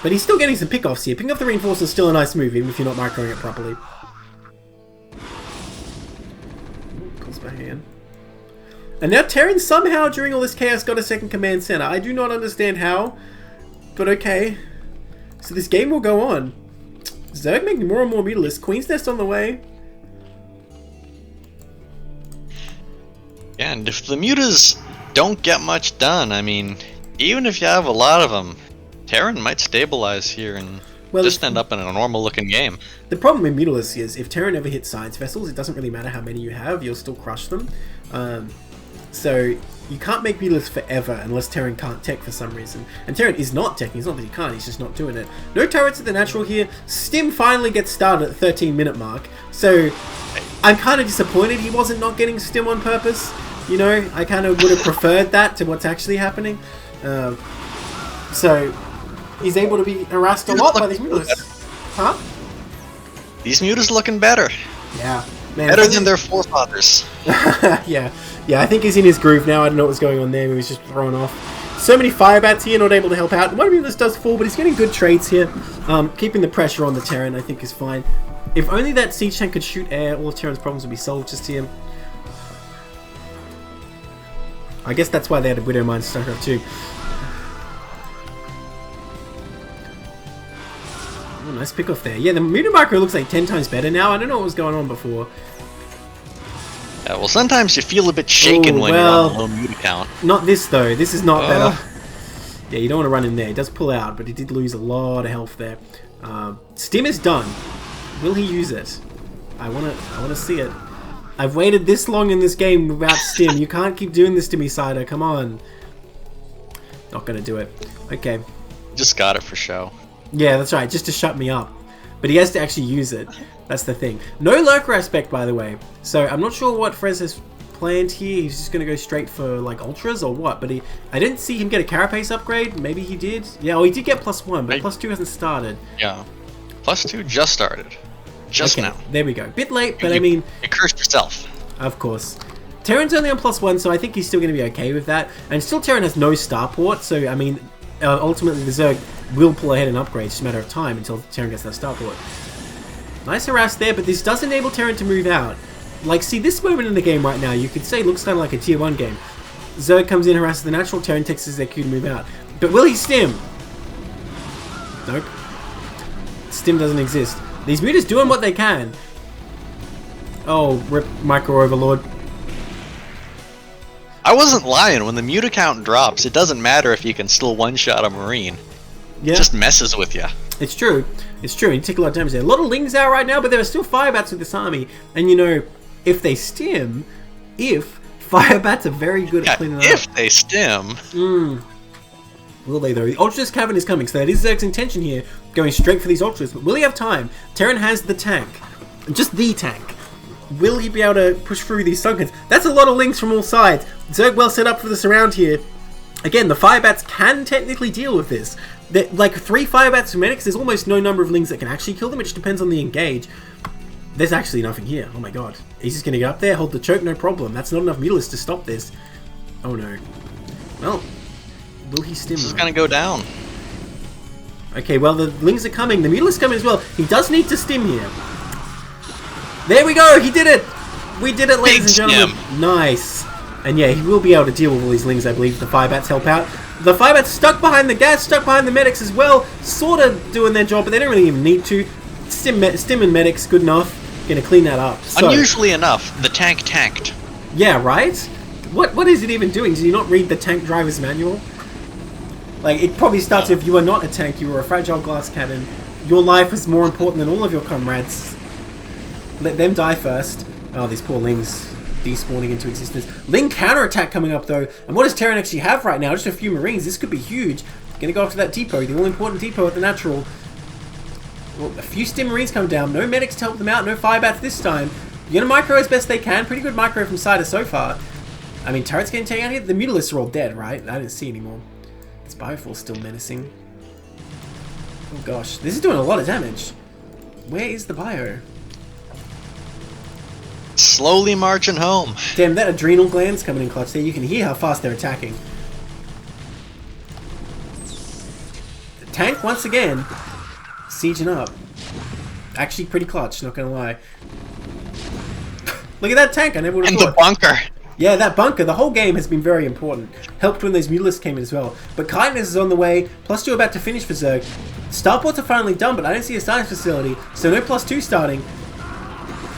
But he's still getting some pickoffs here. Picking off the reinforcements is still a nice move, even if you're not microing it properly. Pulls back again. And now Terran somehow, during all this chaos, got a second command center. I do not understand how, but okay. So this game will go on. Zerg making more and more Mutalisks. Queen's Nest on the way. Yeah, and if the Mutas don't get much done, I mean, even if you have a lot of them, Terran might stabilize here and just end up in a normal-looking game. The problem with Mutalisks is if Terran ever hits science vessels, it doesn't really matter how many you have, you'll still crush them. So you can't make Mutalisks forever unless Terran can't tech for some reason. And Terran is not teching, it's not that he can't, he's just not doing it. No turrets at the natural here. Stim finally gets started at the 13-minute mark. So I'm kind of disappointed he wasn't not getting Stim on purpose. You know, I kind of would have preferred that to what's actually happening. So he's able to be harassed a lot by these Mutalisks. Huh? These Mutas looking better. Yeah. Man, better than their forefathers. Yeah, I think he's in his groove now. I don't know what was going on there. He was just thrown off. So many fire bats here, not able to help out. One of Mutalisks does fall, but he's getting good trades here. Keeping the pressure on the Terran, I think, is fine. If only that siege tank could shoot air, all of Terran's problems would be solved just here. I guess that's why they had a Widow Mine stuck up too. Oh, nice pick off there. Yeah, the Muta Micro looks like 10 times better now. I don't know what was going on before. Yeah, well, sometimes you feel a bit shaken when you're on a low Muta count. Not this, though. This is not better. Yeah, you don't want to run in there. He does pull out, but he did lose a lot of health there. Stim is done. Will he use it? I want to see it. I've waited this long in this game without Stim. You can't keep doing this to me, Cider. Come on. Not going to do it. Okay. Just got it for show. Yeah, that's right. Just to shut me up. But he has to actually use it. That's the thing. No lurker aspect, by the way. So I'm not sure what Frez has planned here. He's just going to go straight for like ultras or what. But I didn't see him get a carapace upgrade. Maybe he did. Yeah, well, he did get +1, but +2 hasn't started. Yeah. +2 just started. Just now. There we go. Bit late, but I mean... You cursed yourself. Of course. Terran's only on +1, so I think he's still going to be okay with that. And still Terran has no starport, so I mean, ultimately the Zerg will pull ahead and upgrade. It's just a matter of time until Terran gets that starport. Nice harass there, but this does enable Terran to move out. Like, see, this moment in the game right now, you could say looks kind of like a tier 1 game. Zerg comes in, harasses the natural, Terran takes his Q to move out. But will he stim? Nope. Stim doesn't exist. These Mutas doing what they can. Oh, rip Micro Overlord. I wasn't lying. When the mute account drops, it doesn't matter if you can still one-shot a Marine. Yeah. It just messes with you. It's true. It's true. You take a lot of damage there. A lot of Lings out right now, but there are still Firebats with this army. And you know, if they stim, Firebats are very good at cleaning it up. If they stim. Will they though? The Ultralisk Cavern is coming, so that is Zerg's intention here, going straight for these Ultralisks. But will he have time? Terran has the tank. Just the tank. Will he be able to push through these Sunkens? That's a lot of Lings from all sides. Zerg well set up for this around here. Again, the Firebats can technically deal with this. Like 3 Firebats for Medics, there's almost no number of Lings that can actually kill them. It just depends on the engage. There's actually nothing here. Oh my god. He's just going to get up there, hold the choke, no problem. That's not enough Mutalisks to stop this. Oh no. Well, will he stim? This is going to go down. Okay, well the Lings are coming. The Mutalisks coming as well. He does need to stim here. There we go! He did it! We did it, ladies and gentlemen. Nice. And yeah, he will be able to deal with all these Lings, I believe. The Firebats help out. The Firebats stuck behind the gas, stuck behind the Medics as well. Sort of doing their job, but they don't really even need to. Stim and Medics, good enough. Gonna clean that up. So, unusually enough, the tank tanked. Yeah, right? What is it even doing? Did you not read the tank driver's manual? Like, it probably starts with, you are not a tank, you are a fragile glass cannon. Your life is more important than all of your comrades. Let them die first. Oh, these poor Lings despawning into existence. Ling counterattack coming up though. And what does Terran actually have right now? Just a few Marines. This could be huge. Gonna go after that depot, the all-important depot at the natural. Well, a few Stim Marines come down. No Medics to help them out. No Firebats this time. You're gonna micro as best they can. Pretty good micro from CIDER so far. I mean, turrets getting taken out here. The Mutalisks are all dead, right? I didn't see anymore. This Bioforce still menacing. Oh gosh, this is doing a lot of damage. Where is the Bio? Slowly marching home. Damn, that adrenal gland's coming in clutch there. You can hear how fast they're attacking. The tank, once again, sieging up. Actually pretty clutch, not gonna lie. Look at that tank, I never would have thought. And the bunker. Yeah, that bunker, the whole game has been very important. Helped when those Mutalisks came in as well. But Kindness is on the way, +2 about to finish for Zerg. Starports are finally done, but I don't see a science facility, so no +2 starting.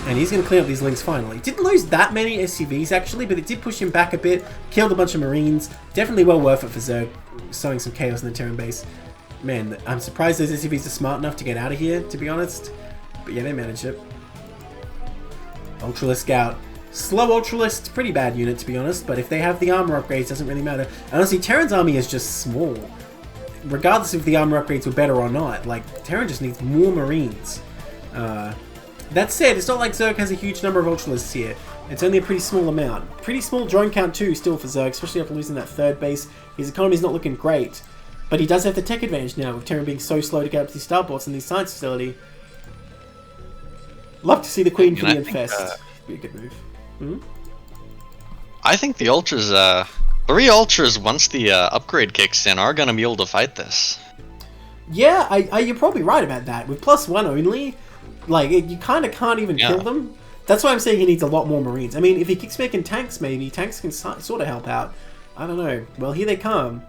And he's going to clean up these Lings finally. Didn't lose that many SCVs actually, but it did push him back a bit. Killed a bunch of Marines. Definitely well worth it for Zerg. Sowing some chaos in the Terran base. Man, I'm surprised those SCVs are smart enough to get out of here, to be honest. But yeah, they managed it. Ultralisk out. Slow Ultralisk, pretty bad unit to be honest, but if they have the armor upgrades, doesn't really matter. Honestly, Terran's army is just small. Regardless if the armor upgrades were better or not, like, Terran just needs more Marines. That said, it's not like Zerg has a huge number of Ultralisks here. It's only a pretty small amount. Pretty small drone count too still for Zerg, especially after losing that third base. His economy's not looking great. But he does have the tech advantage now, with Terran being so slow to get up to these starports and the science facility. Love to see the Queen for the Infest. Be a good move. Hmm? I think the Ultras, 3 Ultras, once the upgrade kicks in, are going to be able to fight this. Yeah, you're probably right about that. With +1 only, like, you kind of can't even kill them. That's why I'm saying he needs a lot more Marines. I mean, if he keeps making tanks, maybe, tanks can sort of help out. I don't know. Well, here they come.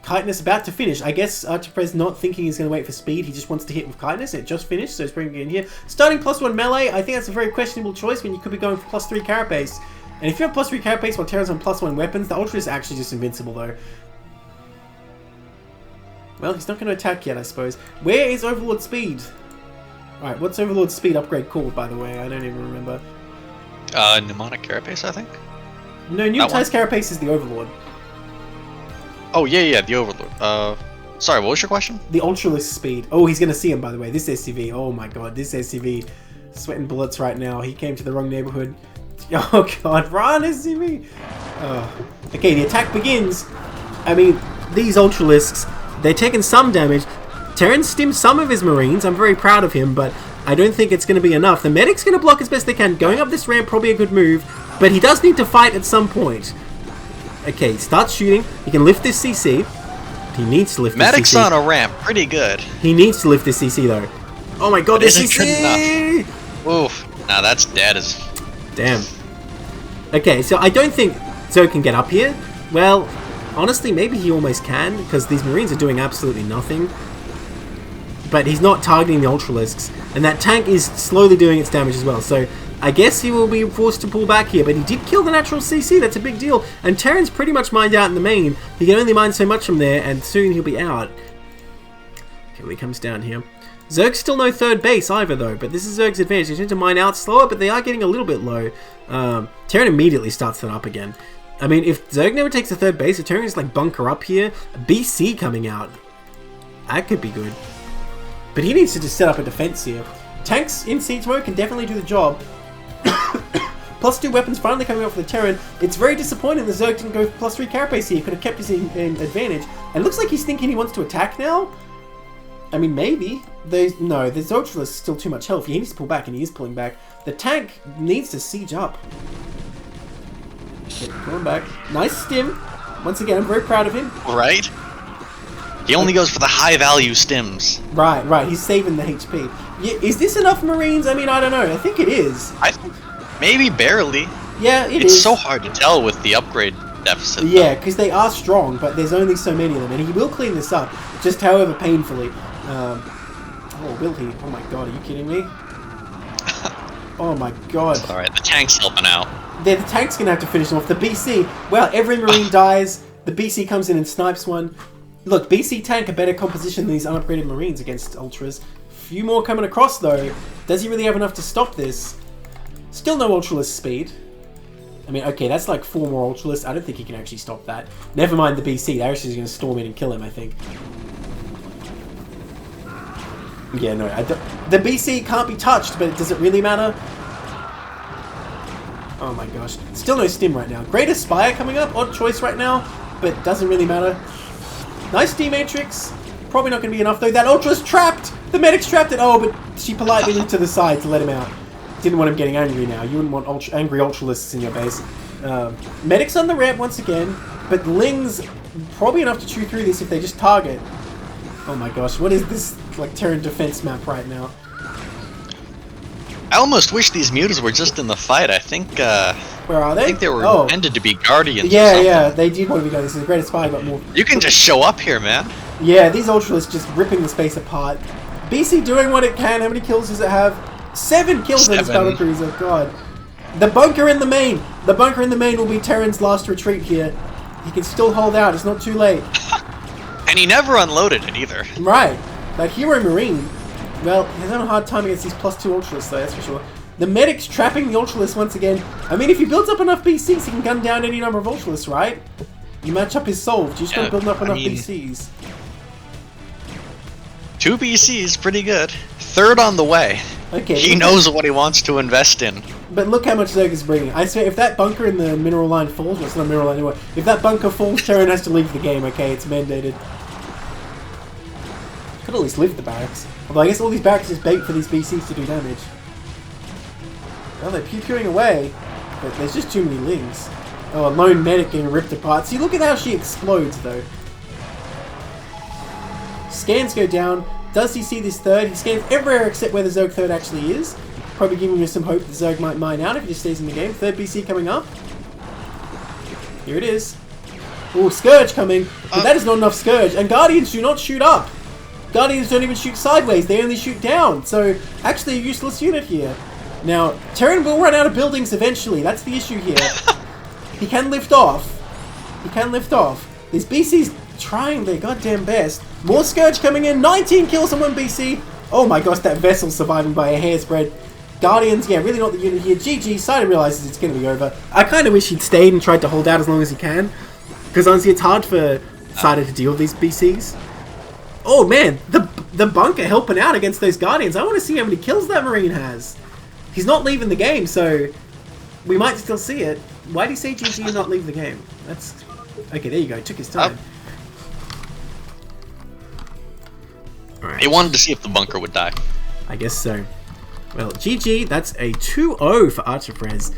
Chitinous about to finish. I guess Archiprez not thinking he's going to wait for speed. He just wants to hit with Chitinous. It just finished, so it's bringing it in here. Starting +1 melee, I think that's a very questionable choice when you could be going for +3 Carapace. And if you have +3 Carapace while Terran's on +1 weapons, the Ultra is actually just invincible, though. Well, he's not going to attack yet, I suppose. Where is Overlord Speed? Alright, what's Overlord Speed upgrade called, by the way? I don't even remember. Mnemonic Carapace, I think? No, Pneumatized Carapace is the Overlord. Oh, yeah, the Overlord. Sorry, what was your question? The Ultralisk Speed. Oh, he's going to see him, by the way. This SCV. Oh my god, this SCV. Sweating bullets right now. He came to the wrong neighborhood. Oh god, run, SCV! Oh. Okay, the attack begins. I mean, these Ultralisks, they're taking some damage. Terran stimmed some of his Marines. I'm very proud of him, but I don't think it's going to be enough. The Medic's going to block as best they can. Going up this ramp, probably a good move, but he does need to fight at some point. Okay, starts shooting. He can lift this CC. He needs to lift this CC. Medic's on a ramp, pretty good. He needs to lift this CC though. Oh my god, this CC! Oof, now that's dead as... Damn. Okay, so I don't think Zoe can get up here. Well, honestly, maybe he almost can, because these Marines are doing absolutely nothing. But he's not targeting the Ultralisks, and that tank is slowly doing its damage as well. So I guess he will be forced to pull back here, but he did kill the natural CC. That's a big deal. And Terran's pretty much mined out in the main. He can only mine so much from there, and soon he'll be out. Okay, well, he comes down here. Zerg's still no third base either, though, but this is Zerg's advantage. They tend to mine out slower, but they are getting a little bit low. Terran immediately starts that up again. I mean, if Zerg never takes a third base, if Terran just like bunker up here, BC coming out, that could be good. But he needs to just set up a defense here. Tanks in siege mode can definitely do the job. +2 weapons finally coming out for the Terran. It's very disappointing the Zerg didn't go +3 carapace here. He could have kept his advantage. And it looks like he's thinking he wants to attack now. I mean, maybe. No, the Zoltrus is still too much health. He needs to pull back, and he is pulling back. The tank needs to siege up. Okay, pulling back. Nice stim. Once again, I'm very proud of him. Right? He only goes for the high-value stims. Right. He's saving the HP. Yeah, is this enough Marines? I mean, I don't know. I think it is. I think maybe barely. Yeah, it is. It's so hard to tell with the upgrade deficit. Yeah, because they are strong, but there's only so many of them, and he will clean this up, just however painfully. Oh, will he? Oh my god, are you kidding me? Oh my god. Alright, the tank's helping out. The tank's going to have to finish him off. The BC, well, every Marine dies. The BC comes in and snipes one. Look, BC tank a better composition than these unupgraded Marines against Ultras. Few more coming across, though. Does he really have enough to stop this? Still no Ultralist speed. I mean, okay, that's like 4 more Ultralists. I don't think he can actually stop that. Never mind the BC. They're actually going to storm in and kill him, I think. Yeah, no, the BC can't be touched, but does it really matter? Oh my gosh. Still no stim right now. Great Aspire coming up. Odd choice right now, but doesn't really matter. Nice D-Matrix. Probably not going to be enough, though. That Ultra's trapped! The medic's trapped it! Oh, but she politely moved to the side to let him out. Didn't want him getting angry now. You wouldn't want angry Ultralists in your base. Medic's on the ramp once again, but Ling's probably enough to chew through this if they just target. Oh my gosh, what is this like Terran defense map right now? I almost wish these mutants were just in the fight. I think where are they? I think they were intended to be guardians. Yeah, they did want to be guardians. The Great Spy got more. You can just show up here, man. Yeah, these Ultralists just ripping the space apart. BC doing what it can. How many kills does it have? 7 kills on this battle cruiser. God. The bunker in the main. The bunker in the main will be Terran's last retreat here. He can still hold out. It's not too late. And he never unloaded it either. Right. That Hero Marine, well, he's having a hard time against these +2 Ultralists, though, that's for sure. The medic's trapping the Ultralists once again. I mean, if he builds up enough BCs, he can gun down any number of Ultralists, right? Your matchup is solved. You just gotta build up enough BCs. 2 BCs, pretty good. 3rd on the way. Okay. He knows what he wants to invest in. But look how much Zerg is bringing. I swear, if that bunker in the mineral line falls, well, it's not a mineral line anymore. If that bunker falls, Terran has to leave the game, okay? It's mandated. Could at least live the barracks. Although I guess all these barracks is bait for these BCs to do damage. Well, they're pew-pewing away, but there's just too many Lings. Oh, a lone medic getting ripped apart. See, look at how she explodes, though. Scans go down. Does he see this third? He scans everywhere except where the Zerg third actually is. Probably giving you some hope that Zerg might mine out if he just stays in the game. Third BC coming up. Here it is. Oh, Scourge coming. But that is not enough Scourge. And Guardians do not shoot up. Guardians don't even shoot sideways. They only shoot down. So, actually a useless unit here. Now, Terran will run out of buildings eventually. That's the issue here. He can lift off. He can lift off. These BCs trying their goddamn best. More Scourge coming in. 19 kills on 1 BC. Oh my gosh, that Vessel's surviving by a hair's breadth. Guardians, yeah, really not the unit here. GG, Cider realizes it's going to be over. I kind of wish he'd stayed and tried to hold out as long as he can. Because honestly, it's hard for Cider to deal with these BCs. Oh man, the bunker helping out against those Guardians. I want to see how many kills that Marine has. He's not leaving the game, so we might still see it. Why do you say GG and not leave the game? That's... Okay, there you go. Took his time. He wanted to see if the bunker would die. I guess so. Well, GG, that's a 2-0 for Archifrez.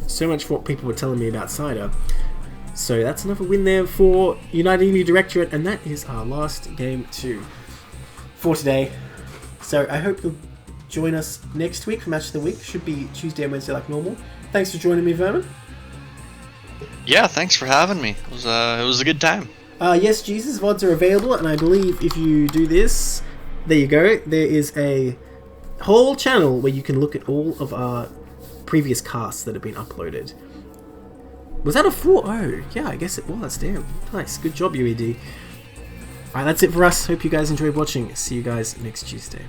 So much for what people were telling me about Cider. So that's another win there for United New Directorate, and that is our last game 2 for today. So I hope you'll join us next week for Match of the Week. Should be Tuesday and Wednesday like normal. Thanks for joining me, Vermin. Yeah, thanks for having me. It was a good time. Yes, Jesus, VODs are available, and I believe if you do this, there you go. There is a whole channel where you can look at all of our previous casts that have been uploaded. Was that a 4-0? Yeah, I guess it was. Damn. Nice. Good job, UED. Alright, that's it for us. Hope you guys enjoyed watching. See you guys next Tuesday.